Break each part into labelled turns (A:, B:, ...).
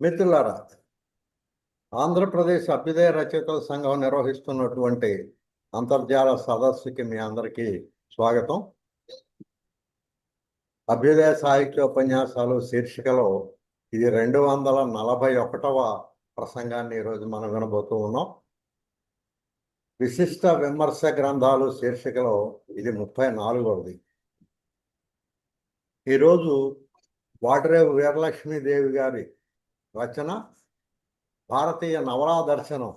A: మిత్రులారా, ఆంధ్రప్రదేశ్ అభ్యుదయ రచయితల సంఘం నిర్వహిస్తున్నటువంటి అంతర్జాల సదస్సుకి మీ అందరికీ స్వాగతం. అభ్యుదయ సాహిత్యోపన్యాసాలు శీర్షికలో ఇది 241వ ప్రసంగాన్ని ఈరోజు మనం వినబోతూ ఉన్నాం. విశిష్ట విమర్శ గ్రంథాలు శీర్షికలో ఇది 34వది. ఈరోజు వాటరేవు వీరలక్ష్మీదేవి గారి రచన భారతీయ నవలా దర్శనం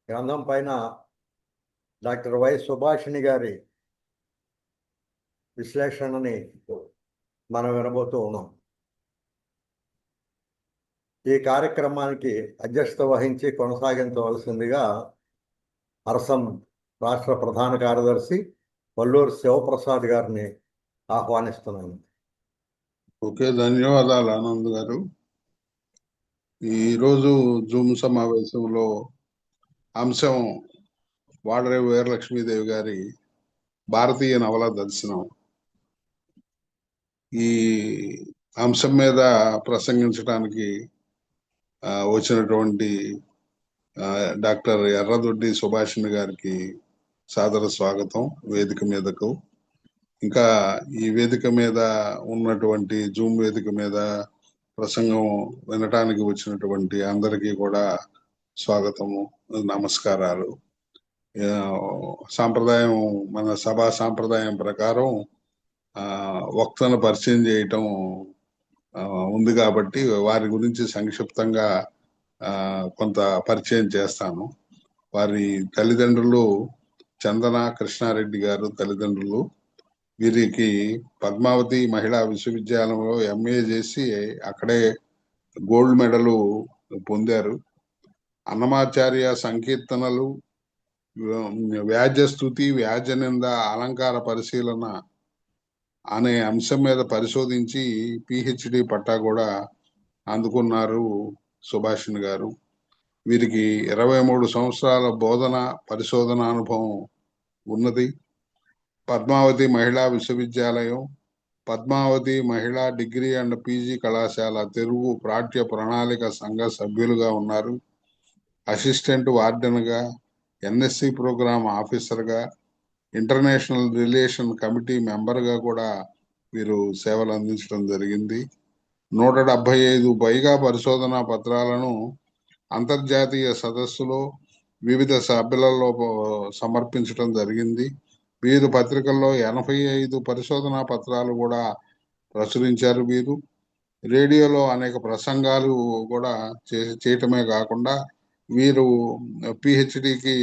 A: గ్రంథం పైన డాక్టర్ వై సుభాషిణి గారి విశ్లేషణని మనం వినబోతూ ఉన్నాం. ఈ కార్యక్రమానికి అధ్యక్షత వహించి కొనసాగించవలసిందిగా అరసం రాష్ట్ర ప్రధాన కార్యదర్శి వల్లూరు శివప్రసాద్ గారిని ఆహ్వానిస్తున్నాను.
B: ఓకే, ధన్యవాదాలు ఆనంద్ గారు. ఈరోజు జూమ్ సమావేశంలో అంశం వాడరేవు వీరలక్ష్మీదేవి గారి భారతీయ నవలా దర్శనం. ఈ అంశం మీద ప్రసంగించడానికి వచ్చినటువంటి డాక్టర్ ఎర్రదొడ్డి సుభాషిణి గారికి సాదర స్వాగతం వేదిక మీదకు. ఇంకా ఈ వేదిక మీద ఉన్నటువంటి జూమ్ వేదిక మీద ప్రసంగం వినటానికి వచ్చినటువంటి అందరికీ కూడా స్వాగతము, నమస్కారాలు. సాంప్రదాయం, మన సభా సాంప్రదాయం ప్రకారం వక్తను పరిచయం చేయటం ఉంది కాబట్టి వారి గురించి సంక్షిప్తంగా కొంత పరిచయం చేస్తాను. వారి తల్లిదండ్రులు చందన కృష్ణారెడ్డి గారు తల్లిదండ్రులు. వీరికి పద్మావతి మహిళా విశ్వవిద్యాలయంలో ఎంఏ చేసి అక్కడే గోల్డ్ మెడల్ పొందారు. అన్నమాచార్య సంకీర్తనలు, వ్యాజ్య స్థుతి, వ్యాజ్య నింద, అలంకార పరిశీలన అనే అంశం మీద పరిశోధించి పిహెచ్డి పట్టా కూడా అందుకున్నారు సుభాషిణి గారు. వీరికి 23 సంవత్సరాల బోధన పరిశోధన అనుభవం ఉన్నది. పద్మావతి మహిళా విశ్వవిద్యాలయం, పద్మావతి మహిళా డిగ్రీ అండ్ పీజీ కళాశాల తెలుగు పాఠ్య ప్రణాళిక సంఘ సభ్యులుగా ఉన్నారు. అసిస్టెంట్ వార్డెన్గా, ఎన్ఎస్సి ప్రోగ్రామ్ ఆఫీసర్గా, ఇంటర్నేషనల్ రిలేషన్ కమిటీ మెంబర్గా కూడా వీరు సేవలు అందించడం జరిగింది. 175 పైగా పరిశోధనా పత్రాలను అంతర్జాతీయ సదస్సులో వివిధ సభ్యులలో సమర్పించడం జరిగింది. వీరు పత్రికల్లో 85 పరిశోధనా పత్రాలు కూడా ప్రచురించారు. వీరు రేడియోలో అనేక ప్రసంగాలు కూడా చేయటమే కాకుండా వీరు పిహెచ్డికి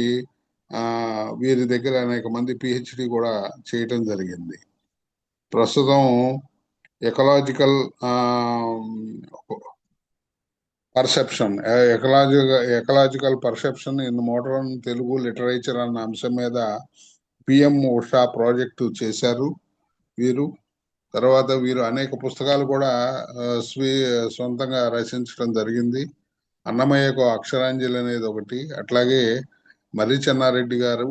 B: వీరి దగ్గర అనేక మంది పిహెచ్డి కూడా చేయటం జరిగింది. ప్రస్తుతం ecological perception in modern Telugu literature అన్న అంశం మీద పిఎం ఉషా ప్రాజెక్టు చేశారు వీరు. తర్వాత వీరు అనేక పుస్తకాలు కూడా సొంతంగా రచించడం జరిగింది. అన్నమయ్యకు అక్షరాంజలి అనేది ఒకటి. అట్లాగే మర్రి చెన్నారెడ్డి గారు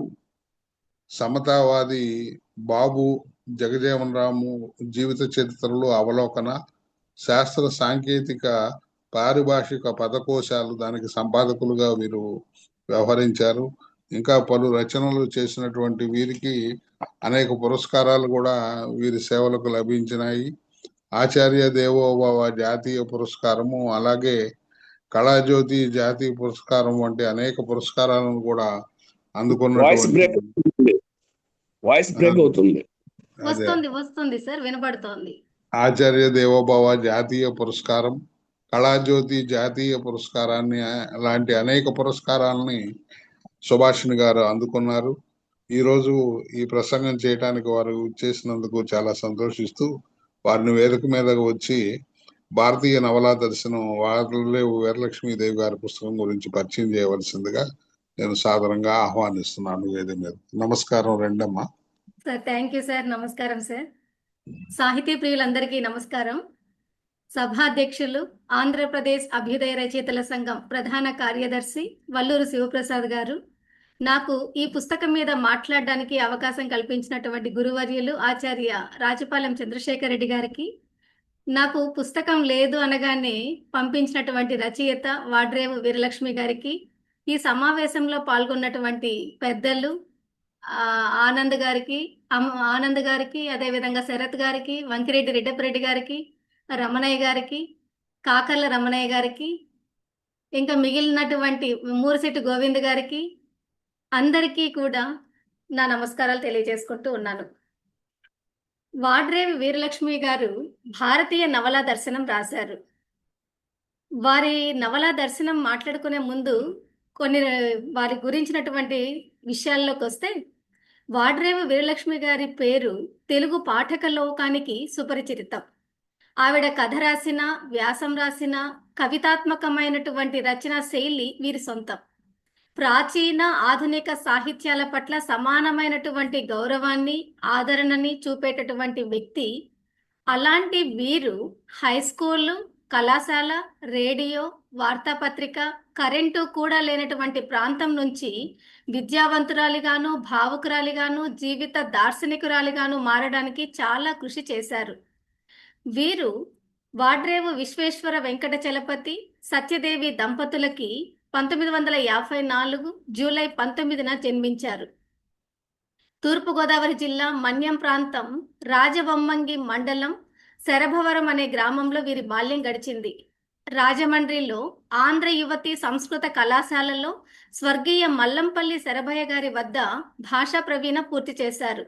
B: సమతావాది బాబు జగజీవన్ రాము జీవిత చరిత్రలు అవలోకన, శాస్త్ర సాంకేతిక పారిభాషిక పదకోశాలు దానికి సంపాదకులుగా వీరు వ్యవహరించారు. ఇంకా పలు రచనలు చేసినటువంటి వీరికి అనేక పురస్కారాలు కూడా వీరి సేవలకు లభించినాయి. ఆచార్య దేవోభవ జాతీయ పురస్కారము, అలాగే కళాజ్యోతి జాతీయ పురస్కారం వంటి అనేక పురస్కారాలను కూడా అందుకున్నటువంటి ఆచార్య దేవోభవ జాతీయ పురస్కారం, కళాజ్యోతి జాతీయ పురస్కారాన్ని లాంటి అనేక పురస్కారాలని సుభాషిణి గారు అందుకున్నారు. ఈరోజు ఈ ప్రసంగం చేయడానికి వారు చేసినందుకు చాలా సంతోషిస్తూ వారిని వేదిక మీదకు వచ్చి భారతీయ నవలా దర్శనం వాడరేవు వీరలక్ష్మీదేవి గారి పుస్తకం గురించి పరిచయం చేయవలసిందిగా నేను సాదరంగా ఆహ్వానిస్తున్నాను వేదిక మీద. నమస్కారం. రెండమ్మా.
C: Sir, thank you sir. నమస్కారం సార్. సాహితీ ప్రియులందరికీ నమస్కారం. సభాధ్యక్షులు, ఆంధ్రప్రదేశ్ అభ్యుదయ రచయితల సంఘం ప్రధాన కార్యదర్శి వల్లూరు శివప్రసాద్ గారు, నాకు ఈ పుస్తకం మీద మాట్లాడడానికి అవకాశం కల్పించినటువంటి గురువర్యులు ఆచార్య రాజపాలెం చంద్రశేఖర్ రెడ్డి గారికి, నాకు పుస్తకం లేదు అనగానే పంపించినటువంటి రచయిత వాడ్రేవు వీరలక్ష్మి గారికి, ఈ సమావేశంలో పాల్గొన్నటువంటి పెద్దలు ఆనంద్ గారికి, ఆనంద్ గారికి, అదేవిధంగా శరత్ గారికి, వంకిరెడ్డి రెడ్డప్పరెడ్డి గారికి, రమణయ్య గారికి, కాకర్ల రమణయ్య గారికి, ఇంకా మిగిలినటువంటి మూరిశెట్టి గోవింద్ గారికి, అందరికీ కూడా నా నమస్కారాలు తెలియజేసుకుంటూ ఉన్నాను. వాడ్రేవి వీరలక్ష్మి గారు భారతీయ నవలా దర్శనం రాశారు. వారి నవలా దర్శనం మాట్లాడుకునే ముందు కొన్ని వారి గురించినటువంటి విషయాల్లోకి వస్తే, వాడ్రేవి వీరలక్ష్మి గారి పేరు తెలుగు పాఠక లోకానికి సుపరిచితం. ఆవిడ కథ రాసిన, వ్యాసం రాసిన, కవితాత్మకమైనటువంటి రచనా శైలి వీరి సొంతం. ప్రాచీన ఆధునిక సాహిత్యాల పట్ల సమానమైనటువంటి గౌరవాన్ని, ఆదరణని చూపేటటువంటి వ్యక్తి. అలాంటి వీరు హై స్కూలు, కళాశాల, రేడియో, వార్తాపత్రిక, కరెంటు కూడా లేనటువంటి ప్రాంతం నుంచి విద్యావంతురాలిగాను, భావుకురాలిగాను, జీవిత దార్శనికురాలిగాను మారడానికి చాలా కృషి చేశారు. వీరు వాడ్రేవు విశ్వేశ్వర వెంకట చలపతి, సత్యదేవి దంపతులకి 1954 జూలై 19న జన్మించారు. తూర్పుగోదావరి జిల్లా మన్యం ప్రాంతం రాజవొమ్మంగి మండలం శరభవరం అనే గ్రామంలో వీరి బాల్యం గడిచింది. రాజమండ్రిలో ఆంధ్ర యువతి సంస్కృత కళాశాలలో స్వర్గీయ మల్లంపల్లి శరభయ్య గారి వద్ద భాషా ప్రవీణ పూర్తి చేశారు.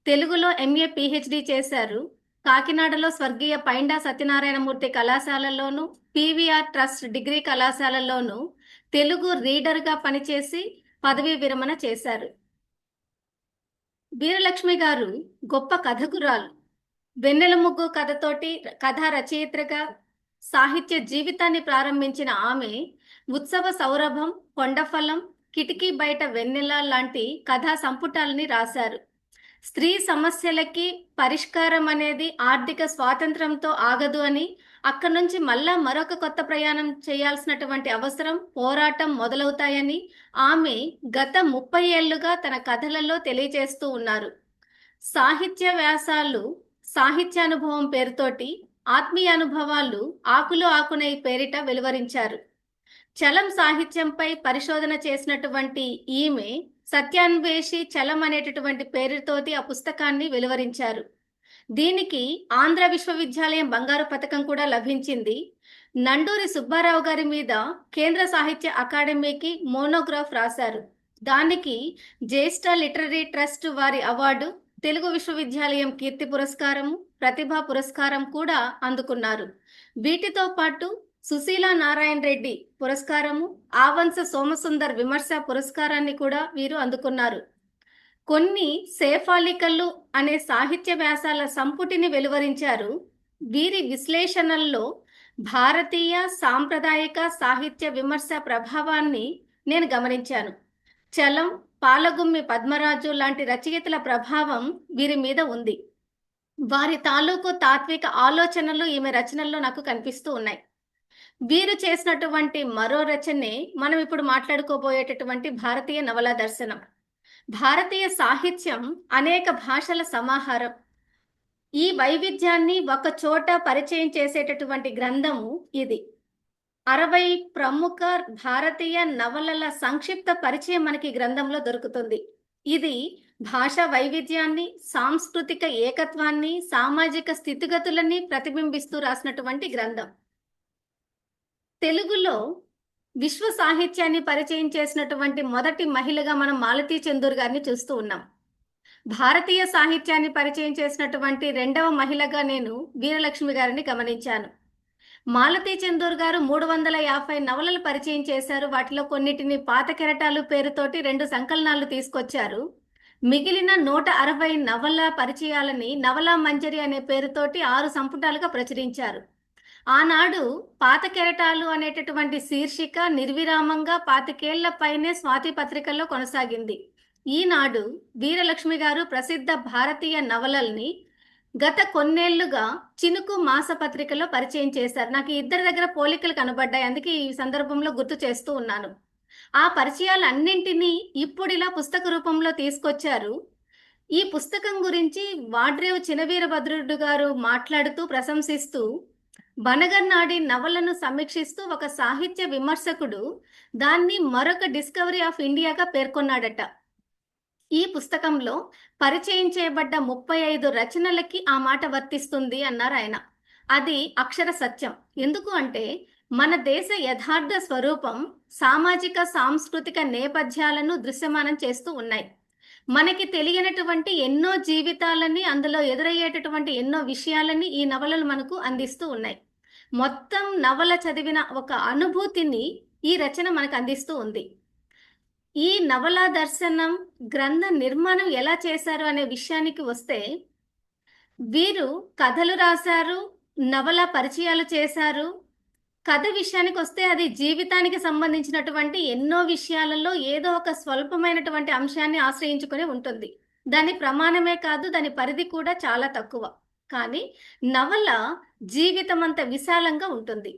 C: తెలుగులో ఎంఏ పిహెచ్డి చేశారు. కాకినాడలో స్వర్గీయ పైండా సత్యనారాయణమూర్తి కళాశాలలోను, పివిఆర్ ట్రస్ట్ డిగ్రీ కళాశాలలోను తెలుగు రీడర్గా పనిచేసి పదవీ విరమణ చేశారు. వీరలక్ష్మి గారు గొప్ప కథకురాలు. వెన్నెల ముగ్గు కథతోటి కథా రచయిత్రగా సాహిత్య జీవితాన్ని ప్రారంభించిన ఆమె ఉత్సవ సౌరభం, కొండఫలం, కిటికీ బయట వెన్నెల లాంటి కథా సంపుటాలని రాశారు. స్త్రీ సమస్యలకి పరిష్కారం అనేది ఆర్థిక స్వాతంత్రంతో ఆగదు అని, అక్కడి నుంచి మళ్ళా మరొక కొత్త ప్రయాణం చేయాల్సినటువంటి అవసరం, పోరాటం మొదలవుతాయని ఆమె గత 30 ఏళ్లుగా తన కథలలో తెలియజేస్తూ ఉన్నారు. సాహిత్య వ్యాసాలు సాహిత్యానుభవం పేరుతోటి, ఆత్మీయ అనుభవాలు ఆకులో ఆకునే పేరిట వెలువరించారు. చలం సాహిత్యంపై పరిశోధన చేసినటువంటి ఈమె సత్యాన్వేషి చలం అనేటటువంటి పేరుతోటి ఆ పుస్తకాన్ని వెలువరించారు. దీనికి ఆంధ్ర విశ్వవిద్యాలయం బంగారు పథకం కూడా లభించింది. నండూరి సుబ్బారావు గారి మీద కేంద్ర సాహిత్య అకాడమీకి మోనోగ్రాఫ్ రాశారు. దానికి జ్యేష్ఠ లిటరరీ ట్రస్ట్ వారి అవార్డు, తెలుగు విశ్వవిద్యాలయం కీర్తి పురస్కారము, ప్రతిభా పురస్కారం కూడా అందుకున్నారు. వీటితో పాటు సుశీలా నారాయణ రెడ్డి పురస్కారము, ఆవంశ సోమసుందర్ విమర్శ పురస్కారాన్ని కూడా వీరు అందుకున్నారు. కొన్ని సేఫాలికలు అనే సాహిత్య వ్యాసాల సంపుటిని వెలువరించారు. వీరి విశ్లేషణల్లో భారతీయ సాంప్రదాయిక సాహిత్య విమర్శ ప్రభావాన్ని నేను గమనించాను. చలం, పాలగుమ్మి పద్మరాజు లాంటి రచయితల ప్రభావం వీరి మీద ఉంది. వారి తాలూకు తాత్విక ఆలోచనలు ఈమె రచనల్లో నాకు కనిపిస్తూ ఉన్నాయి. వీరు చేసినటువంటి మరో రచనే మనం ఇప్పుడు మాట్లాడుకోబోయేటటువంటి భారతీయ నవలా దర్శనం. భారతీయ సాహిత్యం అనేక భాషల సమాహారం. ఈ వైవిధ్యాన్ని ఒక చోట పరిచయం చేసేటటువంటి గ్రంథము ఇది. 60 ప్రముఖ భారతీయ నవలల సంక్షిప్త పరిచయం మనకి గ్రంథంలో దొరుకుతుంది. ఇది భాషా వైవిధ్యాన్ని, సాంస్కృతిక ఏకత్వాన్ని, సామాజిక స్థితిగతులని ప్రతిబింబిస్తూ రాసినటువంటి గ్రంథం. తెలుగులో విశ్వ సాహిత్యాన్ని పరిచయం చేసినటువంటి మొదటి మహిళగా మనం మాలతీ చందూర్ గారిని చూస్తూ ఉన్నాం. భారతీయ సాహిత్యాన్ని పరిచయం చేసినటువంటి 2వ మహిళగా నేను వీరలక్ష్మి గారిని గమనించాను. మాలతీ చందూర్ గారు 350 నవలలు పరిచయం చేశారు. వాటిలో కొన్నిటిని పాత కెరటాలు పేరుతోటి 2 సంకలనాలు తీసుకొచ్చారు. మిగిలిన 160 నవల పరిచయాలని నవలా మంజరి అనే పేరుతోటి 6 సంపుటాలుగా ప్రచురించారు. ఆనాడు పాత కెరటాలు అనేటటువంటి శీర్షిక నిర్విరామంగా 25 ఏళ్ల పైనే స్వాతి పత్రికల్లో కొనసాగింది. ఈనాడు వీరలక్ష్మి గారు ప్రసిద్ధ భారతీయ నవలల్ని గత కొన్నేళ్లుగా చినుకు మాసపత్రికలో పరిచయం చేశారు. నాకు ఇద్దరి దగ్గర పోలికలు కనబడ్డాయి, అందుకే ఈ సందర్భంలో గుర్తు చేస్తూ ఉన్నాను. ఆ పరిచయాలన్నింటినీ ఇప్పుడు ఇలా పుస్తక రూపంలో తీసుకొచ్చారు. ఈ పుస్తకం గురించి వాడ్రేవు చినవీరభద్రుడు గారు మాట్లాడుతూ ప్రశంసిస్తూ బనగన్నాడి నవలను సమీక్షిస్తూ ఒక సాహిత్య విమర్శకుడు దాన్ని మరొక డిస్కవరీ ఆఫ్ ఇండియాగా పేర్కొన్నాడట. ఈ పుస్తకంలో పరిచయం చేయబడ్డ 35 రచనలకి ఆ మాట వర్తిస్తుంది అన్నారు ఆయన. అది అక్షర సత్యం. ఎందుకు అంటే మన దేశ యథార్థ స్వరూపం సామాజిక సాంస్కృతిక నేపథ్యాలను దృశ్యమానం చేస్తూ ఉన్నాయి. మనకి తెలియనటువంటి ఎన్నో జీవితాలని, అందులో ఎదురయ్యేటటువంటి ఎన్నో విషయాలని ఈ నవలలు మనకు అందిస్తూ ఉన్నాయి. మొత్తం నవల చదివిన ఒక అనుభూతిని ఈ రచన మనకు అందిస్తూ ఉంది. ఈ నవల దర్శనం, గ్రంథ నిర్మాణం ఎలా చేశారు అనే విషయానికి వస్తే, వీరు కథలు రాశారు, నవల పరిచయాలు చేశారు. కథ విషయానికి వస్తే అది జీవితానికి సంబంధించినటువంటి ఎన్నో విషయాలలో ఏదో ఒక స్వల్పమైనటువంటి అంశాన్ని ఆశ్రయించుకొని ఉంటుంది. దాని ప్రమాణమే కాదు, దాని పరిధి కూడా చాలా తక్కువ. కానీ నవల జీవితం అంత విశాలంగా ఉంటుంది.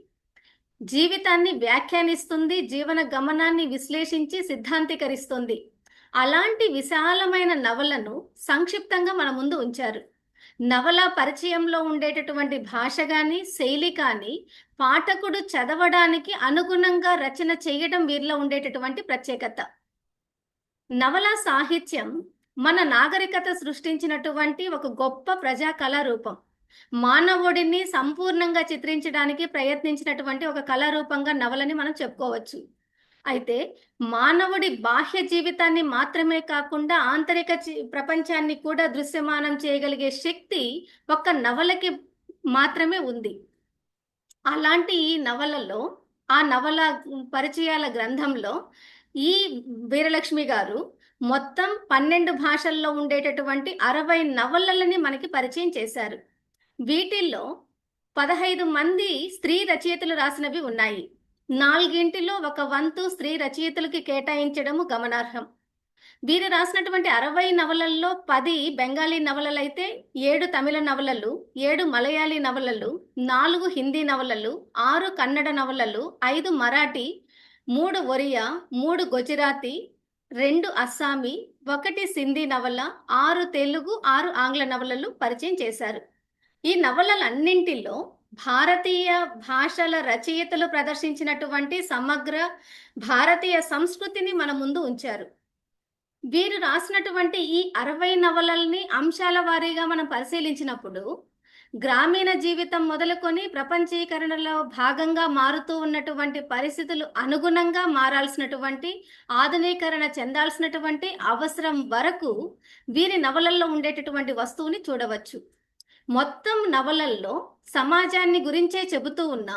C: జీవితాన్ని వ్యాఖ్యానిస్తుంది, జీవన గమనాన్ని విశ్లేషించి సిద్ధాంతీకరిస్తుంది. అలాంటి విశాలమైన నవలను సంక్షిప్తంగా మన ముందు ఉంచారు. నవల పరిచయంలో ఉండేటటువంటి భాష కానీ శైలి కానీ పాఠకుడు చదవడానికి అనుగుణంగా రచన చేయడం వీరిలో ఉండేటటువంటి ప్రత్యేకత. నవల సాహిత్యం మన నాగరికత సృష్టించినటువంటి ఒక గొప్ప ప్రజా కళారూపం. మానవుడిని సంపూర్ణంగా చిత్రించడానికి ప్రయత్నించినటువంటి ఒక కళారూపంగా నవలని మనం చెప్పుకోవచ్చు. అయితే మానవుడి బాహ్య జీవితాన్ని మాత్రమే కాకుండా ఆంతరిక ప్రపంచాన్ని కూడా దృశ్యమానం చేయగలిగే శక్తి ఒక్క నవలకి మాత్రమే ఉంది. అలాంటి ఈ నవలలో, ఆ నవల పరిచయాల గ్రంథంలో ఈ వీరలక్ష్మి గారు మొత్తం 12 భాషల్లో ఉండేటటువంటి 60 నవలలని మనకి పరిచయం చేశారు. వీటిల్లో 15 మంది స్త్రీ రచయితలు రాసినవి ఉన్నాయి. 4 ఒక వంతు స్త్రీ రచయితలకి కేటాయించడము గమనార్హం. వీరు రాసినటువంటి 60 నవలల్లో 10 బెంగాలీ నవలలైతే 7 తమిళ నవలలు, 7 మలయాళీ నవలలు, 4 హిందీ నవలలు, 6 కన్నడ నవలలు, 5 మరాఠీ, 3 ఒరియా, 3 గుజరాతీ, 2 అస్సామీ, 1 సింధీ నవల, 6 తెలుగు, 6 ఆంగ్ల నవలలు పరిచయం చేశారు. ఈ నవలలన్నింటిలో భారతీయ భాషల రచయితలు ప్రదర్శించినటువంటి సమగ్ర భారతీయ సంస్కృతిని మన ముందు ఉంచారు. వీరు రాసినటువంటి ఈ 60 నవలల్ని అంశాల వారీగా మనం పరిశీలించినప్పుడు గ్రామీణ జీవితం మొదలుకొని ప్రపంచీకరణలో భాగంగా మారుతూ ఉన్నటువంటి పరిస్థితులు అనుగుణంగా మారాల్సినటువంటి, ఆధునీకరణ చెందాల్సినటువంటి అవసరం వరకు వీరి నవలల్లో ఉండేటటువంటి వస్తువుని చూడవచ్చు. మొత్తం నవలల్లో సమాజాన్ని గురించే చెబుతూ ఉన్నా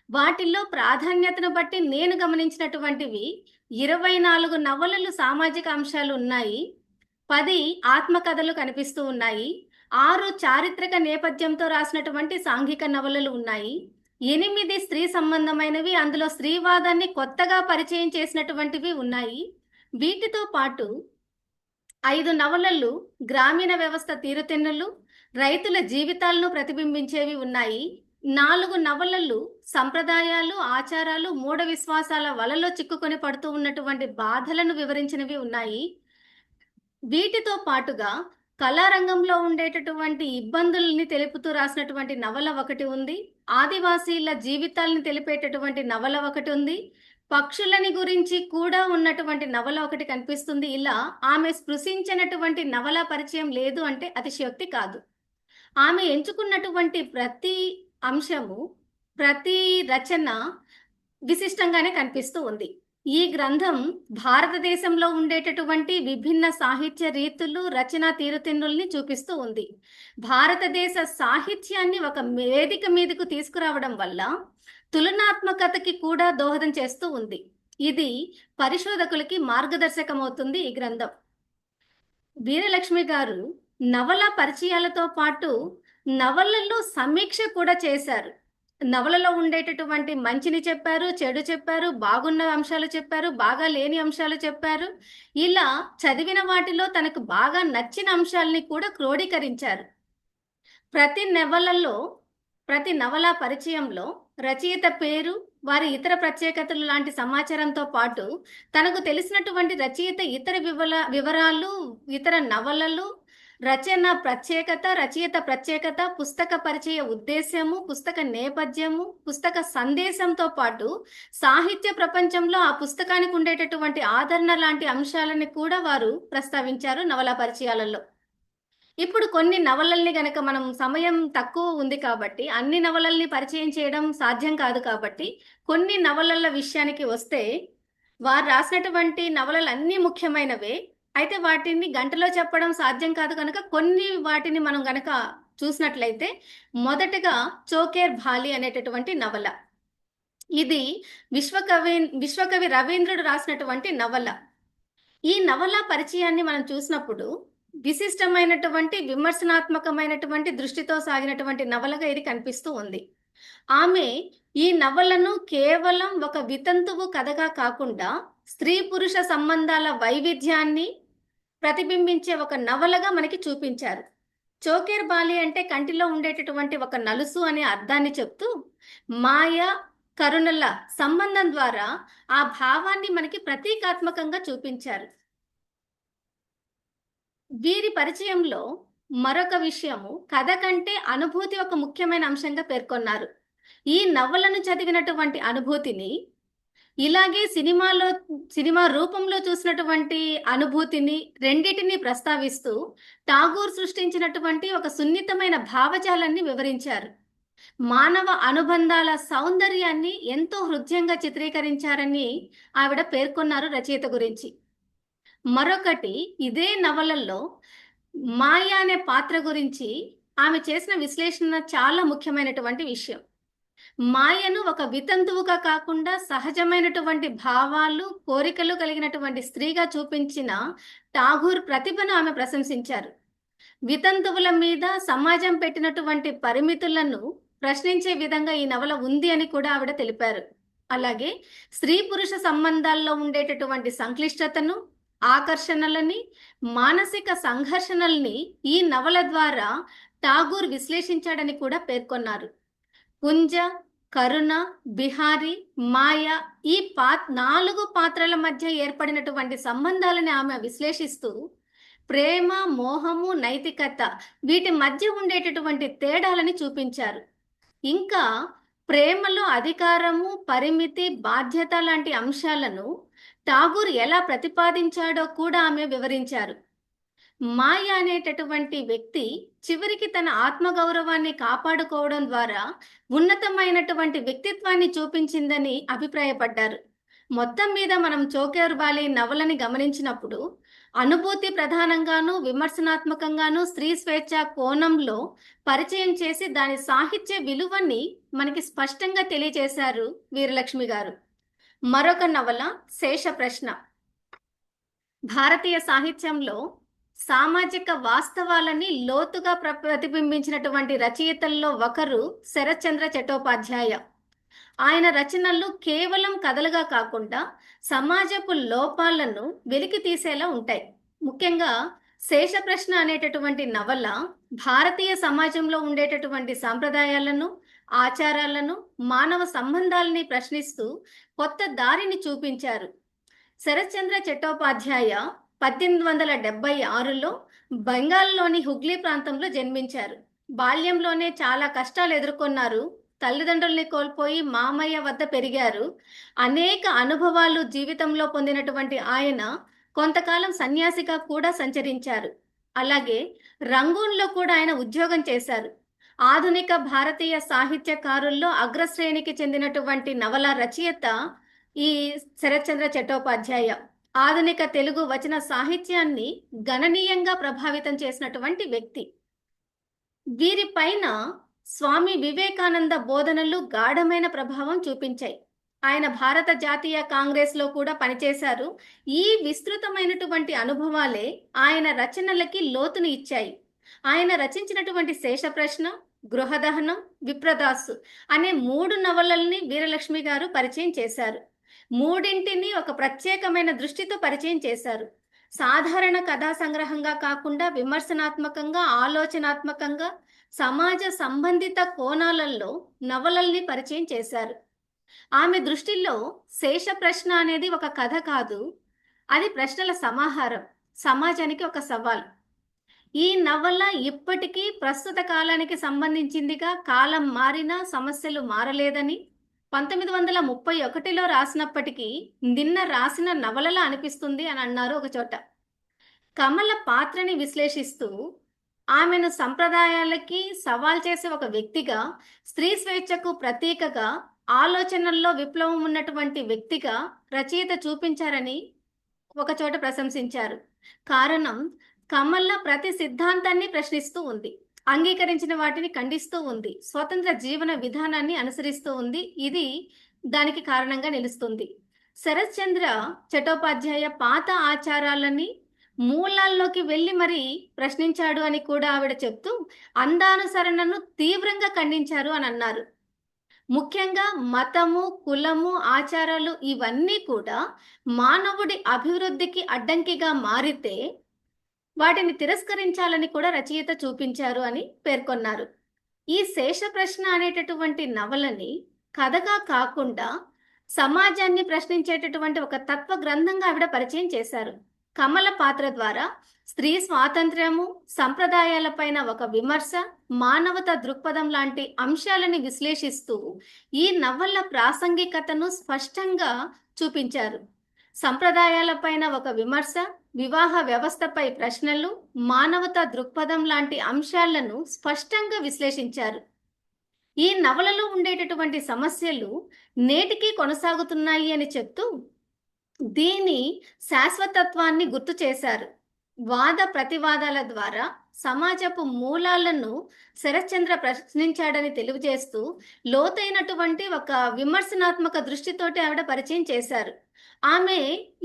C: వాటిల్లో ప్రాధాన్యతను బట్టి నేను గమనించినటువంటివి 24 నవలలు సామాజిక అంశాలు ఉన్నాయి, 10 ఆత్మకథలు కనిపిస్తూ ఉన్నాయి, 6 చారిత్రక నేపథ్యంతో రాసినటువంటి సాంఘిక నవలలు ఉన్నాయి, 8 స్త్రీ సంబంధమైనవి, అందులో స్త్రీవాదాన్ని కొత్తగా పరిచయం చేసినటువంటివి ఉన్నాయి. వీటితో పాటు 5 నవలలు గ్రామీణ వ్యవస్థ తీరుతెన్నులు, రైతుల జీవితాలను ప్రతిబింబించేవి ఉన్నాయి. 4 నవలలు సంప్రదాయాలు, ఆచారాలు, మూఢ విశ్వాసాల వలలో చిక్కుకొని పడుతూ ఉన్నటువంటి బాధలను వివరించినవి ఉన్నాయి. వీటితో పాటుగా కళారంగంలో ఉండేటటువంటి ఇబ్బందుల్ని తెలుపుతూ రాసినటువంటి నవల ఒకటి ఉంది, ఆదివాసీల జీవితాలను తెలిపేటటువంటి నవల ఒకటి ఉంది, పక్షులని గురించి కూడా ఉన్నటువంటి నవల ఒకటి కనిపిస్తుంది. ఇలా ఆమె స్పృశించినటువంటి నవల పరిచయం లేదు అంటే అతిశయోక్తి కాదు. ఆమె ఎంచుకున్నటువంటి ప్రతి అంశము, ప్రతి రచన విశిష్టంగానే కనిపిస్తూ ఉంది. ఈ గ్రంథం భారతదేశంలో ఉండేటటువంటి విభిన్న సాహిత్య రీతులు, రచనా తీరుతెన్నుల్ని చూపిస్తూ ఉంది. భారతదేశ సాహిత్యాన్ని ఒక వేదిక మీదకు తీసుకురావడం వల్ల తులనాత్మకతకి కూడా దోహదం చేస్తూ ఉంది. ఇది పరిశోధకులకి మార్గదర్శకమవుతుంది ఈ గ్రంథం. వీరలక్ష్మి గారు నవల పరిచయాలతో పాటు నవలల్లో సమీక్ష కూడా చేశారు. నవలలో ఉండేటటువంటి మంచిని చెప్పారు, చెడు చెప్పారు, బాగున్న అంశాలు చెప్పారు, బాగా లేని అంశాలు చెప్పారు. ఇలా చదివిన వాటిలో తనకు బాగా నచ్చిన అంశాలని కూడా క్రోడీకరించారు. ప్రతి నవల పరిచయంలో రచయిత పేరు, వారి ఇతర ప్రత్యేకతలు లాంటి సమాచారంతో పాటు తనకు తెలిసినటువంటి రచయిత ఇతర వివరాలు, ఇతర నవలలు, రచన ప్రత్యేకత, రచయిత ప్రత్యేకత, పుస్తక పరిచయ ఉద్దేశ్యము, పుస్తక నేపథ్యము, పుస్తక సందేశంతో పాటు సాహిత్య ప్రపంచంలో ఆ పుస్తకానికి ఉండేటటువంటి ఆదరణ లాంటి అంశాలని కూడా వారు ప్రస్తావించారు నవలా పరిచయాలలో. ఇప్పుడు కొన్ని నవలల్ని గనక మనం, సమయం తక్కువ ఉంది కాబట్టి అన్ని నవలల్ని పరిచయం చేయడం సాధ్యం కాదు కాబట్టి, కొన్ని నవలల విషయానికి వస్తే, వారు రాసినటువంటి నవలలు అన్నీ ముఖ్యమైనవే. అయితే వాటిని గంటలో చెప్పడం సాధ్యం కాదు కనుక కొన్ని వాటిని మనం గనక చూసినట్లయితే, మొదటగా చోకేర్ బాలి అనేటటువంటి నవల. ఇది విశ్వకవి రవీంద్రుడు రాసినటువంటి నవల. ఈ నవల పరిచయాన్ని మనం చూసినప్పుడు విశిష్టమైనటువంటి విమర్శనాత్మకమైనటువంటి దృష్టితో సాగినటువంటి నవలగా ఇది కనిపిస్తూ ఉంది. ఆమె ఈ నవలను కేవలం ఒక వితంతువు కథగా కాకుండా స్త్రీ పురుష సంబంధాల వైవిధ్యాన్ని ప్రతిబింబించే ఒక నవలగా మనకి చూపించారు. చోకేర్ బాలి అంటే కంటిలో ఉండేటటువంటి ఒక నలుసు అనే అర్థాన్ని చెప్తూ, మాయ కరుణల సంబంధం ద్వారా ఆ భావాన్ని మనకి ప్రతీకాత్మకంగా చూపించారు. వీరి పరిచయంలో మరొక విషయము, కథ కంటే అనుభూతి ఒక ముఖ్యమైన అంశంగా పేర్కొన్నారు. ఈ నవలను చదివినటువంటి అనుభూతిని, ఇలాగే సినిమా రూపంలో చూసినటువంటి అనుభూతిని, రెండిటిని ప్రస్తావిస్తూ ఠాగూర్ సృష్టించినటువంటి ఒక సున్నితమైన భావజాలాన్ని వివరించారు. మానవ అనుబంధాల సౌందర్యాన్ని ఎంతో హృద్యంగా చిత్రీకరించారని ఆవిడ పేర్కొన్నారు రచయిత గురించి. మరొకటి, ఇదే నవలల్లో మాయ అనే పాత్ర గురించి ఆమె చేసిన విశ్లేషణ చాలా ముఖ్యమైనటువంటి విషయం. మాయను ఒక వితంతువుగా కాకుండా సహజమైనటువంటి భావాలు, కోరికలు కలిగినటువంటి స్త్రీగా చూపించిన ఠాగూర్ ప్రతిభను ఆమె ప్రశంసించారు. వితంతువుల మీద సమాజం పెట్టినటువంటి పరిమితులను ప్రశ్నించే విధంగా ఈ నవల ఉంది అని కూడా ఆవిడ తెలిపారు. అలాగే స్త్రీ పురుష సంబంధాల్లో ఉండేటటువంటి సంక్లిష్టతను, ఆకర్షణలని, మానసిక సంఘర్షణల్ని ఈ నవల ద్వారా ఠాగూర్ విశ్లేషించాడని కూడా పేర్కొన్నారు. కుంజ, కరుణ, బిహారీ, మాయ ఈ 4 పాత్రల మధ్య ఏర్పడినటువంటి సంబంధాలని ఆమె విశ్లేషిస్తూ, ప్రేమ, మోహము, నైతికత వీటి మధ్య ఉండేటటువంటి తేడాలని చూపించారు. ఇంకా ప్రేమలో అధికారము, పరిమితి, బాధ్యత లాంటి అంశాలను ఠాగూర్ ఎలా ప్రతిపాదించాడో కూడా ఆమె వివరించారు. మాయ అనేటటువంటి వ్యక్తి చివరికి తన ఆత్మగౌరవాన్ని కాపాడుకోవడం ద్వారా ఉన్నతమైనటువంటి వ్యక్తిత్వాన్ని చూపించిందని అభిప్రాయపడ్డారు. మొత్తం మీద మనం చోకేర్ బాలి నవలని గమనించినప్పుడు అనుభూతి ప్రధానంగాను, విమర్శనాత్మకంగాను స్త్రీ స్వేచ్ఛ కోణంలో పరిచయం చేసి దాని సాహిత్య విలువని మనకి స్పష్టంగా తెలియజేశారు వీరలక్ష్మి గారు. మరొక నవల శేష ప్రశ్న. భారతీయ సాహిత్యంలో సామాజిక వాస్తవాలని లోతుగా ప్రతిబింబించినటువంటి రచయితల్లో ఒకరు శరత్చంద్ర చట్టోపాధ్యాయ. ఆయన రచనలు కేవలం కథలుగా కాకుండా సమాజపు లోపాలను వెలికి తీసేలా ఉంటాయి. ముఖ్యంగా శేష ప్రశ్న అనేటటువంటి నవల భారతీయ సమాజంలో ఉండేటటువంటి సాంప్రదాయాలను, ఆచారాలను, మానవ సంబంధాలని ప్రశ్నిస్తూ కొత్త దారిని చూపించారు. శరత్చంద్ర చట్టోపాధ్యాయ 1876లో బెంగాల్లోని హుగ్లీ ప్రాంతంలో జన్మించారు. బాల్యంలోనే చాలా కష్టాలు ఎదుర్కొన్నారు. తల్లిదండ్రుల్ని కోల్పోయి మామయ్య వద్ద పెరిగారు. అనేక అనుభవాలు జీవితంలో పొందినటువంటి ఆయన కొంతకాలం సన్యాసిగా కూడా సంచరించారు. అలాగే రంగూన్లో కూడా ఆయన ఉద్యోగం చేశారు. ఆధునిక భారతీయ సాహిత్యకారుల్లో అగ్రశ్రేణికి చెందినటువంటి నవల రచయిత ఈ శరత్చంద్ర చట్టోపాధ్యాయ. ఆధునిక తెలుగు వచన సాహిత్యాన్ని గణనీయంగా ప్రభావితం చేసినటువంటి వ్యక్తి. వీరిపైన స్వామి వివేకానంద బోధనలు గాఢమైన ప్రభావం చూపించాయి. ఆయన భారత జాతీయ కాంగ్రెస్లో కూడా పనిచేశారు. ఈ విస్తృతమైనటువంటి అనుభవాలే ఆయన రచనలకి లోతుని ఇచ్చాయి. ఆయన రచించినటువంటి శేషప్రశ్న, గృహదహనం, విప్రదాసు అనే 3 నవలల్ని వీరలక్ష్మి గారు పరిచయం చేశారు. మూడింటిని ఒక ప్రత్యేకమైన దృష్టితో పరిచయం చేశారు. సాధారణ కథా సంగ్రహంగా కాకుండా విమర్శనాత్మకంగా, ఆలోచనాత్మకంగా, సమాజ సంబంధిత కోణాలలో నవలల్ని పరిచయం చేశారు. ఆమె దృష్టిలో శేష ప్రశ్న అనేది ఒక కథ కాదు, అది ప్రశ్నల సమాహారం, సమాజానికి ఒక సవాల్. ఈ నవల ఇప్పటికీ ప్రస్తుత కాలానికి సంబంధించిందిగా, కాలం మారినా సమస్యలు మారలేదని 1931లో రాసినప్పటికీ నిన్న రాసిన నవలలా అనిపిస్తుంది అని అన్నారు ఒక చోట. కమల పాత్రని విశ్లేషిస్తూ ఆమెను సంప్రదాయాలకి సవాల్ చేసే ఒక వ్యక్తిగా, స్త్రీ స్వేచ్ఛకు ప్రతీకగా, ఆలోచనల్లో విప్లవం ఉన్నటువంటి వ్యక్తిగా రచయిత చూపించారని ఒక చోట ప్రశంసించారు. కారణం, కమల ప్రతి సిద్ధాంతాన్ని ప్రశ్నిస్తూ ఉంది, అంగీకరించిన వాటిని ఖండిస్తూ ఉంది, స్వతంత్ర జీవన విధానాన్ని అనుసరిస్తూ ఉంది. ఇది దానికి కారణంగా నిలుస్తుంది. శరత్ చంద్ర చట్టోపాధ్యాయ పాత ఆచారాలని మూలాల్లోకి వెళ్ళి మరి ప్రశ్నించాడు అని కూడా ఆవిడ చెప్తూ అందానుసరణను తీవ్రంగా ఖండించారు అని అన్నారు. ముఖ్యంగా మతము, కులము, ఆచారాలు ఇవన్నీ కూడా మానవుడి అభివృద్ధికి అడ్డంకిగా మారితే వాటిని తిరస్కరించాలని కూడా రచయిత చూపించారు అని పేర్కొన్నారు. ఈ శేష ప్రశ్న అనేటటువంటి నవలని కథగా కాకుండా సమాజాన్ని ప్రశ్నించేటటువంటి ఒక తత్వ గ్రంథంగా ఆవిడ పరిచయం చేశారు. కమల పాత్ర ద్వారా స్త్రీ స్వాతంత్ర్యము, సంప్రదాయాలపైన ఒక విమర్శ, మానవత దృక్పథం లాంటి అంశాలని విశ్లేషిస్తూ ఈ నవల ప్రాసంగికతను స్పష్టంగా చూపించారు. సంప్రదాయాలపైన ఒక విమర్శ, వివాహ వ్యవస్థపై ప్రశ్నలు, మానవత దృక్పథం లాంటి అంశాలను స్పష్టంగా విశ్లేషించారు. ఈ నవలలో ఉండేటటువంటి సమస్యలు నేటికి కొనసాగుతున్నాయి అని చెప్తూ దీని శాశ్వతత్వాన్ని గుర్తు చేశారు. వాద ప్రతివాదాల ద్వారా సమాజపు మూలాలను శరత్చంద్ర ప్రశ్నించాడని తెలియజేస్తూ లోతైనటువంటి ఒక విమర్శనాత్మక దృష్టితోటి ఆవిడ పరిచయం చేశారు. ఆమె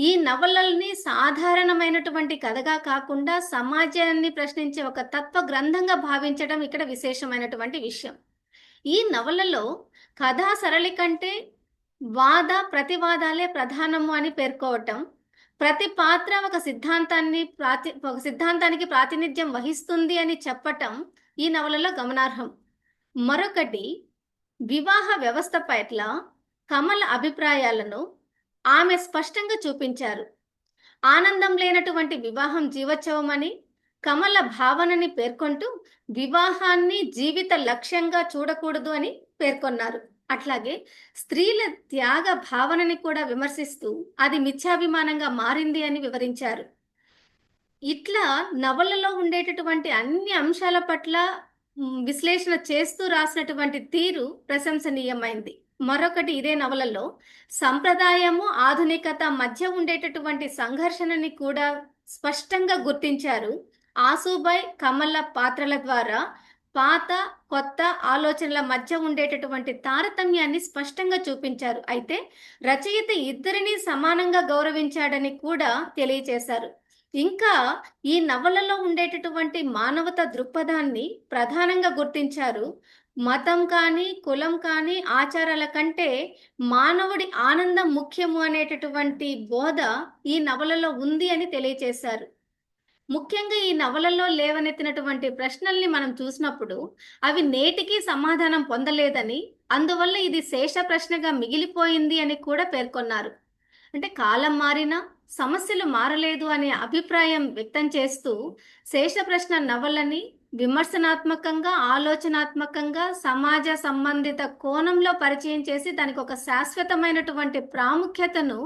C: ఈ నవలల్ని సాధారణమైనటువంటి కథగా కాకుండా సమాజాన్ని ప్రశ్నించే ఒక తత్వ గ్రంథంగా భావించడం ఇక్కడ విశేషమైనటువంటి విషయం. ఈ నవలలో కథా సరళి కంటే వాద ప్రతివాదాలే ప్రధానము అని పేర్కోవటం, ప్రతి పాత్ర ఒక సిద్ధాంతానికి ప్రాతినిధ్యం వహిస్తుంది అని చెప్పటం ఈ నవలలో గమనార్హం. మరొకటి, వివాహ వ్యవస్థ పట్ల కమల అభిప్రాయాలను ఆమె స్పష్టంగా చూపించారు. ఆనందం లేనటువంటి వివాహం జీవోత్సవం అని కమల భావనని పేర్కొంటూ వివాహాన్ని జీవిత లక్ష్యంగా చూడకూడదు అని పేర్కొన్నారు. అట్లాగే స్త్రీల త్యాగ భావనని కూడా విమర్శిస్తూ అది మిథ్యాభిమానంగా మారింది అని వివరించారు. ఇట్లా నవలలో ఉండేటటువంటి అన్ని అంశాల పట్ల విశ్లేషణ చేస్తూ రాసినటువంటి తీరు ప్రశంసనీయమైంది. మరొకటి, ఇదే నవలలో సంప్రదాయము, ఆధునికత మధ్య ఉండేటటువంటి సంఘర్షణని కూడా స్పష్టంగా గుర్తించారు. ఆసుబాయ్, కమల పాత్రల ద్వారా పాత కొత్త ఆలోచనల మధ్య ఉండేటటువంటి తారతమ్యాన్ని స్పష్టంగా చూపించారు. అయితే రచయిత ఇద్దరిని సమానంగా గౌరవించాడని కూడా తెలియచేశారు. ఇంకా ఈ నవలలో ఉండేటటువంటి మానవత దృక్పథాన్ని ప్రధానంగా గుర్తించారు. మతం కానీ, కులం కానీ, ఆచారాల కంటే మానవుడి ఆనందం ముఖ్యము అనేటటువంటి బోధ ఈ నవలలో ఉంది అని తెలియచేశారు. ముఖ్యంగా ఈ నవలలో లేవనెత్తినటువంటి ప్రశ్నల్ని మనం చూసినప్పుడు అవి నేటికి సమాధానం పొందలేదని, అందువల్ల ఇది శేష ప్రశ్నగా మిగిలిపోయింది అని కూడా పేర్కొన్నారు. అంటే కాలం మారినా సమస్యలు మారలేదు అనే అభిప్రాయం వ్యక్తం చేస్తూ శేష ప్రశ్న నవలని విమర్శనాత్మకంగా, ఆలోచనాత్మకంగా, సమాజ సంబంధిత కోణంలో పరిచయం చేసి దానికి ఒక శాశ్వతమైనటువంటి ప్రాముఖ్యతను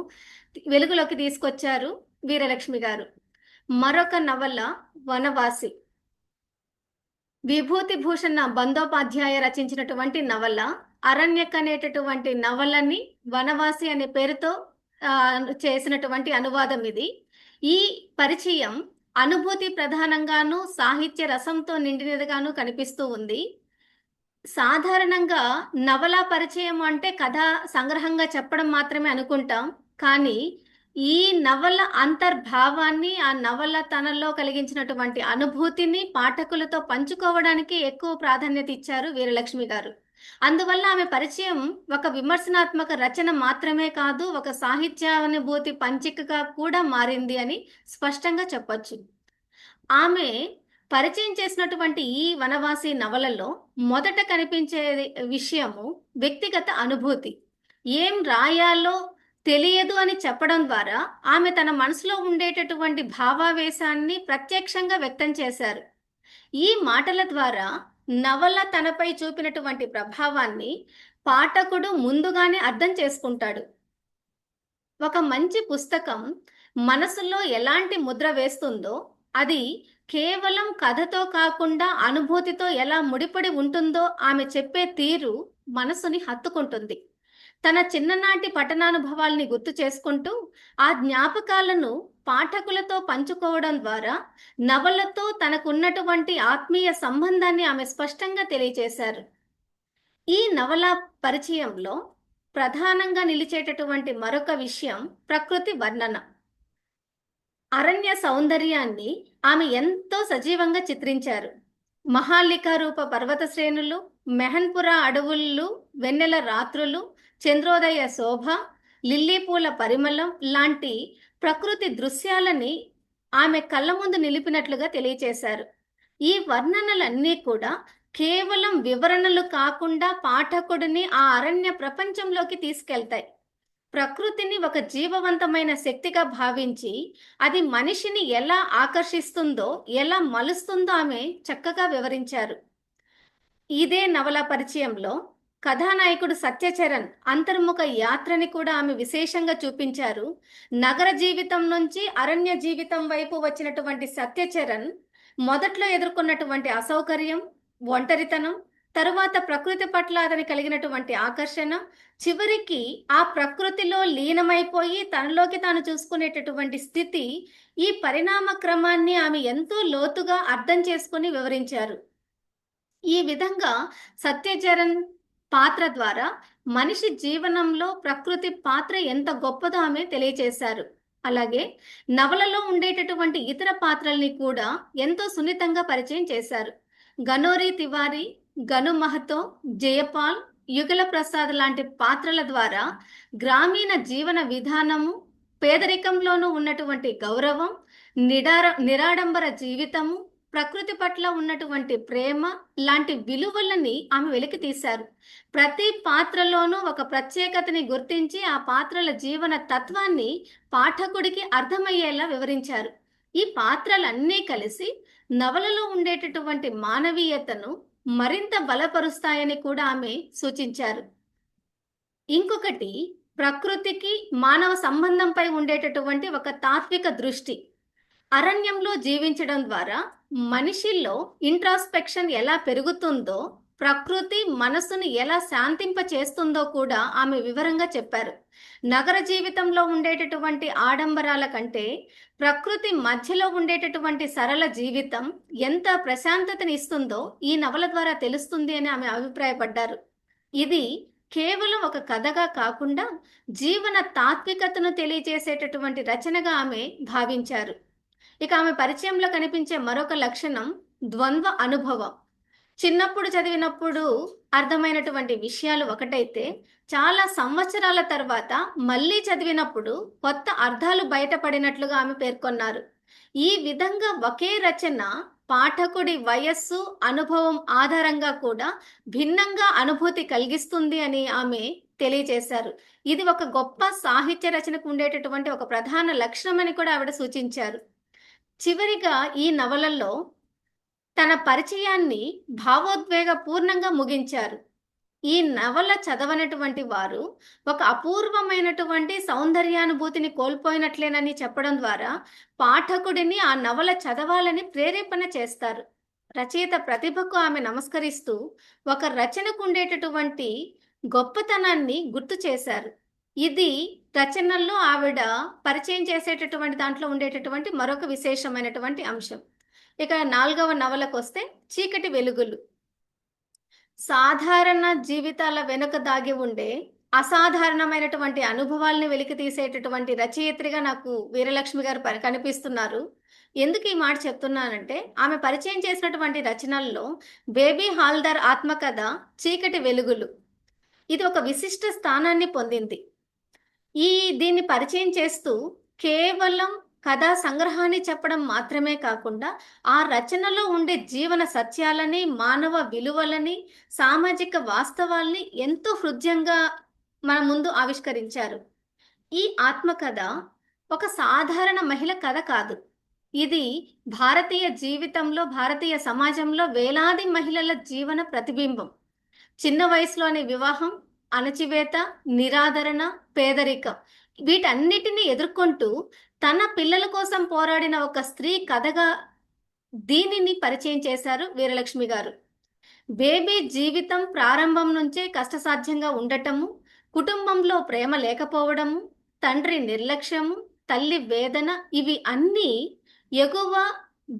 C: వెలుగులోకి తీసుకొచ్చారు వీరలక్ష్మి గారు. మరొక నవల వనవాసి. విభూతి భూషణ బందోపాధ్యాయ రచించినటువంటి నవల. అరణ్యక్ అనేటటువంటి నవలని వనవాసి అనే పేరుతో చేసినటువంటి అనువాదం ఇది. ఈ పరిచయం అనుభూతి ప్రధానంగాను, సాహిత్య రసంతో నిండినదిగాను కనిపిస్తూ ఉంది. సాధారణంగా నవల పరిచయం అంటే కథా సంగ్రహంగా చెప్పడం మాత్రమే అనుకుంటాం. కానీ ఈ నవల అంతర్భావాన్ని, ఆ నవల తనలో కలిగించినటువంటి అనుభూతిని పాఠకులతో పంచుకోవడానికి ఎక్కువ ప్రాధాన్యత ఇచ్చారు వీరలక్ష్మి గారు. అందువల్ల ఆమె పరిచయం ఒక విమర్శనాత్మక రచన మాత్రమే కాదు, ఒక సాహిత్యానుభూతి పంచికగా కూడా మారింది అని స్పష్టంగా చెప్పొచ్చు. ఆమె పరిచయం చేసినటువంటి ఈ వనవాసి నవలలో మొదట కనిపించే విషయము వ్యక్తిగత అనుభూతి. ఏం రాయాలో తెలియదు అని చెప్పడం ద్వారా ఆమె తన మనసులో ఉండేటటువంటి భావావేశాన్ని ప్రత్యక్షంగా వ్యక్తం చేశారు. ఈ మాటల ద్వారా నవల తనపై చూపినటువంటి ప్రభావాన్ని పాఠకుడు ముందుగానే అర్థం చేసుకుంటాడు. ఒక మంచి పుస్తకం మనసులో ఎలాంటి ముద్ర వేస్తుందో, అది కేవలం కథతో కాకుండా అనుభూతితో ఎలా ముడిపడి ఉంటుందో ఆమె చెప్పే తీరు మనసుని హత్తుకుంటుంది. తన చిన్ననాటి పఠనానుభవాల్ని గుర్తు చేసుకుంటూ ఆ జ్ఞాపకాలను పాఠకులతో పంచుకోవడం ద్వారా నవలతో తనకున్నటువంటి ఆత్మీయ సంబంధాన్ని ఆమె స్పష్టంగా తెలియజేశారు. ఈ నవల పరిచయంలో ప్రధానంగా నిలిచేటటువంటి మరొక విషయం ప్రకృతి వర్ణన. అరణ్య సౌందర్యాన్ని ఆమె ఎంతో సజీవంగా చిత్రించారు. మహాలికా రూప పర్వత శ్రేణులు, మెహన్పుర అడవులు, వెన్నెల రాత్రులు, చంద్రోదయ శోభ, లిల్లీ పూల పరిమళం లాంటి ప్రకృతి దృశ్యాలని ఆమె కళ్ళ ముందు నిలిపినట్లుగా తెలియచేశారు. ఈ వర్ణనలన్నీ కూడా కేవలం వివరణలు కాకుండా పాఠకుడిని ఆ అరణ్య ప్రపంచంలోకి తీసుకెళ్తాయి. ప్రకృతిని ఒక జీవవంతమైన శక్తిగా భావించి అది మనిషిని ఎలా ఆకర్షిస్తుందో, ఎలా మలుస్తుందో ఆమె చక్కగా వివరించారు. ఇదే నవల పరిచయంలో కథానాయకుడు సత్యచరణ్ అంతర్ముఖ యాత్రని కూడా ఆమె విశేషంగా చూపించారు. నగర జీవితం నుంచి అరణ్య జీవితం వైపు వచ్చినటువంటి సత్యచరణ్ మొదట్లో ఎదుర్కొన్నటువంటి అసౌకర్యం, ఒంటరితనం, తరువాత ప్రకృతి పట్ల అతని కలిగినటువంటి ఆకర్షణ, చివరికి ఆ ప్రకృతిలో లీనమైపోయి తనలోకి తాను చూసుకునేటటువంటి స్థితి, ఈ పరిణామ క్రమాన్ని ఆమె ఎంతో లోతుగా అర్థం చేసుకుని వివరించారు. ఈ విధంగా సత్యచరణ్ పాత్ర ద్వారా మనిషి జీవనంలో ప్రకృతి పాత్ర ఎంత గొప్పదో ఆమె తెలియచేశారు. అలాగే నవలలో ఉండేటటువంటి ఇతర పాత్రల్ని కూడా ఎంతో సున్నితంగా పరిచయం చేశారు. గనోరి తివారీ, గను మహతో, జయపాల్, యుగల ప్రసాద్ లాంటి పాత్రల ద్వారా గ్రామీణ జీవన విధానము, పేదరికంలోనూ ఉన్నటువంటి గౌరవం, నిరాడంబర జీవితము, ప్రకృతి పట్ల ఉన్నటువంటి ప్రేమ లాంటి విలువలని ఆమె వెలికి తీశారు. ప్రతి పాత్రలోనూ ఒక ప్రత్యేకతని గుర్తించి ఆ పాత్రల జీవన తత్వాన్ని పాఠకుడికి అర్థమయ్యేలా వివరించారు. ఈ పాత్రలన్నీ కలిసి నవలలో ఉండేటటువంటి మానవీయతను మరింత బలపరుస్తాయని కూడా ఆమె సూచించారు. ఇంకొకటి, ప్రకృతికి మానవ సంబంధంపై ఉండేటటువంటి ఒక తాత్విక దృష్టి. అరణ్యంలో జీవించడం ద్వారా మనిషిలో ఇంట్రాస్పెక్షన్ ఎలా పెరుగుతుందో, ప్రకృతి మనసును ఎలా శాంతింప చేస్తుందో కూడా ఆమె వివరంగా చెప్పారు. నగర జీవితంలో ఉండేటటువంటి ఆడంబరాల కంటే ప్రకృతి మధ్యలో ఉండేటటువంటి సరళ జీవితం ఎంత ప్రశాంతతని ఇస్తుందో ఈ నవల ద్వారా తెలుస్తుంది అని ఆమె అభిప్రాయపడ్డారు. ఇది కేవలం ఒక కథగా కాకుండా జీవన తాత్వికతను తెలియజేసేటటువంటి రచనగా ఆమె భావించారు. ఇక ఆమె పరిచయంలో కనిపించే మరొక లక్షణం ద్వంద్వ అనుభవం. చిన్నప్పుడు చదివినప్పుడు అర్థమైనటువంటి విషయాలు ఒకటైతే, చాలా సంవత్సరాల తర్వాత మళ్ళీ చదివినప్పుడు కొత్త అర్థాలు బయటపడినట్లుగా ఆమె పేర్కొన్నారు. ఈ విధంగా ఒకే రచన పాఠకుడి వయస్సు, అనుభవం ఆధారంగా కూడా భిన్నంగా అనుభూతి కలిగిస్తుంది అని ఆమె తెలియజేశారు. ఇది ఒక గొప్ప సాహిత్య రచనకు ఉండేటటువంటి ఒక ప్రధాన లక్షణమని కూడా ఆవిడ సూచించారు. చివరిగా ఈ నవలలో తన పరిచయాన్ని భావోద్వేగ పూర్ణంగా ముగించారు. ఈ నవల చదవనటువంటి వారు ఒక అపూర్వమైనటువంటి సౌందర్యానుభూతిని కోల్పోయినట్లేనని చెప్పడం ద్వారా పాఠకుడిని ఆ నవల చదవాలని ప్రేరేపణ చేస్తారు. రచయిత ప్రతిభకు ఆమె నమస్కరిస్తూ ఒక రచనకు ఉండేటటువంటి గొప్పతనాన్ని గుర్తు చేశారు. ఇది రచనల్లో ఆవిడ పరిచయం చేసేటటువంటి దాంట్లో ఉండేటటువంటి మరొక విశేషమైనటువంటి అంశం. ఇక 4వ నవలకు వస్తే చీకటి వెలుగులు. సాధారణ జీవితాల వెనుక దాగి ఉండే అసాధారణమైనటువంటి అనుభవాల్ని వెలికి తీసేటటువంటి రచయిత్రిగా నాకు వీరలక్ష్మి గారు కనిపిస్తున్నారు. ఎందుకు ఈ మాట చెప్తున్నానంటే, ఆమె పరిచయం చేసినటువంటి రచనల్లో బేబీ హాల్దార్ ఆత్మకథ చీకటి వెలుగులు ఇది ఒక విశిష్ట స్థానాన్ని పొందింది. దీన్ని పరిచయం చేస్తూ కేవలం కథా సంగ్రహాన్ని చెప్పడం మాత్రమే కాకుండా ఆ రచనలో ఉండే జీవన సత్యాలని, మానవ విలువలని, సామాజిక వాస్తవాల్ని ఎంతో హృద్యంగా మన ముందు ఆవిష్కరించారు. ఈ ఆత్మకథ ఒక సాధారణ మహిళ కథ కాదు. ఇది భారతీయ జీవితంలో, భారతీయ సమాజంలో వేలాది మహిళల జీవన ప్రతిబింబం. చిన్న వయసులోని వివాహం, అణచివేత, నిరాదరణ, పేదరికం వీటన్నిటిని ఎదుర్కొంటూ తన పిల్లల కోసం పోరాడిన ఒక స్త్రీ కథగా దీనిని పరిచయం చేశారు వీరలక్ష్మి గారు. బేబీ జీవితం ప్రారంభం నుంచే కష్టసాధ్యంగా ఉండటము, కుటుంబంలో ప్రేమ లేకపోవడము, తండ్రి నిర్లక్ష్యము, తల్లి వేదన, ఇవి అన్నీ ఎగువ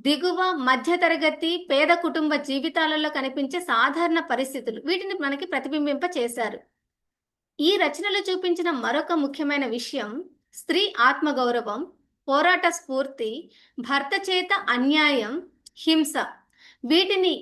C: దిగువ మధ్యతరగతి పేద కుటుంబ జీవితాలలో కనిపించే సాధారణ పరిస్థితులు, వీటిని మనకి ప్రతిబింబింప చేశారు. ఈ రచనలు చూపించిన మరొక ముఖ్యమైన విషయం స్త్రీ ఆత్మగౌరవం, పోరాట స్ఫూర్తి, భర్త చేత అన్యాయం, హింస, వీటిని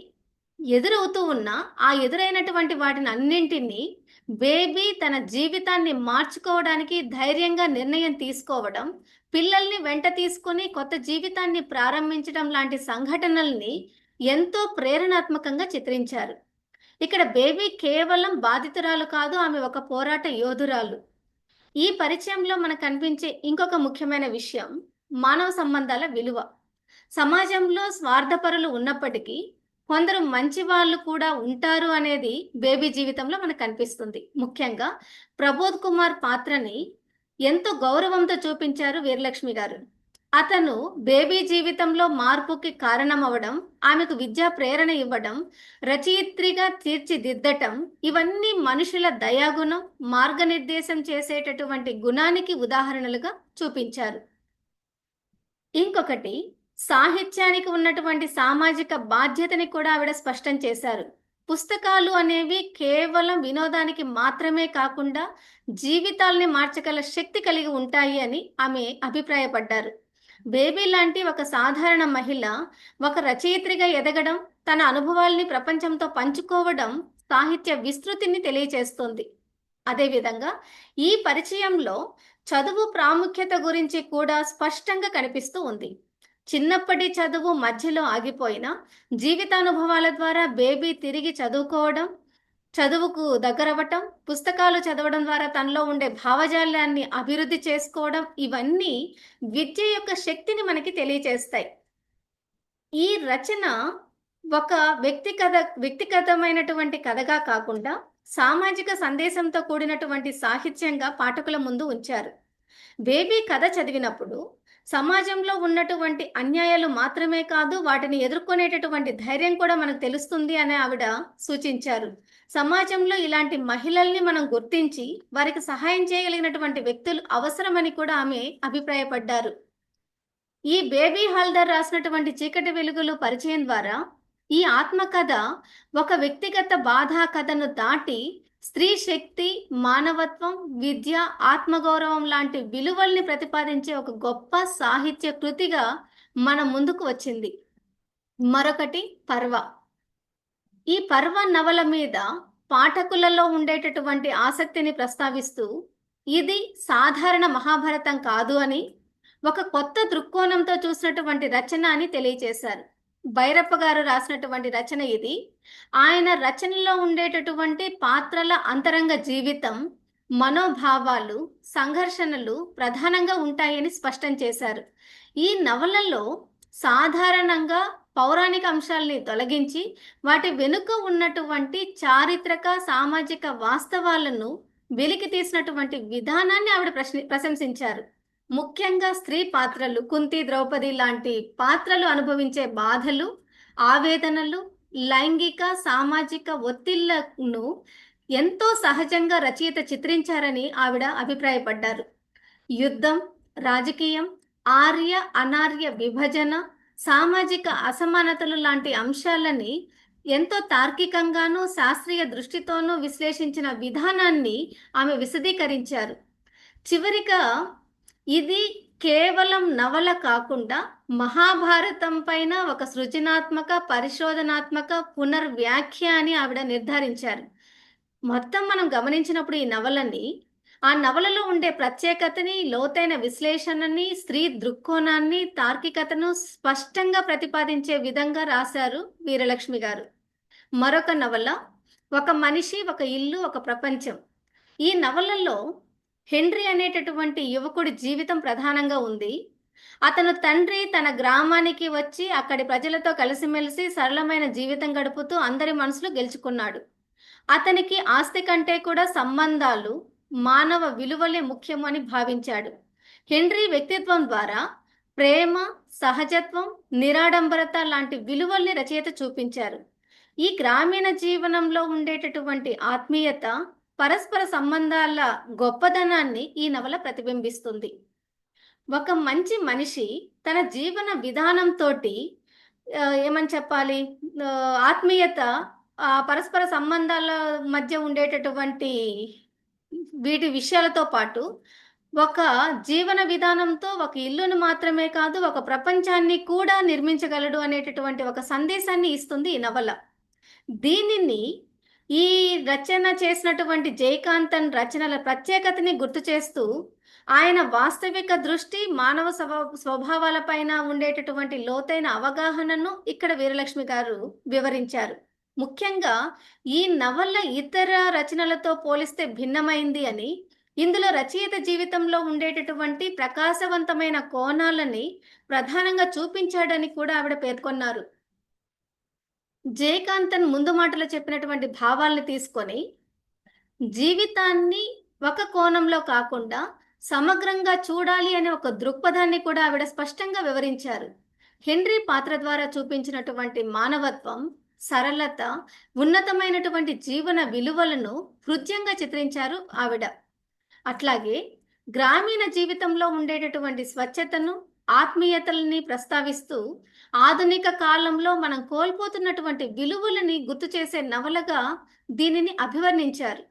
C: ఎదురవుతూ ఉన్న ఆ ఎదురైనటువంటి వాటిని అన్నింటినీ బేబీ తన జీవితాన్ని మార్చుకోవడానికి ధైర్యంగా నిర్ణయం తీసుకోవడం, పిల్లల్ని వెంట తీసుకొని కొత్త జీవితాన్ని ప్రారంభించడం లాంటి సంఘటనల్ని ఎంతో ప్రేరణాత్మకంగా చిత్రించారు. ఇక్కడ బేబీ కేవలం బాధితురాలు కాదు, ఆమె ఒక పోరాట యోధురాలు. ఈ పరిచయంలో మనకు కనిపించే ఇంకొక ముఖ్యమైన విషయం మానవ సంబంధాల విలువ. సమాజంలో స్వార్థపరులు ఉన్నప్పటికీ కొందరు మంచి వాళ్ళు కూడా ఉంటారు అనేది బేబీ జీవితంలో మనకు కనిపిస్తుంది. ముఖ్యంగా ప్రబోధ్ కుమార్ పాత్రని ఎంతో గౌరవంతో చూపించారు వీరలక్ష్మి గారు. అతను బేబీ జీవితంలో మార్పుకి కారణమవడం, ఆమెకు విద్యా ప్రేరణ ఇవ్వడం, రచయిత్రిగా తీర్చిదిద్దటం, ఇవన్నీ మనుషుల దయాగుణం, మార్గనిర్దేశం చేసేటటువంటి గుణానికి ఉదాహరణలుగా చూపించారు. ఇంకొకటి, సాహిత్యానికి ఉన్నటువంటి సామాజిక బాధ్యతని కూడా ఆవిడ స్పష్టం చేశారు. పుస్తకాలు అనేవి కేవలం వినోదానికి మాత్రమే కాకుండా జీవితాల్ని మార్చగల శక్తి కలిగి ఉంటాయి అని ఆమె అభిప్రాయపడ్డారు. బేబీ లాంటి ఒక సాధారణ మహిళ ఒక రచయిత్రిగా ఎదగడం, తన అనుభవాల్ని ప్రపంచంతో పంచుకోవడం సాహిత్య విస్తృతిని తెలియచేస్తుంది. అదేవిధంగా ఈ పరిచయంలో చదువు ప్రాముఖ్యత గురించి కూడా స్పష్టంగా కనిపిస్తూ ఉంది. చిన్నప్పటి చదువు మధ్యలో ఆగిపోయినా జీవితానుభవాల ద్వారా బేబీ తిరిగి చదువుకోవడం, చదువుకు దగ్గరవ్వటం, పుస్తకాలు చదవడం ద్వారా తనలో ఉండే భావజాలాన్ని అభివృద్ధి చేసుకోవడం, ఇవన్నీ విద్య యొక్క శక్తిని మనకి తెలియచేస్తాయి. ఈ రచన ఒక వ్యక్తిగతమైనటువంటి కథగా కాకుండా సామాజిక సందేశంతో కూడినటువంటి సాహిత్యంగా పాఠకుల ముందు ఉంచారు. బేబీ కథ చదివినప్పుడు సమాజంలో ఉన్నటువంటి అన్యాయాలు మాత్రమే కాదు, వాటిని ఎదుర్కొనేటటువంటి ధైర్యం కూడా మనకు తెలుస్తుంది అని ఆవిడ సూచించారు. సమాజంలో ఇలాంటి మహిళల్ని మనం గుర్తించి వారికి సహాయం చేయగలిగినటువంటి వ్యక్తులు అవసరమని కూడా ఆమె అభిప్రాయపడ్డారు. ఈ బేబీ హల్దర్ రాసినటువంటి చీకటి వెలుగులు పరిచయం ద్వారా ఈ ఆత్మకథ ఒక వ్యక్తిగత బాధా కథను దాటి స్త్రీ శక్తి, మానవత్వం, విద్య, ఆత్మగౌరవం లాంటి విలువల్ని ప్రతిపాదించే ఒక గొప్ప సాహిత్య కృతిగా మన ముందుకు వచ్చింది. మరొకటి పర్వ. ఈ పర్వ నవల మీద పాఠకులలో ఉండేటటువంటి ఆసక్తిని ప్రస్తావిస్తూ ఇది సాధారణ మహాభారతం కాదు అని, ఒక కొత్త దృక్కోణంతో చూసినటువంటి రచన అని తెలియజేశారు. భైరప్ప గారు రాసినటువంటి రచన ఇది. ఆయన రచనలో ఉండేటటువంటి పాత్రల అంతరంగ జీవితం, మనోభావాలు, సంఘర్షణలు ప్రధానంగా ఉంటాయని స్పష్టం చేశారు. ఈ నవలలో సాధారణంగా పౌరాణిక అంశాల్ని తొలగించి వాటి వెనుక ఉన్నటువంటి చారిత్రక, సామాజిక వాస్తవాలను వెలికి తీసినటువంటి విధానాన్ని ఆవిడ ప్రశంసించారు. ముఖ్యంగా స్త్రీ పాత్రలు, కుంతి, ద్రౌపది లాంటి పాత్రలు అనుభవించే బాధలు, ఆవేదనలు, లైంగిక, సామాజిక ఒత్తిళ్లను ఎంతో సహజంగా రచయిత చిత్రించారని ఆవిడ అభిప్రాయపడ్డారు. యుద్ధం, రాజకీయం, ఆర్య అనార్య విభజన, సామాజిక అసమానతలు లాంటి అంశాలని ఎంతో తార్కికంగానూ శాస్త్రీయ దృష్టితోనూ విశ్లేషించిన విధానాన్ని ఆమె విశదీకరించారు. చివరిగా ఇది కేవలం నవల కాకుండా మహాభారతం పైన ఒక సృజనాత్మక, పరిశోధనాత్మక పునర్వ్యాఖ్య అని ఆవిడ నిర్ధారించారు. మొత్తం మనం గమనించినప్పుడు ఈ నవలని, ఆ నవలలో ఉండే ప్రత్యేకతని, లోతైన విశ్లేషణని, స్త్రీ దృక్కోణాన్ని, తార్కికతను స్పష్టంగా ప్రతిపాదించే విధంగా రాశారు వీరలక్ష్మి గారు. మరొక నవల ఒక మనిషి, ఒక ఇల్లు, ఒక ప్రపంచం. ఈ నవలలో హెన్రీ అనేటటువంటి యువకుడి జీవితం ప్రధానంగా ఉంది. అతను తండ్రి తన గ్రామానికి వచ్చి అక్కడి ప్రజలతో కలిసిమెలిసి సరళమైన జీవితం గడుపుతూ అందరి మనసులు గెలుచుకున్నాడు. అతనికి ఆస్తి కంటే కూడా సంబంధాలు, మానవ విలువలే ముఖ్యం అని భావించాడు. హెన్రీ వ్యక్తిత్వం ద్వారా ప్రేమ, సహజత్వం, నిరాడంబరత లాంటి విలువల్ని రచయిత చూపించారు. ఈ గ్రామీణ జీవనంలో ఉండేటటువంటి ఆత్మీయత, పరస్పర సంబంధాల గొప్పదనాన్ని ఈ నవల ప్రతిబింబిస్తుంది. ఒక మంచి మనిషి తన జీవన విధానంతో ఏమని చెప్పాలి, ఆత్మీయత, పరస్పర సంబంధాల మధ్య ఉండేటటువంటి వీటి విషయాలతో పాటు ఒక జీవన విధానంతో ఒక ఇల్లును మాత్రమే కాదు, ఒక ప్రపంచాన్ని కూడా నిర్మించగలడు అనేటటువంటి ఒక సందేశాన్ని ఇస్తుంది ఈ నవల. దీనిని ఈ రచన చేసినటువంటి జయకాంతన్ రచనల ప్రత్యేకతని గుర్తు చేస్తూ ఆయన వాస్తవిక దృష్టి, మానవ స్వభావాలపైన ఉండేటటువంటి లోతైన అవగాహనను ఇక్కడ వీరలక్ష్మి గారు వివరించారు. ముఖ్యంగా ఈ నవల ఇతర రచనలతో పోలిస్తే భిన్నమైంది అని, ఇందులో రచయిత జీవితంలో ఉండేటటువంటి ప్రకాశవంతమైన కోణాలని ప్రధానంగా చూపించాడని కూడా ఆవిడ పేర్కొన్నారు. జయకాంతన్ ముందు మాటలో చెప్పినటువంటి భావాల్ని తీసుకొని జీవితాన్ని ఒక కోణంలో కాకుండా సమగ్రంగా చూడాలి అనే ఒక దృక్పథాన్ని కూడా ఆవిడ స్పష్టంగా వివరించారు. హెన్రీ పాత్ర ద్వారా చూపించినటువంటి మానవత్వం, సరళత, ఉన్నతమైనటువంటి జీవన విలువలను హృద్యంగా చిత్రించారు ఆవిడ. అట్లాగే గ్రామీణ జీవితంలో ఉండేటటువంటి స్వచ్ఛతను, ఆత్మీయతల్ని ప్రస్తావిస్తూ ఆధునిక కాలంలో మనం కోల్పోతున్నటువంటి విలువలని గుర్తు చేసే నవలగా దీనిని అభివర్ణించారు.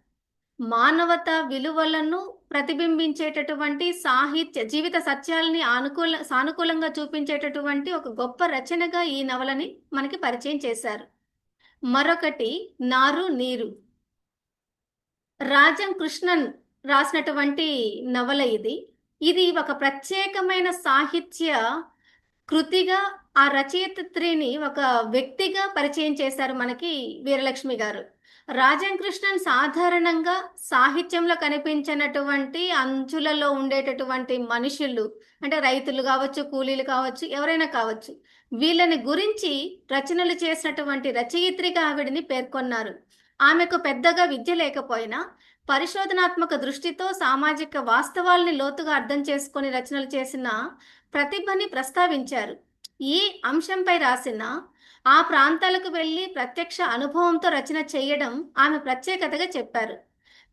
C: మానవత విలువలను ప్రతిబింబించేటటువంటి సాహిత్య, జీవిత సత్యాలని సానుకూలంగా చూపించేటటువంటి ఒక గొప్ప రచనగా ఈ నవలని మనకి పరిచయం చేశారు. మరొకటి నారు నీరు. రాజం కృష్ణన్ రాసినటువంటి నవల ఇది. ఇది ఒక ప్రత్యేకమైన సాహిత్య కృతిగా ఆ రచయిత్రిని ఒక వ్యక్తిగా పరిచయం చేశారు మనకి వీరలక్ష్మి గారు. రాజం కృష్ణన్ సాధారణంగా సాహిత్యంలో కనిపించినటువంటి అంచులలో ఉండేటటువంటి మనుషులు, అంటే రైతులు కావచ్చు, కూలీలు కావచ్చు, ఎవరైనా కావచ్చు, వీళ్ళని గురించి రచనలు చేసినటువంటి రచయిత్రిగా ఆవిడని పేర్కొన్నారు. ఆమెకు పెద్దగా విద్య లేకపోయినా పరిశోధనాత్మక దృష్టితో సామాజిక వాస్తవాల్ని లోతుగా అర్థం చేసుకొని రచనలు చేసిన ప్రతిభని ప్రస్తావించారు. ఈ అంశంపై రాసిన ఆ ప్రాంతాలకు వెళ్ళి ప్రత్యక్ష అనుభవంతో రచన చేయడం ఆమె ప్రత్యేకతగా చెప్పారు.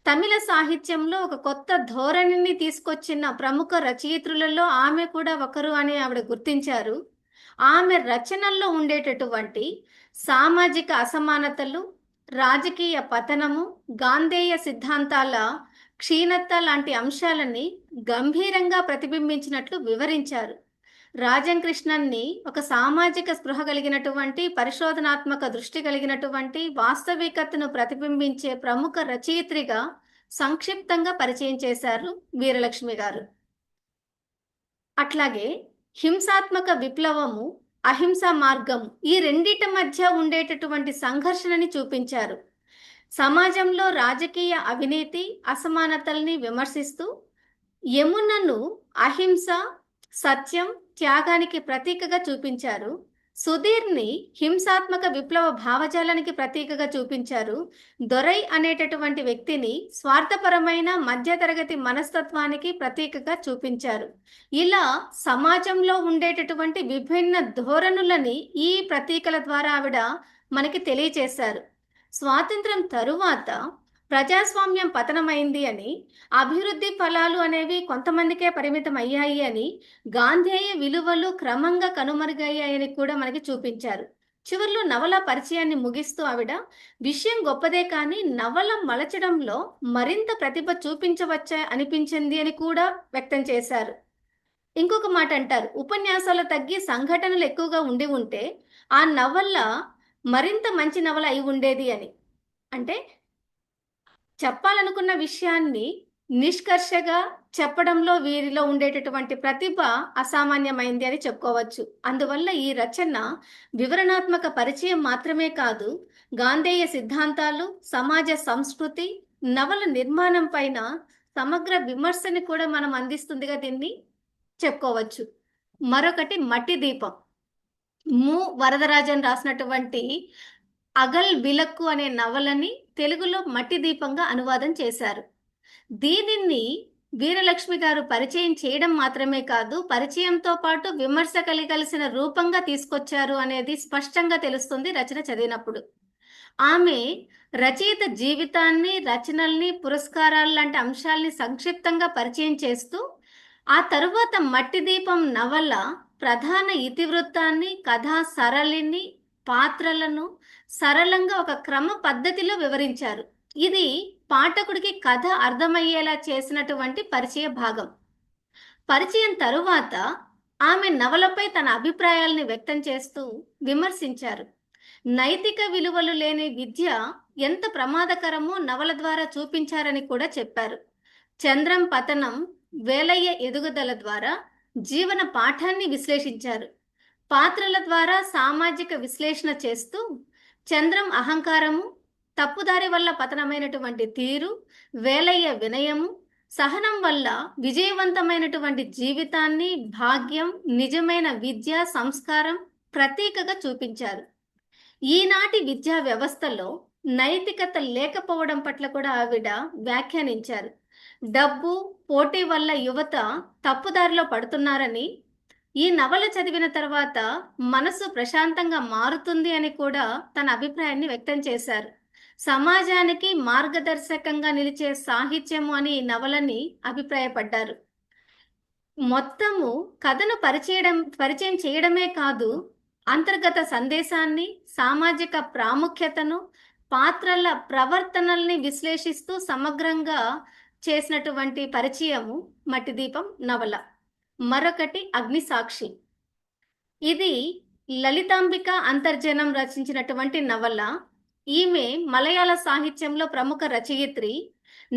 C: తమిళ సాహిత్యంలో ఒక కొత్త ధోరణిని తీసుకొచ్చిన ప్రముఖ రచయిత్రులలో ఆమె కూడా ఒకరు అని ఆవిడ గుర్తించారు. ఆమె రచనల్లో ఉండేటటువంటి సామాజిక అసమానతలు, రాజకీయ పతనము, గాంధేయ సిద్ధాంతాల క్షీణత లాంటి అంశాలని గంభీరంగా ప్రతిబింబించినట్లు వివరించారు. రాజం కృష్ణన్ని ఒక సామాజిక స్పృహ కలిగినటువంటి, పరిశోధనాత్మక దృష్టి కలిగినటువంటి, వాస్తవికతను ప్రతిబింబించే ప్రముఖ రచయిత్రిగా సంక్షిప్తంగా పరిచయం చేశారు వీరలక్ష్మి గారు. అట్లాగే హింసాత్మక విప్లవము, అహింసా మార్గం, ఈ రెండిటి మధ్య ఉండేటటువంటి సంఘర్షణని చూపించారు. సమాజంలో రాజకీయ అవినీతి, అసమానతల్ని విమర్శిస్తూ యమునను అహింస, సత్యం, త్యాగానికి ప్రతీకగా చూపించారు. సుధీర్ని హింసాత్మక విప్లవ భావజాలానికి ప్రతీకగా చూపించారు. దొరై అనేటటువంటి వ్యక్తిని స్వార్థపరమైన మధ్యతరగతి మనస్తత్వానికి ప్రతీకగా చూపించారు. ఇలా సమాజంలో ఉండేటటువంటి విభిన్న ధోరణులని ఈ ప్రతీకల ద్వారా ఆవిడ మనకి తెలియచేశారు. స్వాతంత్రం తరువాత ప్రజాస్వామ్యం పతనమైంది అని, అభివృద్ధి ఫలాలు అనేవి కొంతమందికే పరిమితం అయ్యాయి అని, గాంధేయ విలువలు క్రమంగా కనుమరుగయ్యాయని కూడా మనకి చూపించారు. చివర్లో నవల పరిచయాన్ని ముగిస్తూ ఆవిడ విషయం గొప్పదే కానీ నవల మలచడంలో మరింత ప్రతిభ చూపించవచ్చా అనిపించింది అని కూడా వ్యక్తం చేశారు. ఇంకొక మాట అంటారు, ఉపన్యాసాలు తగ్గి సంఘటనలు ఎక్కువగా ఉంటే ఆ నవల మరింత మంచి నవల అయి ఉండేది అని. అంటే చెప్పాలనుకున్న విషయాన్ని నిష్కర్షగా చెప్పడంలో వీరిలో ఉండేటటువంటి ప్రతిభ అసామాన్యమైంది అని చెప్పుకోవచ్చు. అందువల్ల ఈ రచన వివరణాత్మక పరిచయం మాత్రమే కాదు, గాంధేయ సిద్ధాంతాలు, సమాజ సంస్కృతి, నవల నిర్మాణం పైన సమగ్ర విమర్శని కూడా మనం అందిస్తుందిగా దీన్ని చెప్పుకోవచ్చు. మరొకటి మట్టి దీపం. వరదరాజన్ రాసినటువంటి అగల్ విలక్కు అనే నవలని తెలుగులో మట్టి దీపంగా అనువాదం చేశారు. దీనిని వీరలక్ష్మి గారు పరిచయం చేయడం మాత్రమే కాదు, పరిచయంతో పాటు విమర్శ కలిగిన రూపంగా తీసుకొచ్చారు అనేది స్పష్టంగా తెలుస్తుంది రచన చదివినప్పుడు. ఆమె రచయిత జీవితాన్ని, రచనల్ని, పురస్కారాలు లాంటి అంశాల్ని సంక్షిప్తంగా పరిచయం చేస్తూ ఆ తరువాత మట్టి దీపం నవల ప్రధాన ఇతివృత్తాన్ని, కథా సరళిని, పాత్రలను సరళంగా ఒక క్రమ పద్ధతిలో వివరించారు. ఇది పాఠకుడికి కథ అర్థమయ్యేలా చేసినటువంటి పరిచయ భాగం. పరిచయం తరువాత ఆమె నవలపై తన అభిప్రాయాల్ని వ్యక్తం చేస్తూ విమర్శించారు. నైతిక విలువలు లేని విద్య ఎంత ప్రమాదకరమో నవల ద్వారా చూపించారని కూడా చెప్పారు. చంద్రం పతనం, వేలయ్య ఎదుగుదల ద్వారా జీవన పాఠాన్ని విశ్లేషించారు. పాత్రల ద్వారా సామాజిక విశ్లేషణ చేస్తూ చంద్రం అహంకారము, తప్పుదారి వల్ల పతనమైనటువంటి తీరు, వేలయ్య వినయము, సహనం వల్ల విజయవంతమైనటువంటి జీవితాన్ని, భాగ్యం, నిజమైన విద్య, సంస్కారం ప్రతీకగా చూపించారు. ఈనాటి విద్యా వ్యవస్థలో నైతికత లేకపోవడం పట్ల కూడా ఆవిడ వ్యాఖ్యానించారు. డబ్బు, పోటీ వల్ల యువత తప్పుదారిలో పడుతున్నారని, ఈ నవల చదివిన తర్వాత మనసు ప్రశాంతంగా మారుతుంది అని కూడా తన అభిప్రాయాన్ని వ్యక్తం చేశారు. సమాజానికి మార్గదర్శకంగా నిలిచే సాహిత్యము అని ఈ నవలని అభిప్రాయపడ్డారు. మొత్తము కథను పరిచయం చేయడమే కాదు, అంతర్గత సందేశాన్ని, సామాజిక ప్రాముఖ్యతను, పాత్రల ప్రవర్తనల్ని విశ్లేషిస్తూ సమగ్రంగా చేసినటువంటి పరిచయము మట్టి దీపం నవల. మరొకటి అగ్నిసాక్షి. ఇది లలితాంబిక అంతర్జనం రచించినటువంటి నవల. ఈమె మలయాళ సాహిత్యంలో ప్రముఖ రచయిత్రి.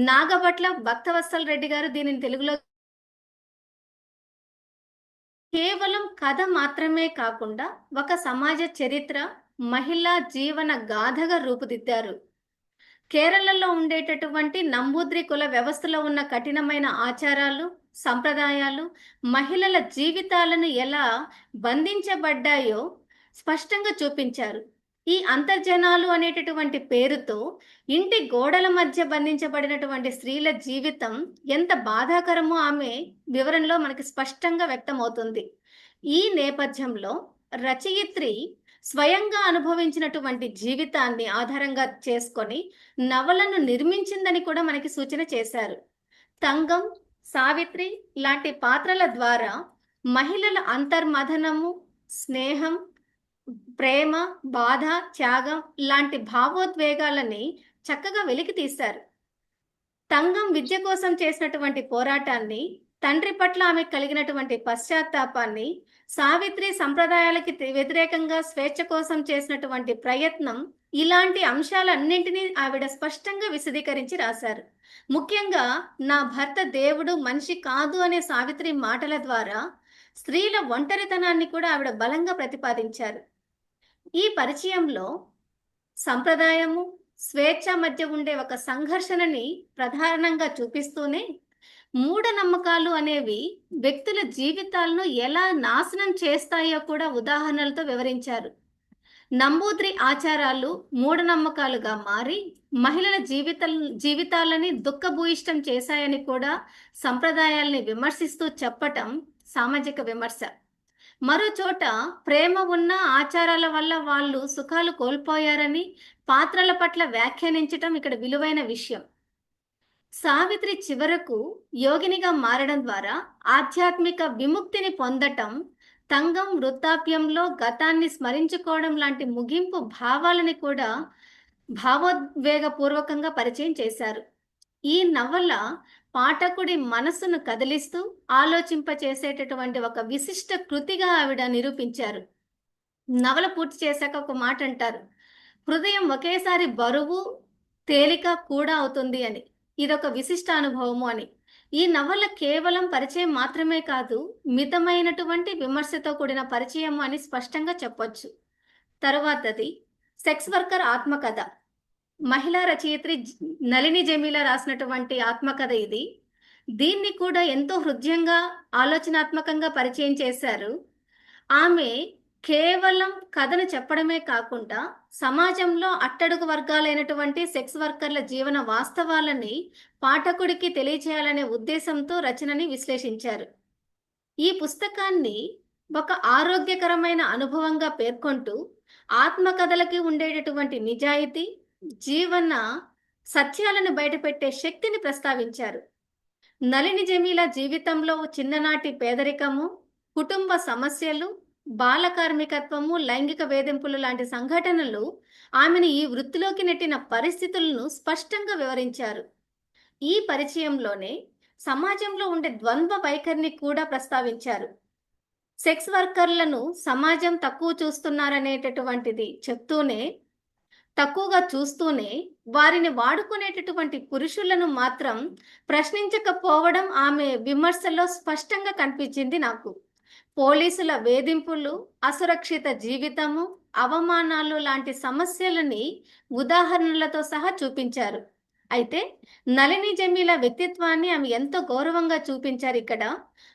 C: నాగభట్ల భక్తవత్సల రెడ్డి గారు దీనిని తెలుగులో కేవలం కథ మాత్రమే కాకుండా ఒక సమాజ చరిత్ర, మహిళా జీవన గాథగా రూపుదిద్దారు. కేరళలో ఉండేటటువంటి నంబూద్రి కుల వ్యవస్థలో ఉన్న కఠినమైన ఆచారాలు, సంప్రదాయాలు, మహిళల జీవితాలను ఎలా బంధించబడ్డాయో స్పష్టంగా చూపించారు. ఈ అంతర్జనాలు అనేటటువంటి పేరుతో ఇంటి గోడల మధ్య బంధించబడినటువంటి స్త్రీల జీవితం ఎంత బాధాకరమో ఆమె వివరణలో మనకి స్పష్టంగా వ్యక్తమవుతుంది. ఈ నేపథ్యంలో రచయిత్రి స్వయంగా అనుభవించినటువంటి జీవితాన్ని ఆధారంగా చేసుకొని నవలను నిర్మించిందని కూడా మనకి సూచన చేశారు. తంగం, సావిత్రి లాంటి పాత్రల ద్వారా మహిళల అంతర్మథనము, స్నేహం, ప్రేమ, బాధ, త్యాగం లాంటి భావోద్వేగాలని చక్కగా వెలికి తీశారు. తంగం విద్య కోసం చేసినటువంటి పోరాటాన్ని, తండ్రి పట్ల ఆమె కలిగినటువంటి పశ్చాత్తాపాన్ని, సావిత్రి సంప్రదాయాలకి వ్యతిరేకంగా స్వేచ్ఛ కోసం చేసినటువంటి ప్రయత్నం, ఇలాంటి అంశాలన్నింటినీ ఆవిడ స్పష్టంగా విశదీకరించి రాశారు. ముఖ్యంగా నా భర్త దేవుడు, మనిషి కాదు అనే సావిత్రి మాటల ద్వారా స్త్రీల ఒంటరితనాన్ని కూడా ఆవిడ బలంగా ప్రతిపాదించారు. ఈ పరిచయంలో సంప్రదాయము, స్వేచ్ఛ మధ్య ఉండే ఒక సంఘర్షణని ప్రధానంగా చూపిస్తూనే మూఢనమ్మకాలు అనేవి వ్యక్తుల జీవితాలను ఎలా నాశనం చేస్తాయో కూడా ఉదాహరణలతో వివరించారు. నంబూద్రి ఆచారాలు మూఢనమ్మకాలుగా మారి మహిళల జీవితాలని దుఃఖభూయిష్టం చేశాయని కూడా సంప్రదాయాల్ని విమర్శిస్తూ చెప్పటం సామాజిక విమర్శ. మరో చోట ప్రేమ ఉన్న ఆచారాల వల్ల వాళ్ళు సుఖాలు కోల్పోయారని పాత్రల పట్ల వ్యాఖ్యానించటం ఇక్కడ విలువైన విషయం. సావిత్రి చివరకు యోగినిగా మారడం ద్వారా ఆధ్యాత్మిక విముక్తిని పొందటం, తంగం వృద్ధాప్యంలో గతాన్ని స్మరించుకోవడం లాంటి ముగింపు భావాలని కూడా భావోద్వేగపూర్వకంగా పరిచయం చేశారు. ఈ నవల పాఠకుడి మనసును కదిలిస్తూ ఆలోచింపచేసేటటువంటి ఒక విశిష్ట కృతిగా ఆవిడ నిరూపించారు. నవల పూర్తి చేశాక ఒక మాట అంటారు, హృదయం ఒకేసారి బరువు, తేలిక కూడా అవుతుంది అని. ఇదొక విశిష్ట అనుభవము అని. ఈ నవల కేవలం పరిచయం మాత్రమే కాదు, మితమైనటువంటి విమర్శతో కూడిన పరిచయం అని స్పష్టంగా చెప్పొచ్చు. తరువాతది సెక్స్ వర్కర్ ఆత్మకథ. మహిళా రచయిత్రి నళిని జమీలా రాసినటువంటి ఆత్మకథ ఇది. దీన్ని కూడా ఎంతో హృదయంగా ఆలోచనాత్మకంగా పరిచయం చేశారు. ఆమె కేవలం కథను చెప్పడమే కాకుండా సమాజంలో అట్టడుగు వర్గాలైనటువంటి సెక్స్ వర్కర్ల జీవన వాస్తవాలని పాఠకుడికి తెలియచేయాలనే ఉద్దేశంతో రచనని విశ్లేషించారు. ఈ పుస్తకాన్ని ఒక ఆరోగ్యకరమైన అనుభవంగా పేర్కొంటూ ఆత్మకథలకి ఉండేటటువంటి నిజాయితీ, జీవన సత్యాలను బయటపెట్టే శక్తిని ప్రస్తావించారు. నళిని జమీల జీవితంలో చిన్ననాటి పేదరికము, కుటుంబ సమస్యలు, బాల కార్మికత్వము, లైంగిక వేధింపులు లాంటి సంఘటనలు ఆమెను ఈ వృత్తిలోకి నెట్టిన పరిస్థితులను స్పష్టంగా వివరించారు. ఈ పరిచయంలోనే సమాజంలో ఉండే ద్వంద్వ వైఖరిని కూడా ప్రస్తావించారు. సెక్స్ వర్కర్లను సమాజం తక్కువ చూస్తున్నారనేటటువంటిది తక్కువగా చూస్తూనే వారిని వాడుకునేటటువంటి పురుషులను మాత్రం ప్రశ్నించకపోవడం ఆమె విమర్శలో స్పష్టంగా కనిపించింది నాకు. పోలీసుల వేధింపులు, అసురక్షిత జీవితము, అవమానాలు లాంటి సమస్యలని ఉదాహరణలతో సహా చూపించారు. అయితే నళిని జమీల వ్యక్తిత్వాన్ని ఆమె ఎంతో గౌరవంగా చూపించారు. ఇక్కడ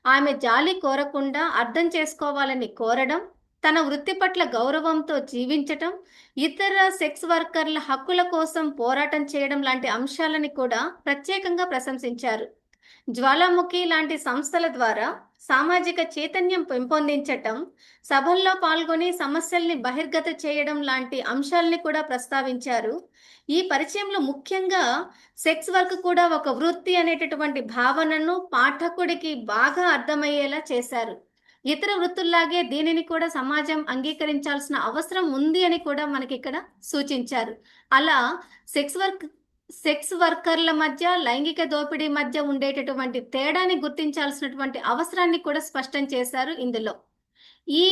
C: ఆమె జాలి కోరకుండా అర్థం చేసుకోవాలని కోరడం, తన వృత్తి పట్ల గౌరవంతో జీవించటం, ఇతర సెక్స్ వర్కర్ల హక్కుల కోసం పోరాటం చేయడం లాంటి అంశాలని కూడా ప్రత్యేకంగా ప్రశంసించారు. జ్వాలాముఖి లాంటి సంస్థల ద్వారా సామాజిక చైతన్యం పెంపొందించటం, సభల్లో పాల్గొని సమస్యల్ని బహిర్గత చేయడం లాంటి అంశాలని కూడా ప్రస్తావించారు. ఈ పరిచయంలో ముఖ్యంగా సెక్స్ వర్క్ కూడా ఒక వృత్తి అనేటటువంటి భావనను పాఠకుడికి బాగా అర్థమయ్యేలా చేశారు. ఇతర వృత్తుల్లాగే దీనిని కూడా సమాజం అంగీకరించాల్సిన అవసరం ఉంది అని కూడా మనకి ఇక్కడ సూచించారు. అలా సెక్స్ వర్కర్ల మధ్య, లైంగిక దోపిడీ మధ్య ఉండేటటువంటి తేడాని గుర్తించాల్సినటువంటి అవసరాన్ని కూడా స్పష్టం చేశారు ఇందులో. ఈ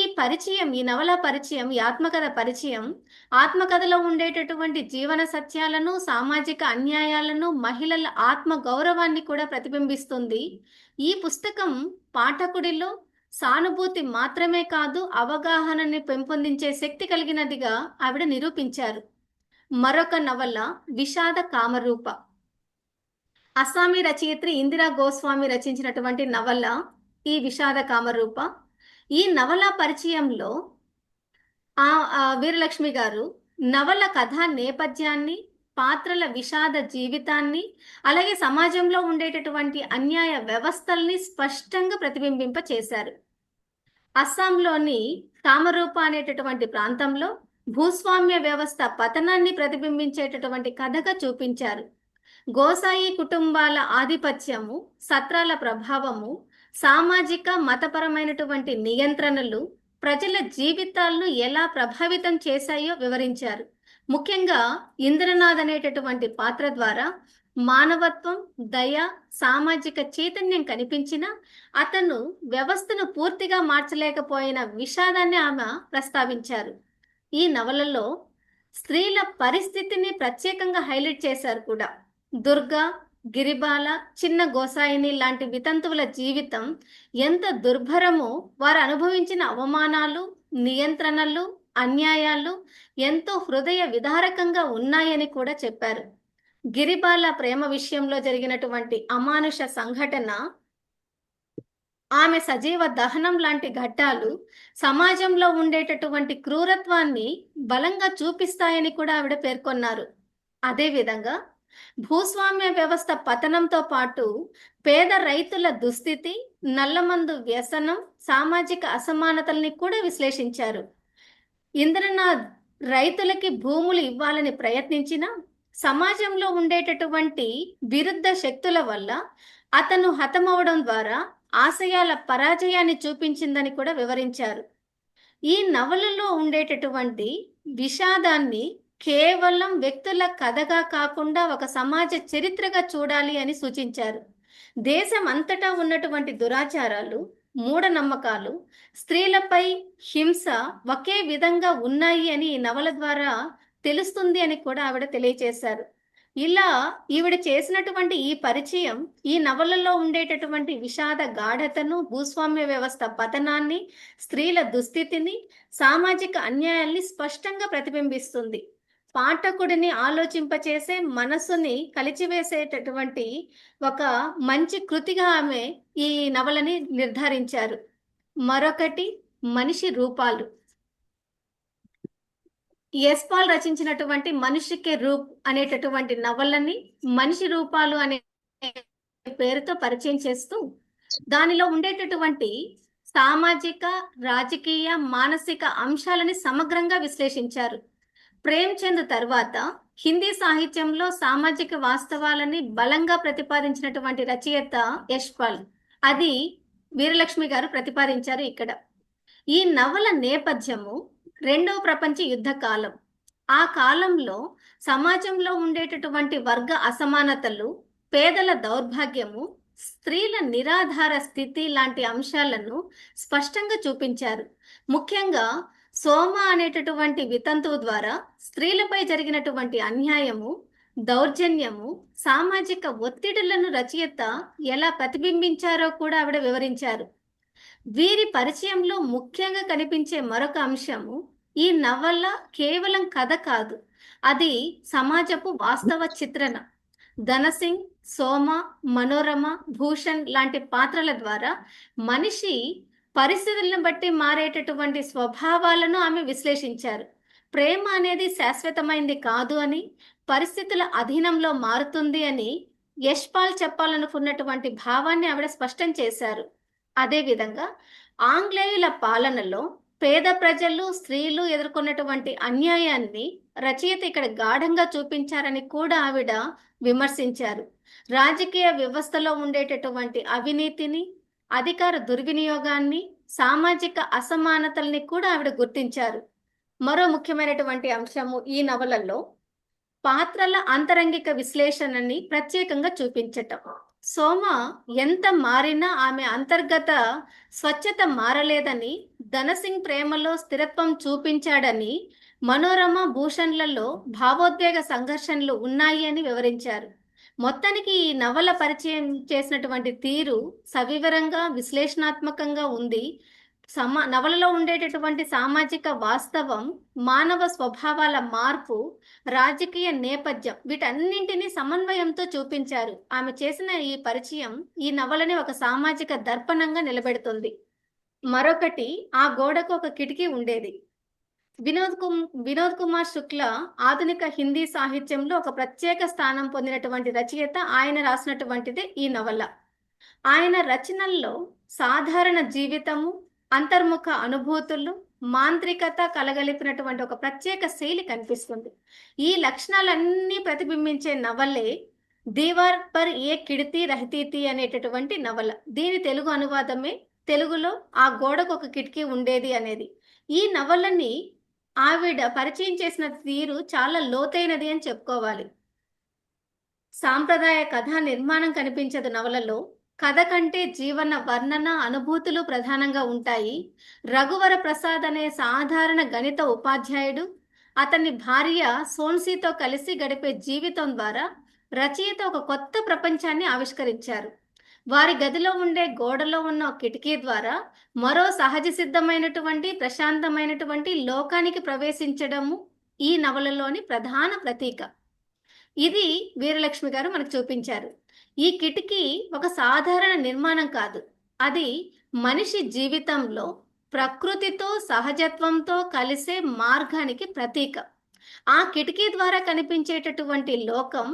C: నవల పరిచయం, ఈ ఆత్మకథ పరిచయం ఆత్మకథలో ఉండేటటువంటి జీవన సత్యాలను, సామాజిక అన్యాయాలను, మహిళల ఆత్మ గౌరవాన్ని కూడా ప్రతిబింబిస్తుంది. ఈ పుస్తకం పాఠకుడిలో సానుభూతి మాత్రమే కాదు, అవగాహనని పెంపొందించే శక్తి కలిగినదిగా ఆవిడ నిరూపించారు. మరొక నవల విషాద కామరూప. అస్సామీ రచయిత్రి ఇందిరా గోస్వామి రచించినటువంటి నవల ఈ విషాద కామరూప. ఈ నవల పరిచయంలో వీరలక్ష్మి గారు నవల కథా నేపథ్యాన్ని, పాత్రల విషాద జీవితాన్ని, అలాగే సమాజంలో ఉండేటటువంటి అన్యాయ వ్యవస్థల్ని స్పష్టంగా ప్రతిబింబింప చేశారు. అస్సాంలోని కామరూప అనేటటువంటి ప్రాంతంలో భూస్వామ్య వ్యవస్థ పతనాన్ని ప్రతిబింబించేటటువంటి కథగా చూపించారు. గోసాయి కుటుంబాల ఆధిపత్యము, సత్రాల ప్రభావము, సామాజిక మతపరమైనటువంటి నియంత్రణలు ప్రజల జీవితాలను ఎలా ప్రభావితం చేశాయో వివరించారు. ముఖ్యంగా ఇంద్రనాథ్ అనేటటువంటి పాత్ర ద్వారా మానవత్వం, దయ, సామాజిక చైతన్యం కనిపించిన అతను వ్యవస్థను పూర్తిగా మార్చలేకపోయిన విషాదాన్ని ఆమె ప్రస్తావించారు. ఈ నవలలో స్త్రీల పరిస్థితిని ప్రత్యేకంగా హైలైట్ చేశారు కూడా. దుర్గా, గిరిబాల, చిన్న గోసాయిని లాంటి వితంతువుల జీవితం ఎంత దుర్భరమో, వారు అనుభవించిన అవమానాలు, నియంత్రణలు, అన్యాయాలు ఎంతో హృదయ విదారకంగా ఉన్నాయని కూడా చెప్పారు. గిరిబాల ప్రేమ విషయంలో జరిగినటువంటి అమానుష సంఘటన, ఆమె సజీవ దహనం లాంటి ఘట్టాలు సమాజంలో ఉండేటటువంటి క్రూరత్వాన్ని బలంగా చూపిస్తాయని కూడా ఆవిడ పేర్కొన్నారు. అదేవిధంగా భూస్వామ్య వ్యవస్థ పతనంతో పాటు పేద రైతుల దుస్థితి, నల్లమందు వ్యసనం, సామాజిక అసమానతల్ని కూడా విశ్లేషించారు. ఇంద్రనాథ్ రైతులకి భూములు ఇవ్వాలని ప్రయత్నించిన సమాజంలో ఉండేటటువంటి విరుద్ధ శక్తుల వల్ల అతను హతమవడం ద్వారా ఆశయాల పరాజయాన్ని చూపించిందని కూడా వివరించారు. ఈ నవలలో ఉండేటటువంటి విషాదాన్ని కేవలం వ్యక్తుల కథగా కాకుండా ఒక సమాజ చరిత్రగా చూడాలి అని సూచించారు. దేశం అంతటా ఉన్నటువంటి దురాచారాలు, మూఢనమ్మకాలు, స్త్రీలపై హింస ఒకే విధంగా ఉన్నాయి అని ఈ నవల ద్వారా తెలుస్తుంది అని కూడా ఆవిడ తెలియచేశారు. ఇలా ఈవిడ చేసినటువంటి ఈ పరిచయం ఈ నవలలో ఉండేటటువంటి విషాద గాఢతను, భూస్వామ్య వ్యవస్థ పతనాన్ని, స్త్రీల దుస్థితిని, సామాజిక అన్యాయాల్ని స్పష్టంగా ప్రతిబింబిస్తుంది. పాఠకుడిని ఆలోచింపచేసే, మనస్సుని కలిచివేసేటటువంటి ఒక మంచి కృతిగా ఆమె ఈ నవలని నిర్ధారించారు. మరొకటి మనిషి రూపాలు. యశ్పాల్ రచించినటువంటి మనిషికే రూప్ అనేటటువంటి నవలని మనిషి రూపాలు అనే పేరుతో పరిచయం చేస్తూ దానిలో ఉండేటటువంటి సామాజిక, రాజకీయ, మానసిక అంశాలని సమగ్రంగా విశ్లేషించారు. ప్రేమ్చంద్ తర్వాత హిందీ సాహిత్యంలో సామాజిక వాస్తవాలని బలంగా ప్రతిపాదించినటువంటి రచయిత యశ్పాల్. అది వీరలక్ష్మి గారు ప్రతిపాదించారు ఇక్కడ. ఈ నవల నేపథ్యము రెండవ ప్రపంచ యుద్ధ కాలం. ఆ కాలంలో సమాజంలో ఉండేటటువంటి వర్గ అసమానతలు, పేదల దౌర్భాగ్యము, స్త్రీల నిరాధార స్థితి లాంటి అంశాలను స్పష్టంగా చూపించారు. ముఖ్యంగా సోమ అనేటటువంటి వితంతువు ద్వారా స్త్రీలపై జరిగినటువంటి అన్యాయము, దౌర్జన్యము, సామాజిక ఒత్తిడులను రచయిత ఎలా ప్రతిబింబించారో కూడా ఆవిడ వివరించారు. వీరి పరిచయంలో ముఖ్యంగా కనిపించే మరొక అంశము, ఈ నవల కేవలం కథ కాదు, అది సమాజపు వాస్తవ చిత్రణ. ధనసింగ్, సోమ, మనోరమ, భూషణ్ లాంటి పాత్రల ద్వారా మనిషి పరిస్థితులను బట్టి మారేటటువంటి స్వభావాలను ఆమె విశ్లేషించారు. ప్రేమ అనేది శాశ్వతమైంది కాదు అని, పరిస్థితుల అధీనంలో మారుతుంది అని యశ్పాల్ చెప్పాలనుకున్నటువంటి భావాన్ని ఆవిడ స్పష్టం చేశారు. అదేవిధంగా ఆంగ్లేయుల పాలనలో పేద ప్రజలు, స్త్రీలు ఎదుర్కొన్నటువంటి అన్యాయాన్ని రచయిత ఇక్కడ గాఢంగా చూపించారని కూడా ఆవిడ విమర్శించారు. రాజకీయ వ్యవస్థలో ఉండేటటువంటి అవినీతిని, అధికార దుర్వినియోగాన్ని, సామాజిక అసమానతల్ని కూడా ఆవిడ గుర్తించారు. మరో ముఖ్యమైనటువంటి అంశము ఈ నవలలో పాత్రల అంతరంగిక విశ్లేషణని ప్రత్యేకంగా చూపించటం. సోమ ఎంత మారినా ఆమె అంతర్గత స్వచ్ఛత మారలేదని, ధనసింగ్ ప్రేమలో స్థిరత్వం చూపించాడని, మనోరమ, భూషణ్లలో భావోద్వేగ సంఘర్షణలు ఉన్నాయి అని వివరించారు. మొత్తానికి ఈ నవల పరిచయం చేసినటువంటి తీరు సవివరంగా, విశ్లేషణాత్మకంగా ఉంది. నవలలో ఉండేటటువంటి సామాజిక వాస్తవం, మానవ స్వభావాల మార్పు, రాజకీయ నేపథ్యం, వీటన్నింటినీ సమన్వయంతో చూపించారు. ఆమె చేసిన ఈ పరిచయం ఈ నవలని ఒక సామాజిక దర్పణంగా నిలబెడుతుంది. మరొకటి, ఆ గోడకు ఒక కిటికీ ఉండేది. వినోద్ కుమార్ శుక్ల ఆధునిక హిందీ సాహిత్యంలో ఒక ప్రత్యేక స్థానం పొందినటువంటి రచయిత. ఆయన రాసినటువంటిదే ఈ నవల. ఆయన రచనల్లో సాధారణ జీవితము, అంతర్ముఖ అనుభూతులు, మాంత్రికత కలగలిపినటువంటి ఒక ప్రత్యేక శైలి కనిపిస్తుంది. ఈ లక్షణాలన్నీ ప్రతిబింబించే నవలే దీవార్ పర్ ఏ కిడితి రహతీతి అనేటటువంటి నవల. దీని తెలుగు అనువాదమే తెలుగులో ఆ గోడకు ఒక కిటికీ ఉండేది అనేది. ఈ నవలని ఆవిడ పరిచయం చేసిన తీరు చాలా లోతైనది అని చెప్పుకోవాలి. సాంప్రదాయ కథా నిర్మాణం కనిపించదు నవలలో. కథ కంటే జీవన వర్ణన, అనుభూతులు ప్రధానంగా ఉంటాయి. రఘువర ప్రసాద్ అనే సాధారణ గణిత ఉపాధ్యాయుడు, అతని భార్య సోన్సీతో కలిసి గడిపే జీవితం ద్వారా రచయిత ఒక కొత్త ప్రపంచాన్ని ఆవిష్కరించారు. వారి గదిలో ఉండే గోడలో ఉన్న కిటికీ ద్వారా మరో సహజ సిద్ధమైనటువంటి, ప్రశాంతమైనటువంటి లోకానికి ప్రవేశించడము ఈ నవలలోని ప్రధాన ప్రతీక. ఇది వీరలక్ష్మి గారు మనకు చూపించారు. ఈ కిటికీ ఒక సాధారణ నిర్మాణం కాదు, అది మనిషి జీవితంలో ప్రకృతితో, సహజత్వంతో కలిసే మార్గానికి ప్రతీక. ఆ కిటికీ ద్వారా కనిపించేటటువంటి లోకం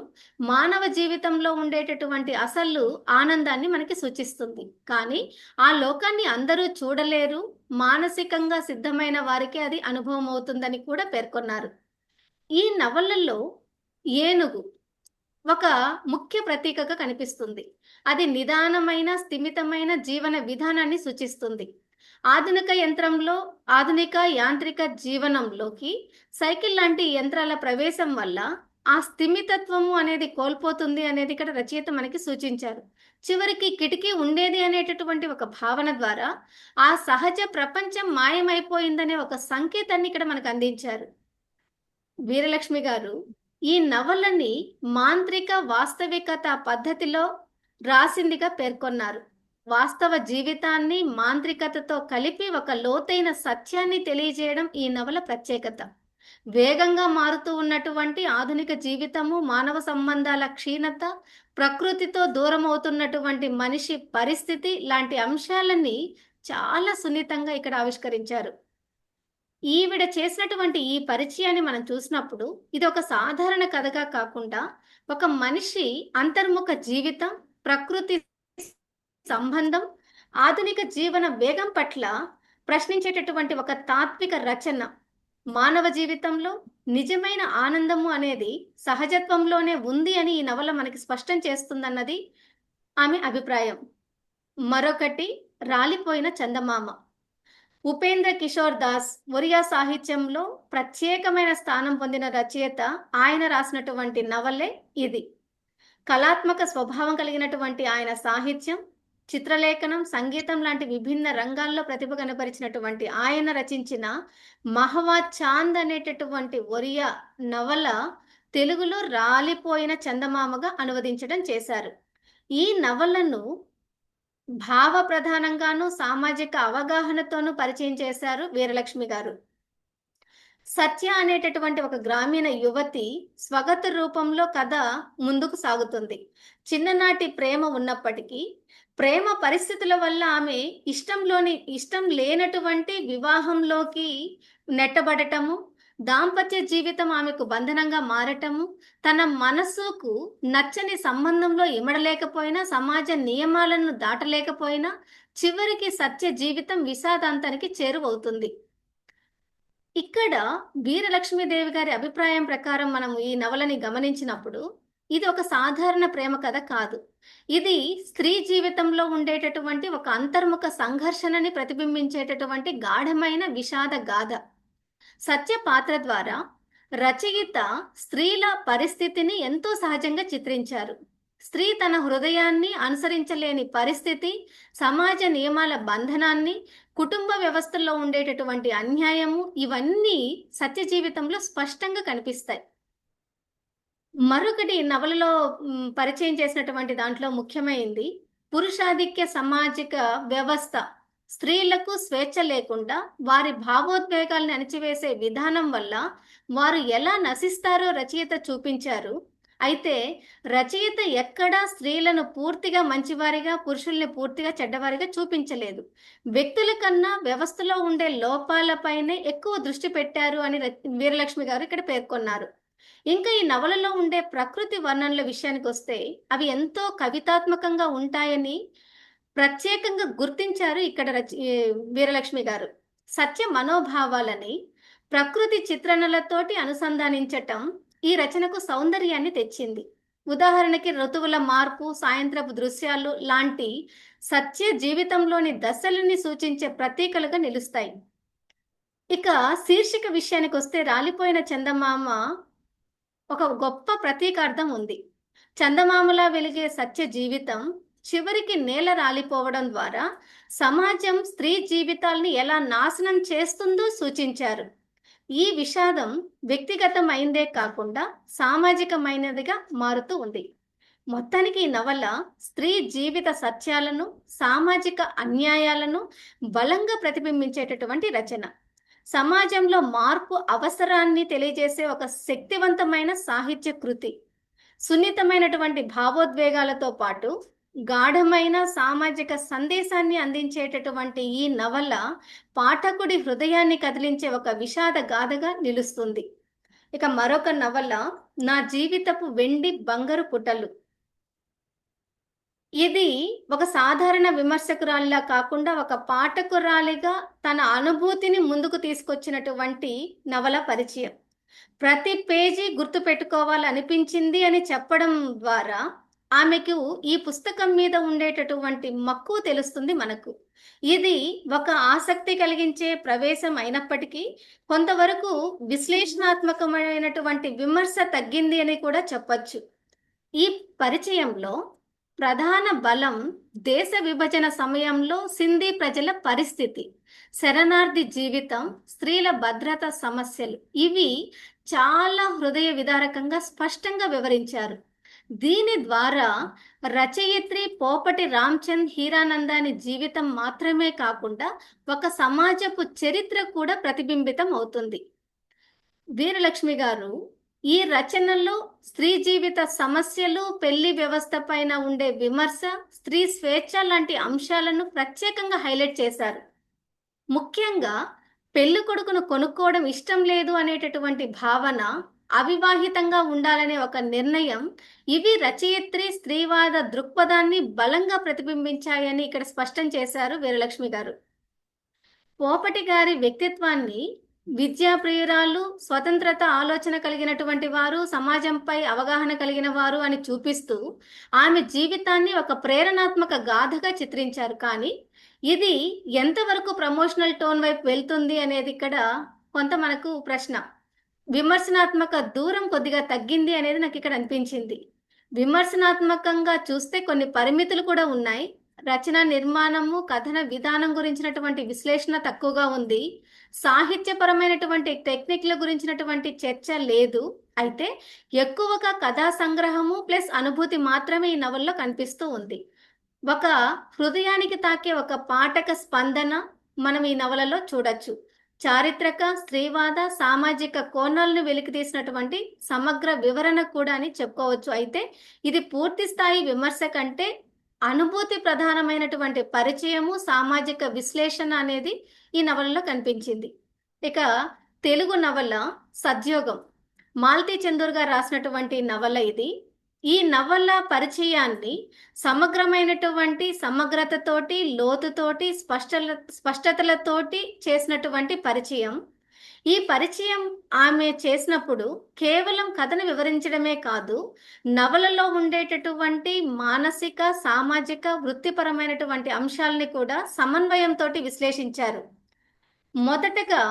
C: మానవ జీవితంలో ఉండేటటువంటి అసలు ఆనందాన్ని మనకి సూచిస్తుంది. కానీ ఆ లోకాన్ని అందరూ చూడలేరు, మానసికంగా సిద్ధమైన వారికి అది అనుభవం అవుతుందని కూడా పేర్కొన్నారు. ఈ నవలలో ఏనుగు ఒక ముఖ్య ప్రతీకగా కనిపిస్తుంది. అది నిదానమైన, స్థిమితమైన జీవన విధానాన్ని సూచిస్తుంది. ఆధునిక యాంత్రిక జీవనంలోకి సైకిల్ లాంటి యంత్రాల ప్రవేశం వల్ల ఆ స్థిమితత్వము అనేది కోల్పోతుంది అనేది ఇక్కడ రచయిత మనకి సూచించారు. చివరికి కిటికీ ఉండేది అనేటటువంటి ఒక భావన ద్వారా ఆ సహజ ప్రపంచం మాయమైపోయిందనే ఒక సంకేతాన్ని ఇక్కడ మనకు అందించారు. వీరలక్ష్మి గారు ఈ నవలని మాంత్రిక వాస్తవికత పద్ధతిలో రాసిందిగా పేర్కొన్నారు. వాస్తవ జీవితాన్ని మాంత్రికతతో కలిపి ఒక లోతైన సత్యాన్ని తెలియజేయడం ఈ నవల ప్రత్యేకత. వేగంగా మారుతూ ఉన్నటువంటి ఆధునిక జీవితము, మానవ సంబంధాల క్షీణత, ప్రకృతితో దూరం అవుతున్నటువంటి మనిషి పరిస్థితి లాంటి అంశాలని చాలా సున్నితంగా ఇక్కడ ఆవిష్కరించారు. ఈవిడ చేసినటువంటి ఈ పరిచయాన్ని మనం చూసినప్పుడు ఇది ఒక సాధారణ కథగా కాకుండా ఒక మనిషి అంతర్ముఖ జీవితం, ప్రకృతి సంబంధం, ఆధునిక జీవన వేగం పట్ల ప్రశ్నించేటటువంటి ఒక తాత్విక రచన. మానవ జీవితంలో నిజమైన ఆనందము అనేది సహజత్వంలోనే ఉంది అని ఈ నవల మనకి స్పష్టం చేస్తుందన్నది ఆమె అభిప్రాయం. మరొకటి రాలిపోయిన చందమామ. ఉపేంద్ర కిషోర్ దాస్ ఒరియా సాహిత్యంలో ప్రత్యేకమైన స్థానం పొందిన రచయిత. ఆయన రాసినటువంటి నవలే ఇది. కళాత్మక స్వభావం కలిగినటువంటి ఆయన సాహిత్యం, చిత్రలేఖనం, సంగీతం లాంటి విభిన్న రంగాల్లో ప్రతిభ కనపరిచినటువంటి ఆయన రచించిన మహవా చాంద్ అనేటటువంటి ఒరియా నవల తెలుగులో రాలిపోయిన చందమామగా అనువదించడం చేశారు. ఈ నవలను భావ ప్రధానంగాను సామాజిక అవగాహనతోనూ పరిచయం చేశారు వీరలక్ష్మి గారు. సత్య అనేటటువంటి ఒక గ్రామీణ యువతి స్వగత రూపంలో కథ ముందుకు సాగుతుంది. చిన్ననాటి ప్రేమ ఉన్నప్పటికీ ప్రేమ పరిస్థితుల వల్ల ఆమె ఇష్టం లేనటువంటి వివాహంలోకి నెట్టబడటము, దాంపత్య జీవితం ఆమెకు బంధనంగా మారటము, తన మనసుకు నచ్చని సంబంధంలో ఇమడలేకపోయినా, సమాజ నియమాలను దాటలేకపోయినా చివరికి సత్య జీవితం విషాదాంతానికి చేరువవుతుంది. ఇక్కడ వీరలక్ష్మీదేవి గారి అభిప్రాయం ప్రకారం మనం ఈ నవలని గమనించినప్పుడు ఇది ఒక సాధారణ ప్రేమ కథ కాదు. ఇది స్త్రీ జీవితంలో ఉండేటటువంటి ఒక అంతర్ముఖ సంఘర్షణని ప్రతిబింబించేటటువంటి గాఢమైన విషాద గాథ. సత్య పాత్ర ద్వారా రచయిత స్త్రీల పరిస్థితిని ఎంతో సహజంగా చిత్రించారు. స్త్రీ తన హృదయాన్ని అనుసరించలేని పరిస్థితి, సమాజ నియమాల బంధనాన్ని, కుటుంబ వ్యవస్థల్లో ఉండేటటువంటి అన్యాయము, ఇవన్నీ సత్య జీవితంలో స్పష్టంగా కనిపిస్తాయి. మరొకటి నవలలో పరిచయం చేసినటువంటి దాంట్లో ముఖ్యమైనది పురుషాధిక్య సామాజిక వ్యవస్థ. స్త్రీలకు స్వేచ్ఛ లేకుండా వారి భావోద్వేగాలను అణిచివేసే విధానం వల్ల వారు ఎలా నశిస్తారో రచయిత చూపించారు. అయితే రచయిత ఎక్కడా స్త్రీలను పూర్తిగా మంచివారిగా, పురుషుల్ని పూర్తిగా చెడ్డవారిగా చూపించలేదు. వ్యక్తుల కన్నా వ్యవస్థలో ఉండే లోపాలపైనే ఎక్కువ దృష్టి పెట్టారు అని వీరలక్ష్మి గారు ఇక్కడ పేర్కొన్నారు. ఇంకా ఈ నవలలో ఉండే ప్రకృతి వర్ణనల విషయానికి వస్తే అవి ఎంతో కవితాత్మకంగా ఉంటాయని ప్రత్యేకంగా గుర్తించారు ఇక్కడ వీరలక్ష్మి గారు. సత్య మనోభావాలని ప్రకృతి చిత్రణలతోటి అనుసంధానించటం ఈ రచనకు సౌందర్యాన్ని తెచ్చింది. ఉదాహరణకి ఋతువుల మార్పు, సాయంత్రపు దృశ్యాలు లాంటి సత్య జీవితంలోని దశలని సూచించే ప్రతీకలుగా నిలుస్తాయి. ఇక శీర్షిక విషయానికి వస్తే రాలిపోయిన చందమామ ఒక గొప్ప ప్రతీకార్థం ఉంది. చందమామలా వెలిగే సత్య జీవితం చివరికి నేల రాలిపోవడం ద్వారా సమాజం స్త్రీ జీవితాల్ని ఎలా నాశనం చేస్తుందో సూచించారు. ఈ విషాదం వ్యక్తిగతమైందే కాకుండా సామాజికమైనదిగా మారుతూ ఉంది. మొత్తానికి ఈ నవల స్త్రీ జీవిత సత్యాలను, సామాజిక అన్యాయాలను బలంగా ప్రతిబింబించేటటువంటి రచన. సమాజంలో మార్పు అవసరాన్ని తెలియజేసే ఒక శక్తివంతమైన సాహిత్య కృతి. సున్నితమైనటువంటి భావోద్వేగాలతో పాటు గాఢమైన సామాజిక సందేశాన్ని అందించేటటువంటి ఈ నవల పాఠకుడి హృదయాన్ని కదిలించే ఒక విషాద గాథగా నిలుస్తుంది. ఇక మరొక నవల నా జీవితపు వెండి బంగారు పుటలు. ఇది ఒక సాధారణ విమర్శకురాలిలా కాకుండా ఒక పాఠకురాలిగా తన అనుభూతిని ముందుకు తీసుకొచ్చినటువంటి నవల పరిచయం. ప్రతి పేజీ గుర్తు పెట్టుకోవాలనిపించింది అని చెప్పడం ద్వారా ఆమెకు ఈ పుస్తకం మీద ఉండేటటువంటి మక్కువ తెలుస్తుంది మనకు. ఇది ఒక ఆసక్తి కలిగించే ప్రవేశం అయినప్పటికీ కొంతవరకు విశ్లేషణాత్మకమైనటువంటి విమర్శ తగ్గింది అని కూడా చెప్పచ్చు. ఈ పరిచయంలో ప్రధాన బలం దేశ విభజన సమయంలో సింధీ ప్రజల పరిస్థితి, శరణార్థి జీవితం, స్త్రీల భద్రత సమస్యలు, ఇవి చాలా హృదయ విదారకంగా స్పష్టంగా వివరించారు. దీని ద్వారా రచయిత్రి పోపటి రామ్చంద్ హీరానందాని జీవితం మాత్రమే కాకుండా ఒక సమాజపు చరిత్ర కూడా ప్రతిబింబితం అవుతుంది. వీరలక్ష్మి గారు ఈ రచనలో స్త్రీ జీవిత సమస్యలు, పెళ్లి వ్యవస్థ పైన ఉండే విమర్శ, స్త్రీ స్వేచ్ఛ లాంటి అంశాలను ప్రత్యేకంగా హైలైట్ చేశారు. ముఖ్యంగా పెళ్లి కొడుకును కొనుక్కోవడం ఇష్టం లేదు అనేటటువంటి భావన, అవివాహితంగా ఉండాలనే ఒక నిర్ణయం, ఇవి రచయిత్రి స్త్రీవాద దృక్పథాన్ని బలంగా ప్రతిబింబించాయని ఇక్కడ స్పష్టం చేశారు వీరలక్ష్మి గారు. పోపటి గారి వ్యక్తిత్వాన్ని విద్యాప్రియురాలు, స్వతంత్రత ఆలోచన కలిగినటువంటి వారు, సమాజంపై అవగాహన కలిగిన వారు అని చూపిస్తూ ఆమె జీవితాన్ని ఒక ప్రేరణాత్మక గాథగా చిత్రించారు. కానీ ఇది ఎంతవరకు ప్రమోషనల్ టోన్ వైపు వెళ్తుంది అనేది ఇక్కడ కొంత మనకు ప్రశ్న. విమర్శనాత్మక దూరం కొద్దిగా తగ్గింది అనేది నాకు ఇక్కడ అనిపించింది. విమర్శనాత్మకంగా చూస్తే కొన్ని పరిమితులు కూడా ఉన్నాయి. రచన నిర్మాణము, కథన విధానం గురించినటువంటి విశ్లేషణ తక్కువగా ఉంది. సాహిత్యపరమైనటువంటి టెక్నిక్ల గురించినటువంటి చర్చ లేదు. అయితే ఎక్కువగా కథా సంగ్రహము ప్లస్ అనుభూతి మాత్రమే ఈ నవల్లో కనిపిస్తూ ఉంది. ఒక హృదయానికి తాకే ఒక పాఠక స్పందన మనం ఈ నవలలో చూడొచ్చు. చారిత్రక, స్త్రీవాద, సామాజిక కోణాలను వెలికితీసినటువంటి సమగ్ర వివరణ కూడా అని చెప్పుకోవచ్చు. అయితే ఇది పూర్తి స్థాయి విమర్శ కంటే అనుభూతి ప్రధానమైనటువంటి పరిచయము, సామాజిక విశ్లేషణ అనేది ఈ నవలలో కనిపించింది. ఇక తెలుగు నవల సద్యోగం, మాలతీ చందూర్ గారు రాసినటువంటి నవల ఇది. ఈ నవల పరిచయాన్ని సమగ్రమైనటువంటి సమగ్రతతోటి, లోతుతోటి, స్పష్టతలతోటి చేసినటువంటి పరిచయం. ఈ పరిచయం ఆమె చేసినప్పుడు కేవలం కథను వివరించడమే కాదు, నవలలో ఉండేటటువంటి మానసిక, సామాజిక, వృత్తిపరమైనటువంటి అంశాలని కూడా సమన్వయంతో విశ్లేషించారు. మొదటగా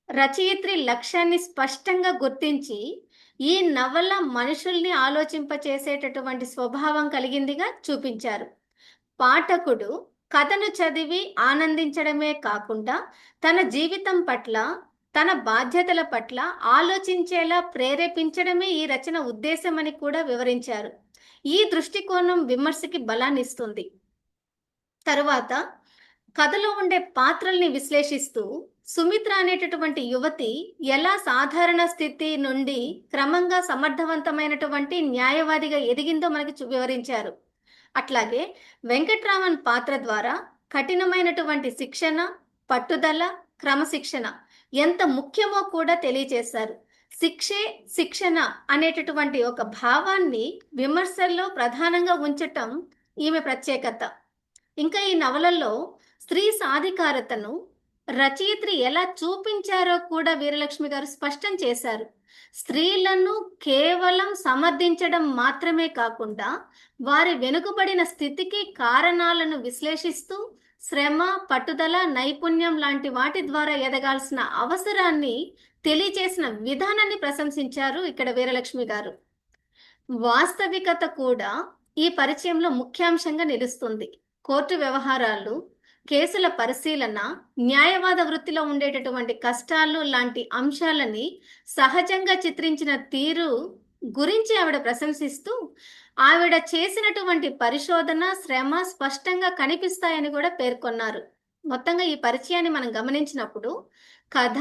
C: రచయిత్రి లక్ష్యాన్ని స్పష్టంగా గుర్తించి ఈ నవల మనుషుల్ని ఆలోచింపచేసేటటువంటి స్వభావం కలిగిందిగా చూపించారు. పాఠకుడు కథను చదివి ఆనందించడమే కాకుండా తన జీవితం పట్ల, తన బాధ్యతల పట్ల ఆలోచించేలా ప్రేరేపించడమే ఈ రచన ఉద్దేశమని కూడా వివరించారు. ఈ దృష్టికోణం విమర్శకి బలాన్నిస్తుంది. తరువాత కథలో ఉండే పాత్రల్ని విశ్లేషిస్తూ సుమిత్ర అనేటటువంటి యువతి ఎలా సాధారణ స్థితి నుండి క్రమంగా సమర్థవంతమైనటువంటి న్యాయవాదిగా ఎదిగిందో మనకి వివరించారు. అట్లాగే వెంకట్రామన్ పాత్ర ద్వారా కఠినమైనటువంటి శిక్షణ, పట్టుదల, క్రమశిక్షణ ఎంత ముఖ్యమో కూడా తెలియజేశారు. శిక్షే శిక్షణ అనేటటువంటి ఒక భావాన్ని విమర్శల్లో ప్రధానంగా ఉంచటం ఈమె ప్రత్యేకత. ఇంకా ఈ నవలలో స్త్రీ సాధికారతను రచయిత్రి ఎలా చూపించారో కూడా వీరలక్ష్మి గారు స్పష్టం చేశారు. స్త్రీలను కేవలం సమర్థించడం మాత్రమే కాకుండా వారి వెనుకబడిన స్థితికి కారణాలను విశ్లేషిస్తూ శ్రమ, పట్టుదల, నైపుణ్యం లాంటి వాటి ద్వారా ఎదగాల్సిన అవసరాన్ని తెలియచేసిన విధానాన్ని ప్రశంసించారు ఇక్కడ వీరలక్ష్మి గారు. వాస్తవికత కూడా ఈ పరిచయంలో ముఖ్యాంశంగా నిలుస్తుంది. కోర్టు వ్యవహారాలు, కేసుల పరిశీలన, న్యాయవాద వృత్తిలో ఉండేటటువంటి కష్టాలు లాంటి అంశాలని సహజంగా చిత్రించిన తీరు గురించి ఆవిడ ప్రశంసిస్తూ ఆవిడ చేసినటువంటి పరిశోధన, శ్రమ స్పష్టంగా కనిపిస్తాయని కూడా పేర్కొన్నారు. మొత్తంగా ఈ పరిచయాన్ని మనం గమనించినప్పుడు కథ,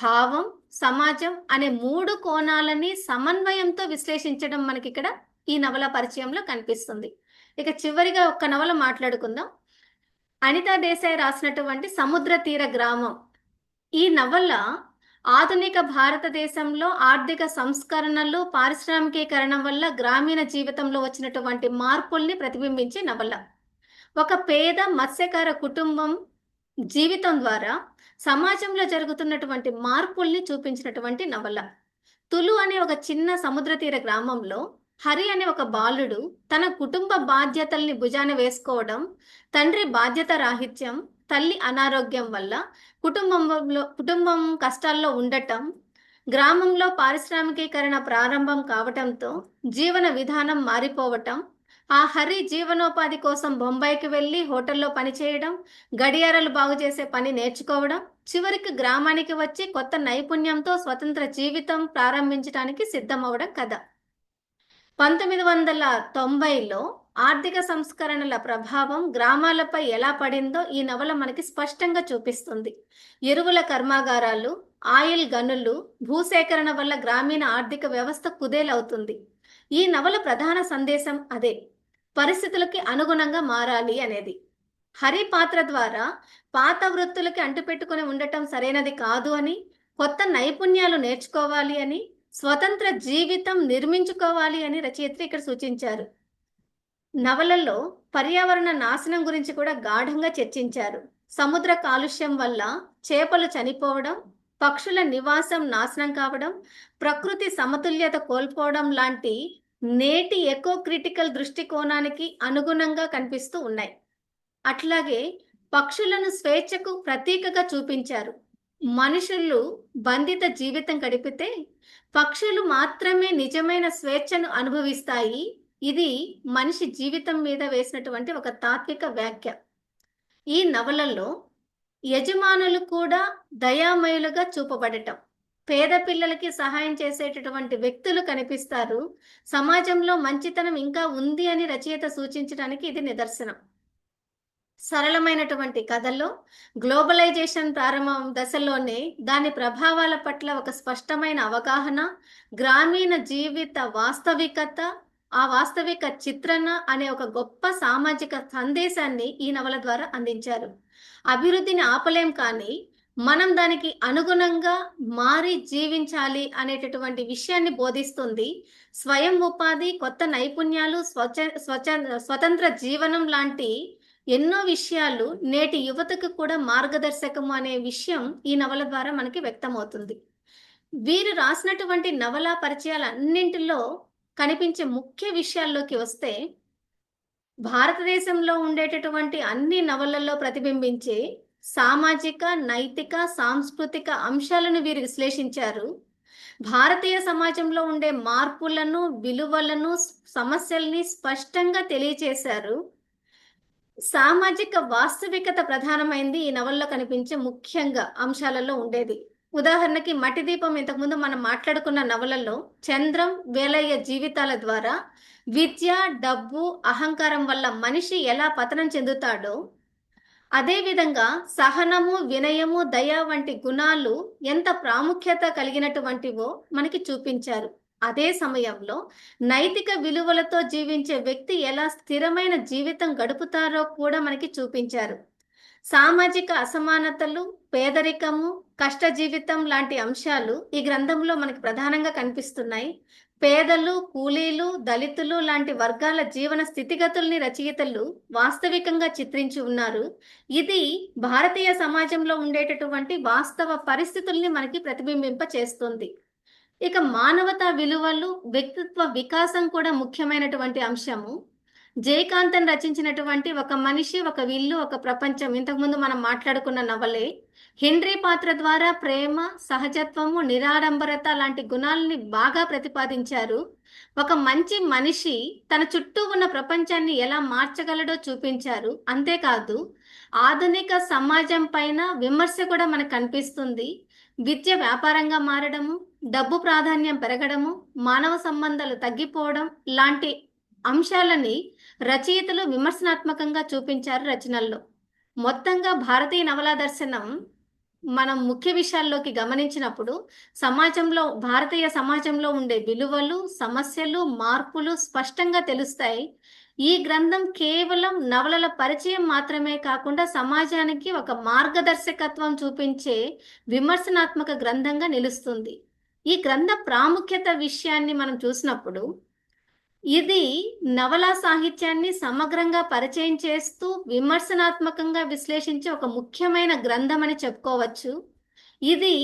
C: భావం, సమాజం అనే 3 కోణాలని సమన్వయంతో విశ్లేషించడం మనకి ఇక్కడ ఈ నవల పరిచయంలో కనిపిస్తుంది. ఇక చివరిగా ఒక్క నవల మాట్లాడుకుందాం. అనితా దేశాయ్ రాసినటువంటి సముద్ర తీర గ్రామం. ఈ నవల ఆధునిక భారతదేశంలో ఆర్థిక సంస్కరణలు, పారిశ్రామికీకరణ వల్ల గ్రామీణ జీవితంలో వచ్చినటువంటి మార్పుల్ని ప్రతిబింబించే నవల. ఒక పేద మత్స్యకార కుటుంబం జీవితం ద్వారా సమాజంలో జరుగుతున్నటువంటి మార్పుల్ని చూపించినటువంటి నవల. తులు అనే ఒక చిన్న సముద్ర తీర గ్రామంలో హరి అనే ఒక బాలుడు తన కుటుంబ బాధ్యతల్ని భుజాన వేసుకోవడం, తండ్రి బాధ్యత రాహిత్యం, తల్లి అనారోగ్యం వల్ల కుటుంబం కష్టాల్లో ఉండటం, గ్రామంలో పారిశ్రామికీకరణ ప్రారంభం కావటంతో జీవన విధానం మారిపోవటం, ఆ హరి జీవనోపాధి కోసం బొంబాయికి వెళ్ళి హోటల్లో పనిచేయడం, గడియారాలు బాగు చేసే పని నేర్చుకోవడం, చివరికి గ్రామానికి వచ్చి కొత్త నైపుణ్యంతో స్వతంత్ర జీవితం ప్రారంభించడానికి సిద్ధమవడం కథ. 1990లో ఆర్థిక సంస్కరణల ప్రభావం గ్రామాలపై ఎలా పడిందో ఈ నవల మనకి స్పష్టంగా చూపిస్తుంది. ఎరువుల కర్మాగారాలు, ఆయిల్ గనులు, భూసేకరణ వల్ల గ్రామీణ ఆర్థిక వ్యవస్థ కుదేలవుతుంది. ఈ నవల ప్రధాన సందేశం అదే, పరిస్థితులకి అనుగుణంగా మారాలి అనేది. హరి పాత్ర ద్వారా పాత వృత్తులకి అంటుపెట్టుకుని ఉండటం సరైనది కాదు అని, కొత్త నైపుణ్యాలు నేర్చుకోవాలి అని, స్వతంత్ర జీవితం నిర్మించుకోవాలి అని రచయిత్రి ఇక్కడ సూచించారు. నవలలో పర్యావరణ నాశనం గురించి కూడా గాఢంగా చర్చించారు. సముద్ర కాలుష్యం వల్ల చేపలు చనిపోవడం, పక్షుల నివాసం నాశనం కావడం, ప్రకృతి సమతుల్యత కోల్పోవడం లాంటి నేటి ఎకో క్రిటికల్ దృష్టికోణానికి అనుగుణంగా కనిపిస్తూ ఉన్నాయి. అట్లాగే పక్షులను స్వేచ్ఛకు ప్రతీకగా చూపించారు. మనుషులు బంధిత జీవితం గడిపితే పక్షులు మాత్రమే నిజమైన స్వేచ్ఛను అనుభవిస్తాయి. ఇది మనిషి జీవితం మీద వేసినటువంటి ఒక తాత్విక వ్యాఖ్య. ఈ నవలలో యజమానులు కూడా దయామయులుగా చూపబడటం, పేద పిల్లలకి సహాయం చేసేటటువంటి వ్యక్తులు కనిపిస్తారు. సమాజంలో మంచితనం ఇంకా ఉంది అని రచయిత సూచించడానికి ఇది నిదర్శనం. సరళమైనటువంటి కథలో గ్లోబలైజేషన్ ప్రారంభం దశలోనే దాని ప్రభావాల పట్ల ఒక స్పష్టమైన అవగాహన, గ్రామీణ జీవిత వాస్తవికత, ఆ వాస్తవిక చిత్రణ అనే ఒక గొప్ప సామాజిక సందేశాన్ని ఈ నవల ద్వారా అందించారు. అభివృద్ధిని ఆపలేం, కానీ మనం దానికి అనుగుణంగా మారి జీవించాలి అనేటటువంటి విషయాన్ని బోధిస్తుంది. స్వయం ఉపాధి, కొత్త నైపుణ్యాలు, స్వతంత్ర జీవనం లాంటి ఎన్నో విషయాలు నేటి యువతకు కూడా మార్గదర్శకము అనే విషయం ఈ నవల ద్వారా మనకి వ్యక్తమవుతుంది. వీరు రాసినటువంటి నవలా పరిచయాలన్నింటిలో కనిపించే ముఖ్య విషయాల్లోకి వస్తే, భారతదేశంలో ఉండేటటువంటి అన్ని నవలల్లో ప్రతిబింబించే సామాజిక, నైతిక, సాంస్కృతిక అంశాలను వీరు విశ్లేషించారు. భారతీయ సమాజంలో ఉండే మార్పులను, విలువలను, సమస్యల్ని స్పష్టంగా తెలియచేశారు. సామాజిక వాస్తవికత ప్రధానమైంది ఈ నవల్లో కనిపించే ముఖ్యంగా అంశాలలో ఉండేది. ఉదాహరణకి మట్టి దీపం, ఇంతకుముందు మనం మాట్లాడుకున్న నవలలో చంద్రం, వేలయ్య జీవితాల ద్వారా విద్య, డబ్బు, అహంకారం వల్ల మనిషి ఎలా పతనం చెందుతాడో, అదేవిధంగా సహనము, వినయము, దయ వంటి గుణాలు ఎంత ప్రాముఖ్యత కలిగినటువంటివో మనకి చూపించారు. అదే సమయంలో నైతిక విలువలతో జీవించే వ్యక్తి ఎలా స్థిరమైన జీవితం గడుపుతారో కూడా మనకి చూపించారు. సామాజిక అసమానతలు, పేదరికము, కష్ట జీవితం లాంటి అంశాలు ఈ గ్రంథంలో మనకి ప్రధానంగా కనిపిస్తున్నాయి. పేదలు, కూలీలు, దళితులు లాంటి వర్గాల జీవన స్థితిగతుల్ని రచయితలు వాస్తవికంగా చిత్రించి ఉన్నారు. ఇది భారతీయ సమాజంలో ఉండేటటువంటి వాస్తవ పరిస్థితుల్ని మనకి ప్రతిబింబింప చేస్తుంది. ఇక మానవతా విలువలు, వ్యక్తిత్వ వికాసం కూడా ముఖ్యమైనటువంటి అంశము. జయకాంతన్ రచించినటువంటి ఒక మనిషి, ఒక ఇల్లు, ఒక ప్రపంచం, ఇంతకుముందు మనం మాట్లాడుకున్న నవలే. హెన్రీ పాత్ర ద్వారా ప్రేమ, సహజత్వము, నిరాడంబరత లాంటి గుణాలని బాగా ప్రతిపాదించారు. ఒక మంచి మనిషి తన చుట్టూ ఉన్న ప్రపంచాన్ని ఎలా మార్చగలడో చూపించారు. అంతేకాదు ఆధునిక సమాజం పైన విమర్శ కూడా మనకు కనిపిస్తుంది. విద్య వ్యాపారంగా మారడము, డబ్బు ప్రాధాన్యం పెరగడము, మానవ సంబంధాలు తగ్గిపోవడం లాంటి అంశాలని రచయితలు విమర్శనాత్మకంగా చూపించారు రచనల్లో. మొత్తంగా భారతీయ నవలా దర్శనం మనం ముఖ్య విషయాల్లోకి గమనించినప్పుడు భారతీయ సమాజంలో ఉండే విలువలు, సమస్యలు, మార్పులు స్పష్టంగా తెలుస్తాయి. ఈ గ్రంథం కేవలం నవలల పరిచయం మాత్రమే కాకుండా సమాజానికి ఒక మార్గదర్శకత్వం చూపించే విమర్శనాత్మక గ్రంథంగా నిలుస్తుంది. ఈ గ్రంథ ప్రాముఖ్యత విషయాన్ని మనం చూసినప్పుడు, ఇది నవలా సాహిత్యాన్ని సమగ్రంగా పరిచయం చేస్తూ విమర్శనాత్మకంగా విశ్లేషించే ఒక ముఖ్యమైన గ్రంథం అని చెప్పుకోవచ్చు. ఇది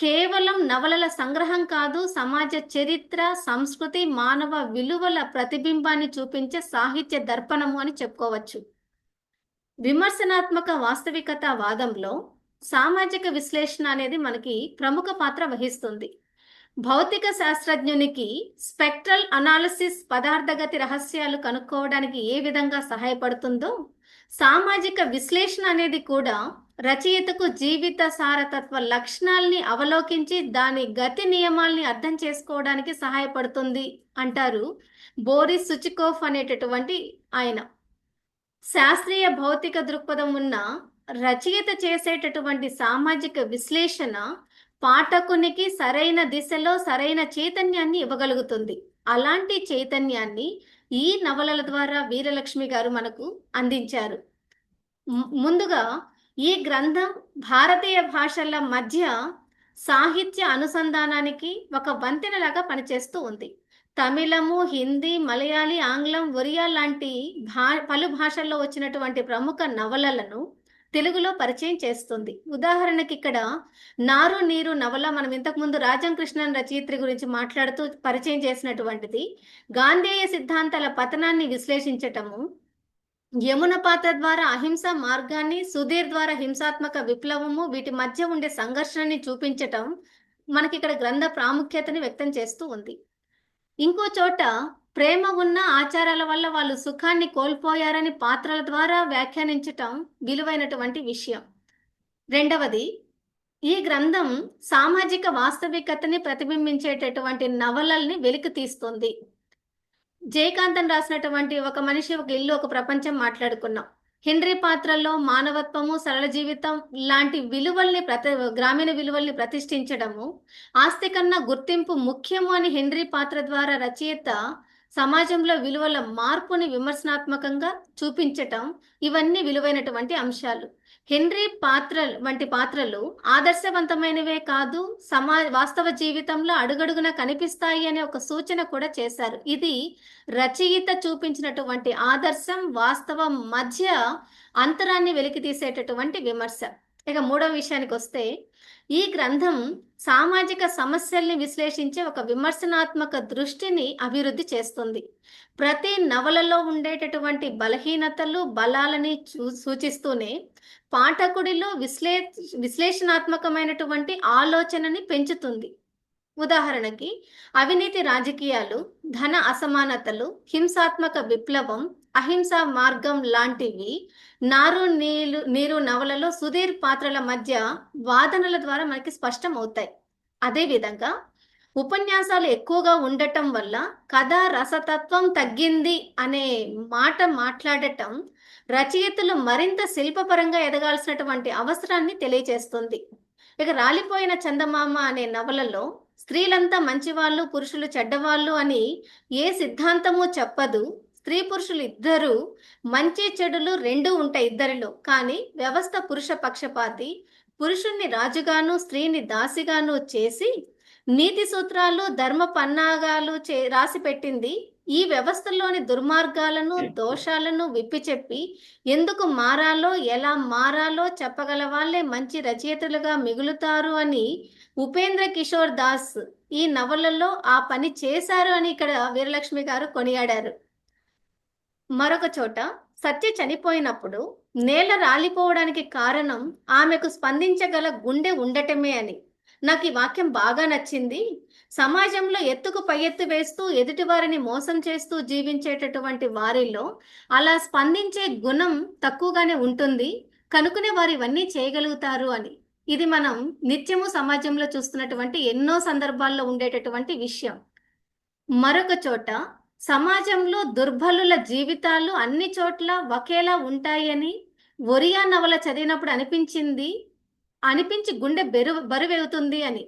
C: కేవలం నవలల సంగ్రహం కాదు, సమాజ చరిత్ర, సంస్కృతి, మానవ విలువల ప్రతిబింబాన్ని చూపించే సాహిత్య దర్పణము అని చెప్పుకోవచ్చు. విమర్శనాత్మక వాస్తవికత వాదంలో సామాజిక విశ్లేషణ అనేది మనకి ప్రముఖ పాత్ర వహిస్తుంది. భౌతిక శాస్త్రజ్ఞునికి స్పెక్ట్రల్ అనాలిసిస్ పదార్థగతి రహస్యాలు కనుక్కోవడానికి ఏ విధంగా సహాయపడుతుందో, సామాజిక విశ్లేషణ అనేది కూడా రచయితకు జీవిత సారతత్వ లక్షణాల్ని అవలోకించి దాని గతి నియమాల్ని అర్థం చేసుకోవడానికి సహాయపడుతుంది అంటారు బోరిస్ సుచికోఫ్ అనేటటువంటి ఆయన. శాస్త్రీయ భౌతిక దృక్పథం ఉన్న రచయిత చేసేటటువంటి సామాజిక విశ్లేషణ పాఠకునికి సరైన దిశలో సరైన చైతన్యాన్ని ఇవ్వగలుగుతుంది. అలాంటి చైతన్యాన్ని ఈ నవలల ద్వారా వీరలక్ష్మి గారు మనకు అందించారు. ముందుగా ఈ గ్రంథం భారతీయ భాషల మధ్య సాహిత్య అనుసంధానానికి ఒక వంతెనలాగా పనిచేస్తూ ఉంది. తమిళము, హిందీ, మలయాళీ, ఆంగ్లం, ఒరియా లాంటి పలు భాషల్లో వచ్చినటువంటి ప్రముఖ నవలలను తెలుగులో పరిచయం చేస్తుంది. ఉదాహరణకి ఇక్కడ నారు నీరు నవల మనం ఇంతకుముందు రాజం కృష్ణన్ రచయిత్రి గురించి మాట్లాడుతూ పరిచయం చేసినటువంటిది. గాంధేయ సిద్ధాంతాల పతనాన్ని విశ్లేషించటము, యమున పాత్ర ద్వారా అహింస మార్గాన్ని, సుధీర్ ద్వారా హింసాత్మక విప్లవము, వీటి మధ్య ఉండే సంఘర్షణని చూపించటం మనకి ఇక్కడ గ్రంథ ప్రాముఖ్యతని వ్యక్తం చేస్తూ ఉంది. ఇంకో చోట ప్రేమ ఉన్న ఆచారాల వల్ల వాళ్ళు సుఖాన్ని కోల్పోయారని పాత్రల ద్వారా వ్యాఖ్యానించటం విలువైనటువంటి విషయం. రెండవది, ఈ గ్రంథం సామాజిక వాస్తవికతని ప్రతిబింబించేటటువంటి నవలల్ని వెలికి తీస్తుంది. జయకాంతన్ రాసినటువంటి ఒక మనిషి, ఒక ఇల్లు, ఒక ప్రపంచం మాట్లాడుకున్నాం. హెన్రీ పాత్రల్లో మానవత్వము, సరళ జీవితం లాంటి విలువల్ని గ్రామీణ విలువల్ని ప్రతిష్ఠించడము, ఆస్తి కన్నా గుర్తింపు ముఖ్యము అని హెన్రీ పాత్ర ద్వారా రచయిత సమాజంలో విలువల మార్పుని విమర్శనాత్మకంగా చూపించటం, ఇవన్నీ విలువైనటువంటి అంశాలు. హెన్రీ వంటి పాత్రలు ఆదర్శవంతమైనవే కాదు, వాస్తవ జీవితంలో అడుగడుగున కనిపిస్తాయి అనే ఒక సూచన కూడా చేశారు. ఇది రచయిత చూపించినటువంటి ఆదర్శం, వాస్తవం మధ్య అంతరాన్ని వెలికి తీసేటటువంటి విమర్శ. ఇక మూడవ విషయానికి వస్తే, ఈ గ్రంథం సామాజిక సమస్యల్ని విశ్లేషించే ఒక విమర్శనాత్మక దృష్టిని అభివృద్ధి చేస్తుంది. ప్రతి నవలలో ఉండేటటువంటి బలహీనతలు, బలాలని సూచిస్తూనే పాఠకుడిలో విశ్లేషణాత్మకమైనటువంటి ఆలోచనని పెంచుతుంది. ఉదాహరణకి అవినీతి రాజకీయాలు, ధన అసమానతలు, హింసాత్మక విప్లవం, అహింసా మార్గం లాంటివి నారు నీరు నవలలో సుధీర్ పాత్రల మధ్య వాదనల ద్వారా మనకి స్పష్టం అవుతాయి. అదేవిధంగా ఉపన్యాసాలు ఎక్కువగా ఉండటం వల్ల కథా రసతత్వం తగ్గింది అనే మాట మాట్లాడటం రచయితలు మరింత శిల్పపరంగా ఎదగాల్సినటువంటి అవసరాన్ని తెలియజేస్తుంది. ఇక రాలిపోయిన చందమామ అనే నవలలో స్త్రీలంతా మంచివాళ్ళు, పురుషులు చెడ్డవాళ్ళు అని ఏ సిద్ధాంతము చెప్పదు. స్త్రీ పురుషులు ఇద్దరు మంచి చెడులు రెండూ ఉంటాయి ఇద్దరిలో. కానీ వ్యవస్థ పురుష పక్షపాతి, పురుషుణ్ణి రాజుగాను స్త్రీని దాసిగాను చేసి నీతి సూత్రాలు, ధర్మ పన్నాగాలు రాసి పెట్టింది. ఈ వ్యవస్థలోని దుర్మార్గాలను, దోషాలను విప్పి చెప్పి ఎందుకు మారాలో, ఎలా మారాలో చెప్పగల వాళ్ళే మంచి రచయితలుగా మిగులుతారు అని ఉపేంద్ర కిషోర్ దాస్ ఈ నవలలో ఆ పని చేశారు అని ఇక్కడ వీరలక్ష్మి గారు కొనియాడారు. మరొక చోట సత్య చనిపోయినప్పుడు నేల రాలిపోవడానికి కారణం ఆమెకు స్పందించగల గుండె ఉండటమే అని. నాకు ఈ వాక్యం బాగా నచ్చింది. సమాజంలో ఎత్తుకు పై ఎత్తు వేస్తూ ఎదుటి వారిని మోసం చేస్తూ జీవించేటటువంటి వారిలో అలా స్పందించే గుణం తక్కువగానే ఉంటుంది, కనుకనే వారు ఇవన్నీ చేయగలుగుతారు అని. ఇది మనం నిత్యము సమాజంలో చూస్తున్నటువంటి ఎన్నో సందర్భాల్లో ఉండేటటువంటి విషయం. మరొక చోట సమాజంలో దుర్బలుల జీవితాలు అన్ని చోట్ల ఒకేలా ఉంటాయని ఒరియా నవల చదివినప్పుడు అనిపించి గుండె బరువెగుతుంది అని.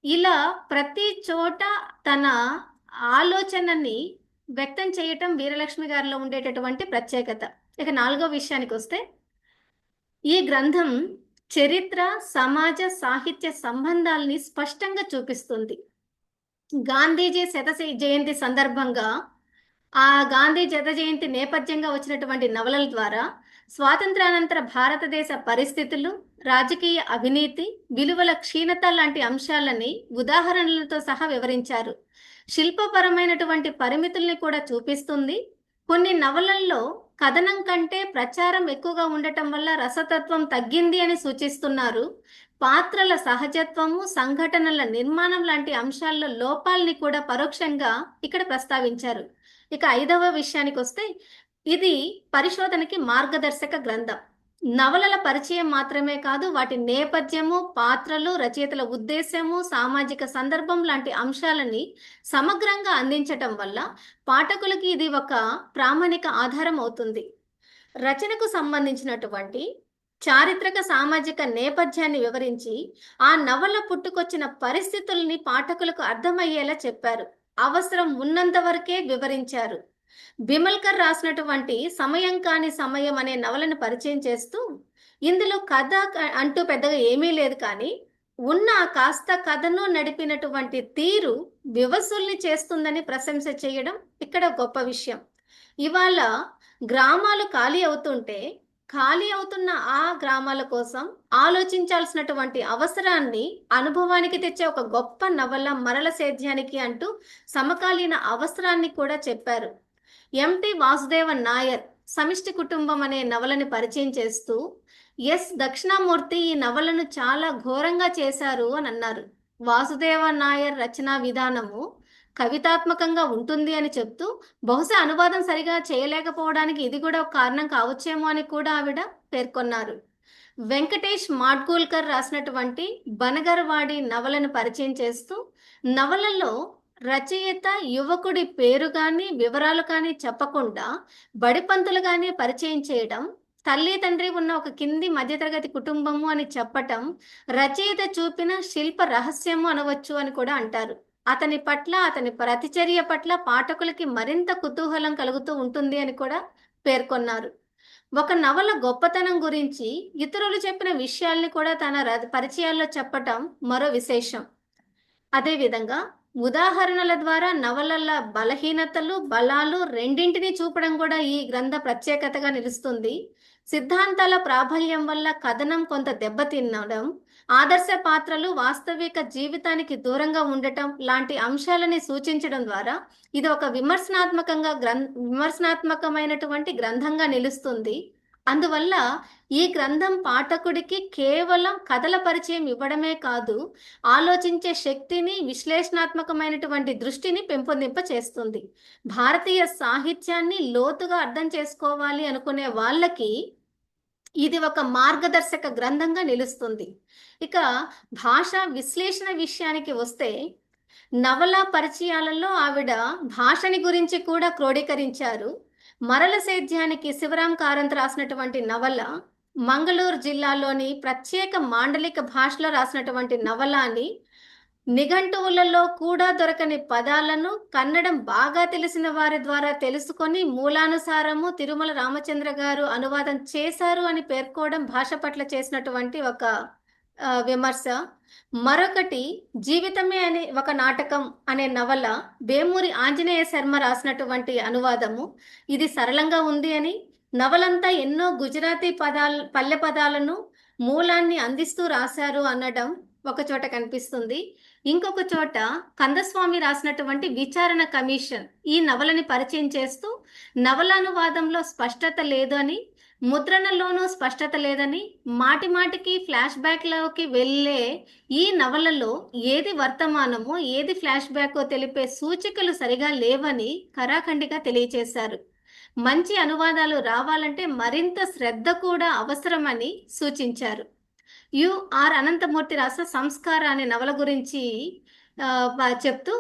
C: ఇలా ప్రతి చోట తన ఆలోచనని వ్యక్తం చేయటం వీరలక్ష్మి గారిలో ఉండేటటువంటి ప్రత్యేకత. ఇక నాలుగో విషయానికి వస్తే, ఈ గ్రంథం చరిత్ర, సమాజ, సాహిత్య సంబంధాలని స్పష్టంగా చూపిస్తుంది. గాంధీజీ జయంతి సందర్భంగా ఆ గాంధీ జయంతి నేపథ్యంగా వచ్చినటువంటి నవలల ద్వారా స్వాతంత్రానంతర భారతదేశ పరిస్థితులు, రాజకీయ అవినీతి, విలువల క్షీణత లాంటి అంశాలని ఉదాహరణలతో సహా వివరించారు. శిల్పపరమైనటువంటి పరిమితుల్ని కూడా చూపిస్తుంది. కొన్ని నవలల్లో కథనం కంటే ప్రచారం ఎక్కువగా ఉండటం వల్ల రసతత్వం తగ్గింది అని సూచిస్తున్నారు. పాత్రల సహజత్వము, సంఘటనల నిర్మాణం లాంటి అంశాల్లో లోపాలని కూడా పరోక్షంగా ఇక్కడ ప్రస్తావించారు. ఇక ఐదవ విషయానికి వస్తే, ఇది పరిశోధనకి మార్గదర్శక గ్రంథం. నవలల పరిచయం మాత్రమే కాదు, వాటి నేపథ్యము, పాత్రలు, రచయితల ఉద్దేశము, సామాజిక సందర్భం లాంటి అంశాలని సమగ్రంగా అందించటం వల్ల పాఠకులకి ఇది ఒక ప్రామాణిక ఆధారం అవుతుంది. రచనకు సంబంధించినటువంటి చారిత్రక సామాజిక నేపథ్యాన్ని వివరించి ఆ నవల పుట్టుకొచ్చిన పరిస్థితుల్ని పాఠకులకు అర్థమయ్యేలా చెప్పారు. అవసరం ఉన్నంత వరకే వివరించారు. బిమల్కర్ రాసినటువంటి సమయం కాని సమయం అనే నవలను పరిచయం చేస్తూ, ఇందులో కథ అంటూ పెద్దగా ఏమీ లేదు, కానీ ఉన్న కాస్త కథను నడిపినటువంటి తీరు వివసుల్ని చేస్తుందని ప్రశంస చేయడం ఇక్కడ గొప్ప విషయం. ఇవాళ గ్రామాలు ఖాళీ అవుతుంటే ఖాళీ అవుతున్న ఆ గ్రామాల కోసం ఆలోచించాల్సినటువంటి అవసరాన్ని అనుభవానికి తెచ్చే ఒక గొప్ప నవల మరల సేద్యానికి అంటూ సమకాలీన అవసరాన్ని కూడా చెప్పారు. ఎంటి వాసుదేవన్ నాయర్ సమిష్టి కుటుంబం అనే నవలని పరిచయం చేస్తూ, ఎస్ దక్షిణామూర్తి ఈ నవలను చాలా ఘోరంగా చేశారు అని అన్నారు. వాసుదేవన్ నాయర్ రచనా విధానము కవితాత్మకంగా ఉంటుంది అని చెప్తూ, బహుశా అనువాదం సరిగా చేయలేకపోవడానికి ఇది కూడా ఒక కారణం కావచ్చేమో అని కూడా ఆవిడ పేర్కొన్నారు. వెంకటేష్ మాడ్గూల్కర్ రాసినటువంటి బనగర్వాడి నవలను పరిచయం చేస్తూ, నవలలో రచయిత యువకుడి పేరు కానీ వివరాలు కానీ చెప్పకుండా బడిపంతులుగానే పరిచయం చేయడం, తల్లి తండ్రి ఉన్న ఒక కింది మధ్యతరగతి కుటుంబము అని చెప్పటం రచయిత చూపిన శిల్ప రహస్యము అనవచ్చు అని కూడా అంటారు. అతని పట్ల, అతని ప్రతిచర్య పట్ల పాఠకులకి మరింత కుతూహలం కలుగుతూ ఉంటుంది అని కూడా పేర్కొన్నారు. ఒక నవల గొప్పతనం గురించి ఇతరులు చెప్పిన విషయాల్ని కూడా తన పరిచయాల్లో చెప్పటం మరో విశేషం. అదేవిధంగా ఉదాహరణల ద్వారా నవలల బలహీనతలు, బలాలు రెండింటినీ చూపడం కూడా ఈ గ్రంథ ప్రత్యేకతగా నిలుస్తుంది. సిద్ధాంతాల ప్రాబల్యం వల్ల కథనం కొంత దెబ్బతినడం, ఆదర్శ పాత్రలు వాస్తవిక జీవితానికి దూరంగా ఉండటం లాంటి అంశాలని సూచించడం ద్వారా ఇది ఒక విమర్శనాత్మకమైనటువంటి గ్రంథంగా నిలుస్తుంది. అందువల్ల ఈ గ్రంథం పాఠకుడికి కేవలం కథల పరిచయం ఇవ్వడమే కాదు, ఆలోచించే శక్తిని, విశ్లేషణాత్మకమైనటువంటి దృష్టిని పెంపొందింప చేస్తుంది. భారతీయ సాహిత్యాన్ని లోతుగా అర్థం చేసుకోవాలి అనుకునే వాళ్ళకి ఇది ఒక మార్గదర్శక గ్రంథంగా నిలుస్తుంది. ఇక భాషా విశ్లేషణ విషయానికి వస్తే, నవల పరిచయాలలో ఆవిడ భాషని గురించి కూడా క్రోడీకరించారు. మరల సేద్యానికి శివరాం కారంత్ రాసినటువంటి నవల మంగళూరు జిల్లాలోని ప్రత్యేక మాండలిక భాషలో రాసినటువంటి నవల అని, నిఘంటువులలో కూడా దొరకని పదాలను కన్నడం బాగా తెలిసిన వారి ద్వారా తెలుసుకొని మూలానుసారము తిరుమల రామచంద్ర గారు అనువాదం చేశారు అని పేర్కోవడం భాష పట్ల చేసినటువంటి ఒక విమర్శ. మరొకటి జీవితమే అనే ఒక నాటకం అనే నవల వేమూరి ఆంజనేయ శర్మ రాసినటువంటి అనువాదము. ఇది సరళంగా ఉంది అని, నవలంతా ఎన్నో గుజరాతీ పల్లె పదాలను మూలాన్ని అందిస్తూ రాశారు అనడం ఒక చోట కనిపిస్తుంది. ఇంకొక చోట కందస్వామి రాసినటువంటి విచారణ కమిషన్ ఈ నవలని పరిచయం చేస్తూ, నవలానువాదంలో స్పష్టత లేదు అని, ముద్రణలోనూ స్పష్టత లేదని, మాటి మాటికి ఫ్లాష్ బ్యాక్లోకి వెళ్ళే ఈ నవలలో ఏది వర్తమానమో ఏది ఫ్లాష్ బ్యాకో తెలిపే సూచికలు సరిగా లేవని ఖరాఖండిగా తెలియచేశారు. మంచి అనువాదాలు రావాలంటే మరింత శ్రద్ధ కూడా అవసరమని సూచించారు. యుఆర్ అనంతమూర్తి రాసిన సంస్కార అనే నవల గురించి చెప్తూ,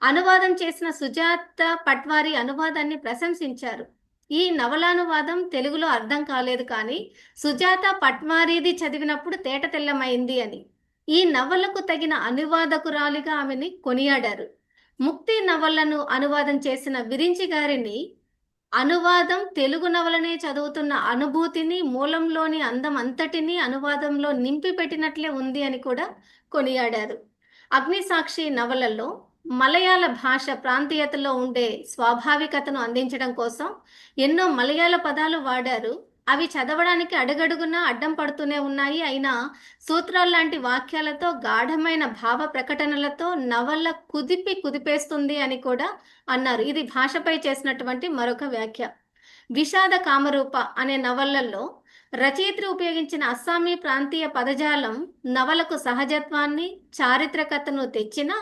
C: అనువాదం చేసిన సుజాత పట్వారి అనువాదాన్ని ప్రశంసించారు. ఈ నవలానువాదం తెలుగులో అర్థం కాలేదు, కానీ సుజాత పట్వారీది చదివినప్పుడు తేట తెల్లమైంది అని. ఈ నవలకు తగిన అనువాదకురాలిగా ఆమెని కొనియాడారు. ముక్తి నవలను అనువాదం చేసిన విరించి గారిని అనువాదం తెలుగు నవలనే చదువుతున్న అనుభూతిని, మూలంలోని అందం అంతటినీ అనువాదంలో నింపి పెట్టినట్లే ఉంది అని కూడా కొనియాడారు. అగ్నిసాక్షి నవలలో మలయాళ భాష ప్రాంతీయతలో ఉండే స్వాభావికతను అందించడం కోసం ఎన్నో మలయాళ పదాలు వాడారు. అవి చదవడానికి అడుగడుగునా అడ్డం పడుతూనే ఉన్నాయి. అయినా సూత్రాలు లాంటి వాక్యాలతో, గాఢమైన భావ ప్రకటనలతో నవల కుదిపేస్తుంది అని కూడా అన్నారు. ఇది భాషపై చేసినటువంటి మరొక వ్యాఖ్య. విషాద కామరూప అనే నవలల్లో రచయిత్రి ఉపయోగించిన అస్సామీ ప్రాంతీయ పదజాలం నవలకు సహజత్వాన్ని, చారిత్రకతను తెచ్చినా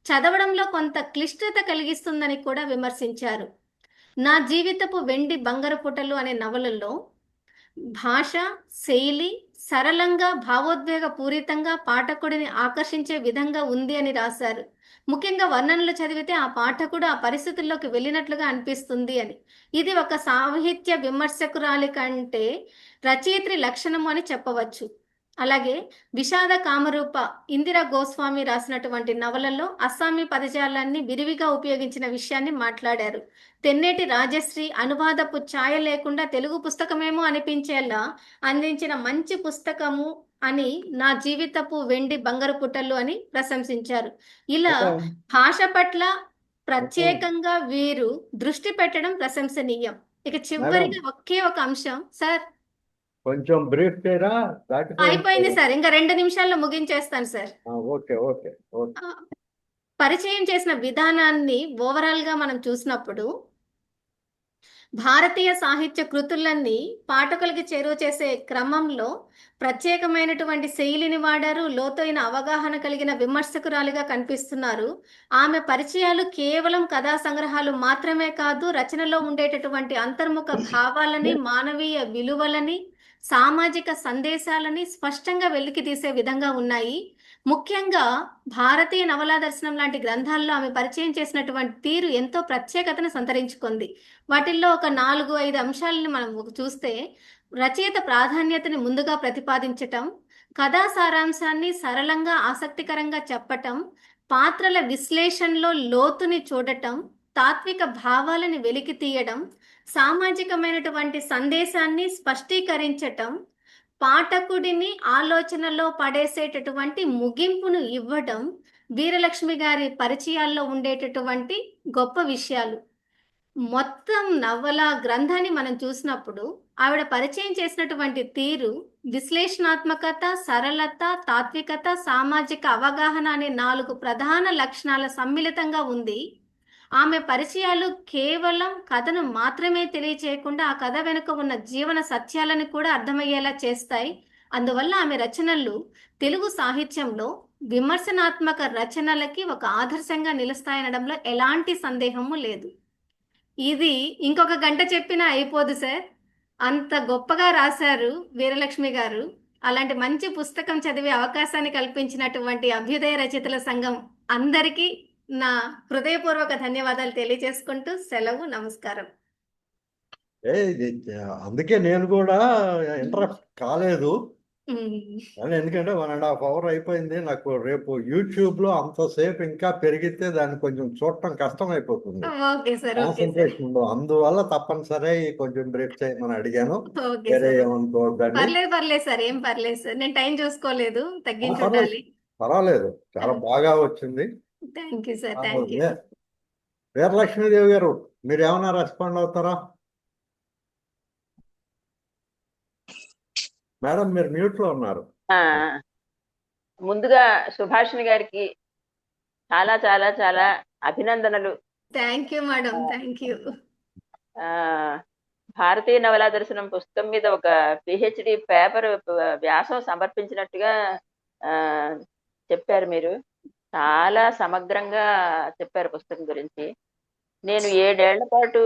C: చదవడంలో కొంత క్లిష్టత కలిగిస్తుందని కూడా విమర్శించారు. నా జీవితపు వెండి బంగారు పుటలు అనే నవలలో భాష, శైలి సరళంగా, భావోద్వేగ పూరితంగా పాఠకుడిని ఆకర్షించే విధంగా ఉంది అని రాశారు. ముఖ్యంగా వర్ణనలు చదివితే ఆ పాఠకుడు ఆ పరిస్థితుల్లోకి వెళ్ళినట్లుగా అనిపిస్తుంది అని. ఇది ఒక సాహిత్య విమర్శకురాలి కంటే రచయిత్రి లక్షణము అని చెప్పవచ్చు. అలాగే విషాద కామరూప ఇందిరా గోస్వామి రాసినటువంటి నవలలో అస్సామీ పదజాలాన్ని విరివిగా ఉపయోగించిన విషయాన్ని మాట్లాడారు. తెన్నేటి రాజశ్రీ అనువాదపు ఛాయ లేకుండా తెలుగు పుస్తకమేమో అనిపించేలా అందించిన మంచి పుస్తకము అని నా జీవితపు వెండి బంగారు పుటలు అని ప్రశంసించారు. ఇలా
A: అంటే
C: భాష పట్ల ప్రత్యేకంగా వీరు దృష్టి పెట్టడం ప్రశంసనీయం. ఇక
A: మేడం
C: చివరిగా ఒకే ఒక అంశం సార్.
A: కొంచెం బ్రీఫ్ చేయరా? దాటిపోయింది.
C: అయిపోయింది సార్, ఇంకా 2 నిమిషాల్లో ముగించేస్తాను సార్.
A: Okay okay okay.
C: ఆ, పరిచయం చేసిన విధానాన్ని ఓవరాల్ గా మనం చూసినప్పుడు భారతీయ సాహిత్య కృతులన్నీ పాఠకులకి చేరువ చేసే క్రమంలో ప్రత్యేకమైనటువంటి శైలిని వాడారు. లోతైన అవగాహన కలిగిన విమర్శకురాలిగా కనిపిస్తున్నారు. ఆమె పరిచయాలు కేవలం కథా సంగ్రహాలు మాత్రమే కాదు, రచనలో ఉండేటటువంటి అంతర్ముఖ భావాలని, మానవీయ విలువలని, సామాజిక సందేశాలని స్పష్టంగా వెలికి తీసే విధంగా ఉన్నాయి. ముఖ్యంగా భారతీయ నవలా దర్శనం లాంటి గ్రంథాల్లో ఆమె పరిచయం చేసినటువంటి తీరు ఎంతో ప్రత్యేకతను సంతరించుకుంది. వాటిల్లో ఒక 4-5 అంశాలను మనం చూస్తే, రచయిత ప్రాధాన్యతని ముందుగా ప్రతిపాదించటం, కథా సారాంశాన్ని సరళంగా ఆసక్తికరంగా చెప్పటం, పాత్రల విశ్లేషణలో లోతుని చూడటం, తాత్విక భావాలని వెలికి తీయడం, సామాజికమైనటువంటి సందేశాన్ని స్పష్టీకరించటం, పాఠకుడిని ఆలోచనలో పడేసేటటువంటి ముగింపును ఇవ్వటం వీరలక్ష్మి గారి పరిచయాల్లో ఉండేటటువంటి గొప్ప విషయాలు. మొత్తం నవల గ్రంథాన్ని మనం చూసినప్పుడు ఆవిడ పరిచయం చేసినటువంటి తీరు విశ్లేషణాత్మకత, సరళత, తాత్వికత, సామాజిక అవగాహన అనే 4 ప్రధాన లక్షణాల సమ్మిళితంగా ఉంది. ఆమె పరిచయాలు కేవలం కథను మాత్రమే తెలియచేయకుండా ఆ కథ వెనుక ఉన్న జీవన సత్యాలను కూడా అర్థమయ్యేలా చేస్తాయి. అందువల్ల ఆమె రచనలు తెలుగు సాహిత్యంలో విమర్శనాత్మక రచనలకి ఒక ఆదర్శంగా నిలుస్తాయనడంలో ఎలాంటి సందేహము లేదు. ఇది ఇంకొక గంట చెప్పినా అయిపోదు సార్. అంత గొప్పగా రాశారు వీరలక్ష్మి గారు. అలాంటి మంచి పుస్తకం చదివే అవకాశాన్ని కల్పించినటువంటి అభ్యుదయ రచయితల సంఘం అందరికీ నా హృదయపూర్వక ధన్యవాదాలు తెలియజేసుకుంటూ సెలవు, నమస్కారం.
A: అందుకే నేను కూడా ఇంటరప్ట్ కాలేదు.
C: ఉమ్.
A: కానీ ఎందుకంటే 1.5 hour అయిపోయింది. నాకు రేపు యూట్యూబ్ లో అంతసేపు ఇంకా పెరిగితే దాన్ని కొంచెం చూడటం కష్టం అయిపోతుంది.
C: Okay sir, okay sir,
A: concentration ఉండదు. అందువల్ల తప్పనిసరి కొంచెం బ్రీఫ్ చేయమని అడిగాను.
C: ఓకే
A: వేరే
C: సార్.
A: ఏమనుకోవద్దండి.
C: పర్లేదు సార్, ఏం పర్లేదు సార్. నేను టైం చూసుకోలేదు, తగ్గించి
A: పర్వాలేదు
C: ఉండాలి.
A: పర్వాలేదు, చాలా బాగా వచ్చింది.
C: Thank you sir, thank you.
A: Veeralakshmidevi గారు, మీరు ఏమైనా రెస్పాండ్ అవుతారా? మేడం మీరు మ్యూట్ లో ఉన్నారు.
D: ఆ, ముందుగా సుభాషిణి గారికి చాలా చాలా చాలా అభినందనలు.
C: Thank you madam, thank you.
D: ఆ భారతీయ నవలా దర్శనం పుస్తకం మీద ఒక పిహెచ్డి పేపర్ వ్యాసం సమర్పించినట్టుగా ఆ చెప్పారు మీరు. చాలా సమగ్రంగా చెప్పారు పుస్తకం గురించి. నేను 7 ఏళ్ల పాటు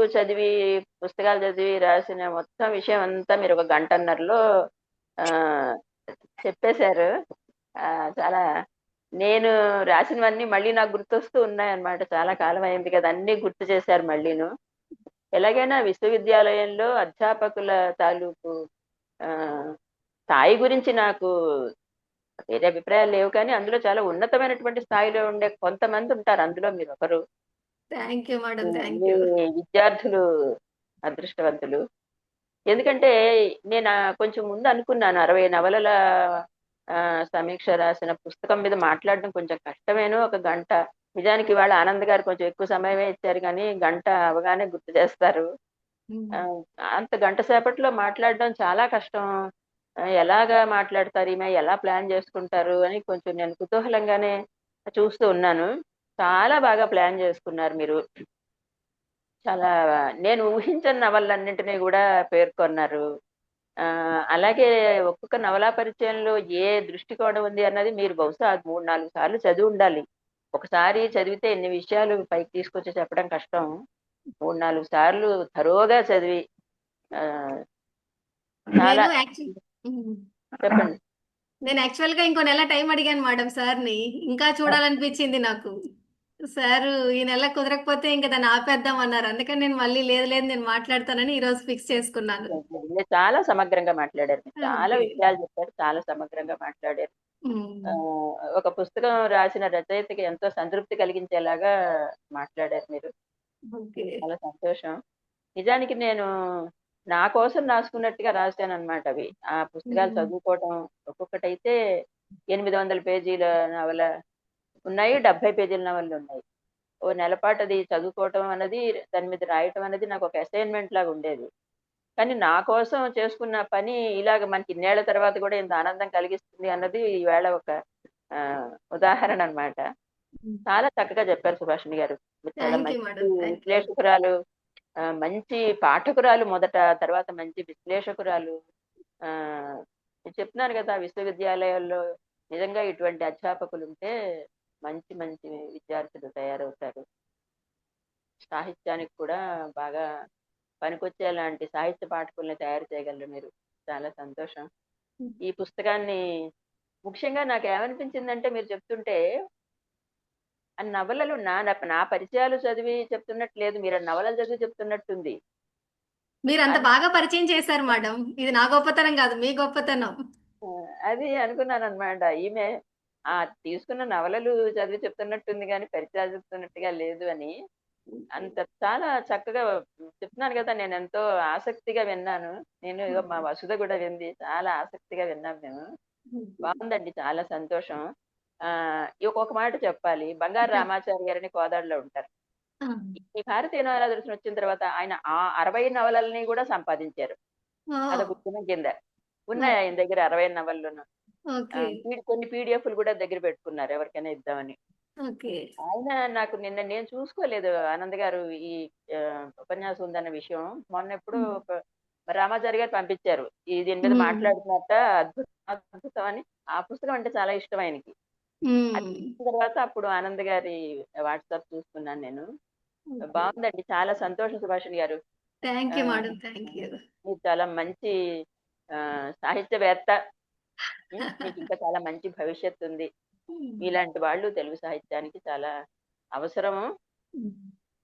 D: పుస్తకాలు చదివి రాసిన మొత్తం విషయం అంతా మీరు ఒక గంటన్నరలో చెప్పేశారు. చాలా నేను రాసినవన్నీ మళ్ళీ నాకు గుర్తొస్తూ ఉన్నాయన్నమాట. చాలా కాలం అయింది కదా, అన్ని గుర్తు చేశారు మళ్ళీను. ఎలాగైనా విశ్వవిద్యాలయంలో అధ్యాపకుల తాలూకు స్థాయి గురించి నాకు వేరే అభిప్రాయాలు లేవు, కానీ అందులో చాలా ఉన్నతమైనటువంటి స్థాయిలో ఉండే కొంతమంది ఉంటారు, అందులో మీరు ఒకరు.
C: Thank you madam, thank you.
D: విద్యార్థులు అదృష్టవంతులు. ఎందుకంటే నేను కొంచెం ముందు అనుకున్నాను 60 నవలల సమీక్ష రాసిన పుస్తకం మీద మాట్లాడడం కొంచెం కష్టమేను, ఒక గంట. నిజానికి వాళ్ళ ఆనంద్ గారు కొంచెం ఎక్కువ సమయమే ఇచ్చారు, కానీ గంట అవగానే గుర్తు చేస్తారు. అంత గంట సేపట్లో మాట్లాడడం చాలా కష్టం. ఎలాగా మాట్లాడతారు, ఈమె ఎలా ప్లాన్ చేసుకుంటారు అని కొంచెం నేను కుతూహలంగానే చూస్తూ ఉన్నాను. చాలా బాగా ప్లాన్ చేసుకున్నారు మీరు. చాలా నేను ఊహించని నవలన్నింటినీ కూడా పేర్కొన్నారు. అలాగే ఒక్కొక్క నవలా పరిచయంలో ఏ దృష్టికోణం ఉంది అన్నది మీరు బహుశా 3-4 సార్లు చదివి ఉండాలి. ఒకసారి చదివితే ఎన్ని విషయాలు పైకి తీసుకొచ్చి చెప్పడం కష్టం. 3-4 సార్లు థరోగా చదివి చాలా
C: నేను యాక్చువల్
D: చెప్పండి.
C: నేను యాక్చువల్ గా ఇంకో నెల టైం అడిగాను మేడం సార్ని. ఇంకా చూడాలనిపించింది నాకు. సార్ ఈ నెల కుదరకపోతే ఇంకా దాన్ని ఆపేద్దాం అన్నారు. అందుకని నేను మళ్ళీ లేదు లేదు నేను మాట్లాడతానని ఈ రోజు ఫిక్స్ చేసుకున్నాను.
D: మీరు చాలా సమగ్రంగా మాట్లాడారు. మీరు చాలా
C: ఓకే.
D: విషయాలు చెప్పారు. చాలా సమగ్రంగా మాట్లాడారు.
C: ఉమ్.
D: ఒక పుస్తకం రాసిన రచయితకి ఎంతో సంతృప్తి కలిగించేలాగా మాట్లాడారు మీరు.
C: ఓకే.
D: చాలా సంతోషం. నిజానికి నేను నా కోసం రాసుకున్నట్టుగా రాశాను అనమాట అవి. ఆ పుస్తకాలు చదువుకోవటం ఒక్కొక్కటైతే 800 పేజీల నవల ఉన్నాయి, 70 పేజీల నవలలు ఉన్నాయి. ఓ నెలపాటు అది చదువుకోవటం అన్నది, దాని మీద రాయటం అనేది నాకు ఒక అసైన్మెంట్ లాగా ఉండేది. కానీ నా కోసం చేసుకున్న పని ఇలాగ మనకి ఇన్నేళ్ల తర్వాత కూడా ఇంత ఆనందం కలిగిస్తుంది అన్నది ఈవేళ ఒక ఆ, ఉదాహరణ అన్నమాట. చాలా చక్కగా చెప్పారు సుభాషిణి గారు. మీరు చాలా
C: థ్యాంక్ యూ
D: మంచి
C: మేడం. Thank you.
D: విశ్లేషకురాలు, మంచి పాఠకురాలు మొదట, తర్వాత మంచి విశ్లేషకురాలు. ఆ నేను చెప్తున్నాను కదా, విశ్వవిద్యాలయాల్లో నిజంగా ఇటువంటి అధ్యాపకులు ఉంటే మంచి మంచి విద్యార్థులు తయారవుతారు. సాహిత్యానికి కూడా బాగా పనికొచ్చేలాంటి సాహిత్య పాఠకుల్ని తయారు చేయగలరు మీరు. చాలా సంతోషం. ఈ పుస్తకాన్ని ముఖ్యంగా నాకు ఏమనిపించిందంటే, మీరు చెప్తుంటే ఆ నవలలు నా పరిచయాలు చదివి చెప్తున్నట్టు లేదు, మీరు ఆ నవలలు చదివి చెప్తున్నట్టుంది.
C: మీరు అంత బాగా పరిచయం చేశారు మేడం. ఇది నా గొప్పతనం కాదు, మీ గొప్పతనం.
D: ఆ, అది అనుకున్నాను అనమాట. ఈమె ఆ తీసుకున్న నవలలు చదివి చెప్తున్నట్టుంది కానీ పరిచయాలు చెప్తున్నట్టుగా లేదు అని. అంత చాలా చక్కగా చెప్తున్నాను కదా, నేను ఎంతో ఆసక్తిగా విన్నాను. నేను ఇగో మా వసుధ కూడా వింది, చాలా ఆసక్తిగా విన్నాం మేము. బాగుందండి, చాలా సంతోషం. ఆ ఒక మాట చెప్పాలి, బంగారు రామాచారి గారని కోదాడలో ఉంటారు. ఈ భారతీయ నవలా దర్శనం వచ్చిన తర్వాత ఆయన ఆ 60 నవలల్ని కూడా సంపాదించారు. అదొక ఉద్యమం కింద ఉన్నాయి ఆయన దగ్గర 60 నవలలను.
C: ఓకే.
D: కొన్ని పీడిఎఫ్లు కూడా దగ్గర పెట్టుకున్నారు ఎవరికైనా ఇద్దామని.
C: ఓకే.
D: ఆయన నాకు నిన్న నేను చూసుకోలేదు ఆనంద్ గారు ఈ ఉపన్యాసం ఉందన్న విషయం. మొన్న ఎప్పుడు రామాచారి గారు పంపించారు, ఈ దీని మీద మాట్లాడుతున్నట్ట, అద్భుతం అని. ఆ పుస్తకం అంటే చాలా ఇష్టం ఆయనకి. అది చూసిన తర్వాత అప్పుడు ఆనంద్ గారి వాట్సాప్ చూసుకున్నాను నేను. బాగుందండి, చాలా సంతోషం సుభాషిణి గారు.
C: Thank you madam. Thank you.
D: మీరు చాలా మంచి సాహిత్యవేత్త. మీకు ఇంకా చాలా మంచి భవిష్యత్తు ఉంది. మీలాంటి వాళ్ళు తెలుగు సాహిత్యానికి చాలా అవసరము.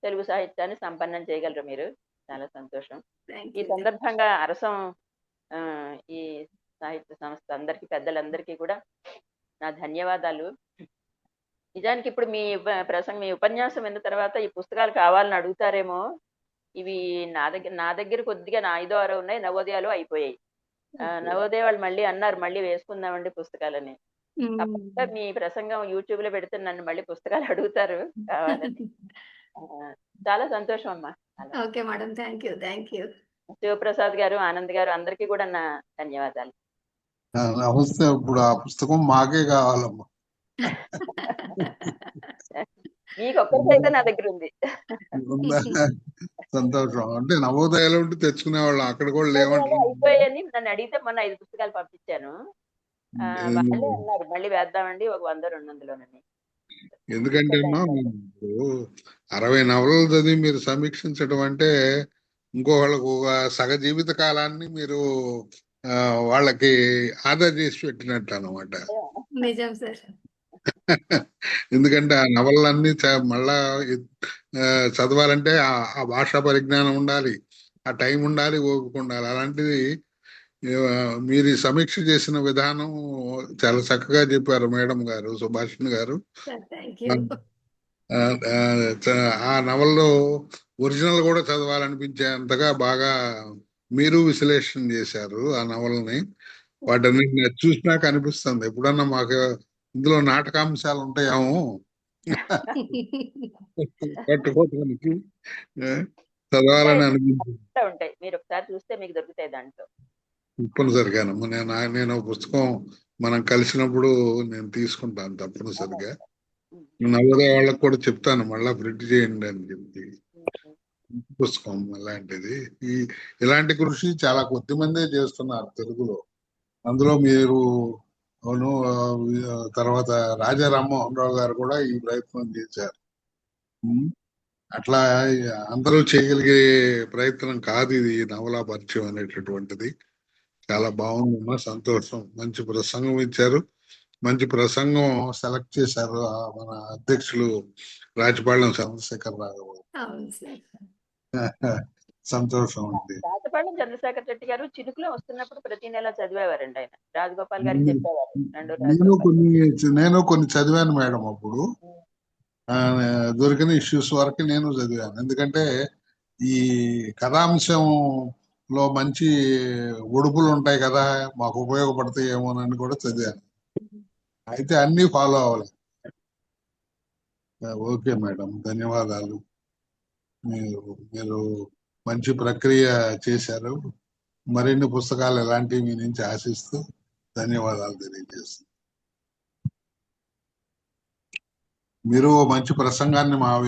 D: తెలుగు సాహిత్యాన్ని సంపన్నం చేయగలరు మీరు. చాలా సంతోషం. ఈ సందర్భంగా అరసం ఈ సాహిత్య సంస్థ అందరికి, పెద్దలందరికీ కూడా నా ధన్యవాదాలు. నిజానికి ఇప్పుడు మీ మీ ఉపన్యాసం విన్న తర్వాత ఈ పుస్తకాలు కావాలని అడుగుతారేమో. ఇవి నా దగ్గర కొద్దిగా 5 6 ఉన్నాయి, నవోదయాలు అయిపోయాయి. నవోదయ వాళ్ళు మళ్ళీ అన్నారు, మళ్ళీ వేసుకుందామండి పుస్తకాలని. తప్పకుండా మీ ప్రసంగం యూట్యూబ్ లో పెడితే నన్ను మళ్ళీ పుస్తకాలు అడుగుతారు కావాలని. చాలా సంతోషం అమ్మా.
C: Okay madam. Thank you. Thank you.
D: Shivaprasad garu, Anand గారు, అందరికీ కూడా నా ధన్యవాదాలు.
B: నమస్తే. ఇప్పుడు ఆ పుస్తకం మాకే కావాలమ్మా.
D: మీకు ఒక్కరికైతే నా దగ్గర ఉంది.
B: సంతోషం. అంటే నవోదయాలు ఉంటే తెచ్చుకునేవాళ్ళం, అక్కడ కూడా లేవంటారు.
D: అయిపోయాయని నన్ను అడిగితే మొన్న 5 పుస్తకాలు పంపించాను. వాళ్ళే అన్నారు మళ్ళీ వేద్దామండి, ఒక 100 200లోనని.
B: ఎందుకంటే 60 నవలలు చదివి మీరు సమీక్షించడం అంటే ఇంకోళ్ళకు ఒక సగ జీవిత కాలాన్ని మీరు వాళ్ళకి ఆదా చేసి పెట్టినట్టు అన్నమాట.
C: నిజం సార్.
B: ఎందుకంటే ఆ నవలలన్నీ మళ్ళా చదవాలంటే ఆ భాషా పరిజ్ఞానం ఉండాలి, ఆ టైం ఉండాలి, ఓపిక ఉండాలి. అలాంటిది మీరు సమీక్ష చేసిన విధానం చాలా చక్కగా చెప్పారు మేడం గారు, సుభాషిణి గారు. ఆ నవల్లో ఒరిజినల్ కూడా చదవాలనిపించేంతగా బాగా మీరు విశ్లేషణ చేశారు ఆ నవల్ని. వాటిని చూసినాక అనిపిస్తుంది, ఎప్పుడన్నా మాకు ఇందులో నాటకాంశాలు ఉంటాయేమో పట్టుకోవడానికి చదవాలని అనిపించింది.
D: ఉంటాయి, మీరు ఒకసారి చూస్తే మీకు దొరుకుతాయి దాంట్లో.
B: తప్పనిసరిగానమ్మా. నేను పుస్తకం మనం కలిసినప్పుడు నేను తీసుకుంటాను తప్పనిసరిగా. నవోదయ వాళ్ళకి కూడా చెప్తాను మళ్ళా ప్రింట్ చేయండి అని చెప్పి. పుస్తకం అలాంటిది, ఇలాంటి కృషి చాలా కొద్ది మందే చేస్తున్నారు తెలుగులో. అందులో మీరు తర్వాత రాజా రామ్మోహన్ రావు గారు కూడా ఈ ప్రయత్నం చేశారు. అట్లా అందరూ చేయగలిగే ప్రయత్నం కాదు ఇది నవలా పరిచయం అనేటటువంటిది. చాలా బాగుందమ్మా, సంతోషం. మంచి ప్రసంగం ఇచ్చారు. మంచి ప్రసంగం సెలెక్ట్ చేశారు మన అధ్యక్షులు రాజపాళ్యం చంద్రశేఖర్ రావు.
C: అవును సార్.
B: సంతోషం అండి.
D: రాజపాళ్యం చంద్రశేఖర్ రెడ్డి గారు చినుకులో వస్తున్నప్పుడు ప్రతి నెల చదివేవారండి ఆయన. రాజగోపాల్ గారికి చెప్పేవారు.
B: నేను కొన్ని చదివాను మేడం అప్పుడు. దొరికిన ఇష్యూస్ వరకు నేను చదివాను. ఎందుకంటే ఈ కథాంశంలో మంచి ఒడుపులు ఉంటాయి కదా, మాకు ఉపయోగపడతాయి ఏమోనని కూడా చదివాను. అయితే అన్ని ఫాలో అవ్వాలి. ఓకే మేడం, ధన్యవాదాలు. మీరు మంచి ప్రక్రియ చేశారు. మరిన్ని పుస్తకాలు ఎలాంటివి మీ నుంచి ఆశిస్తూ ధన్యవాదాలు తెలియజేస్తున్నాను. మీరు మంచి ప్రసంగాన్ని మా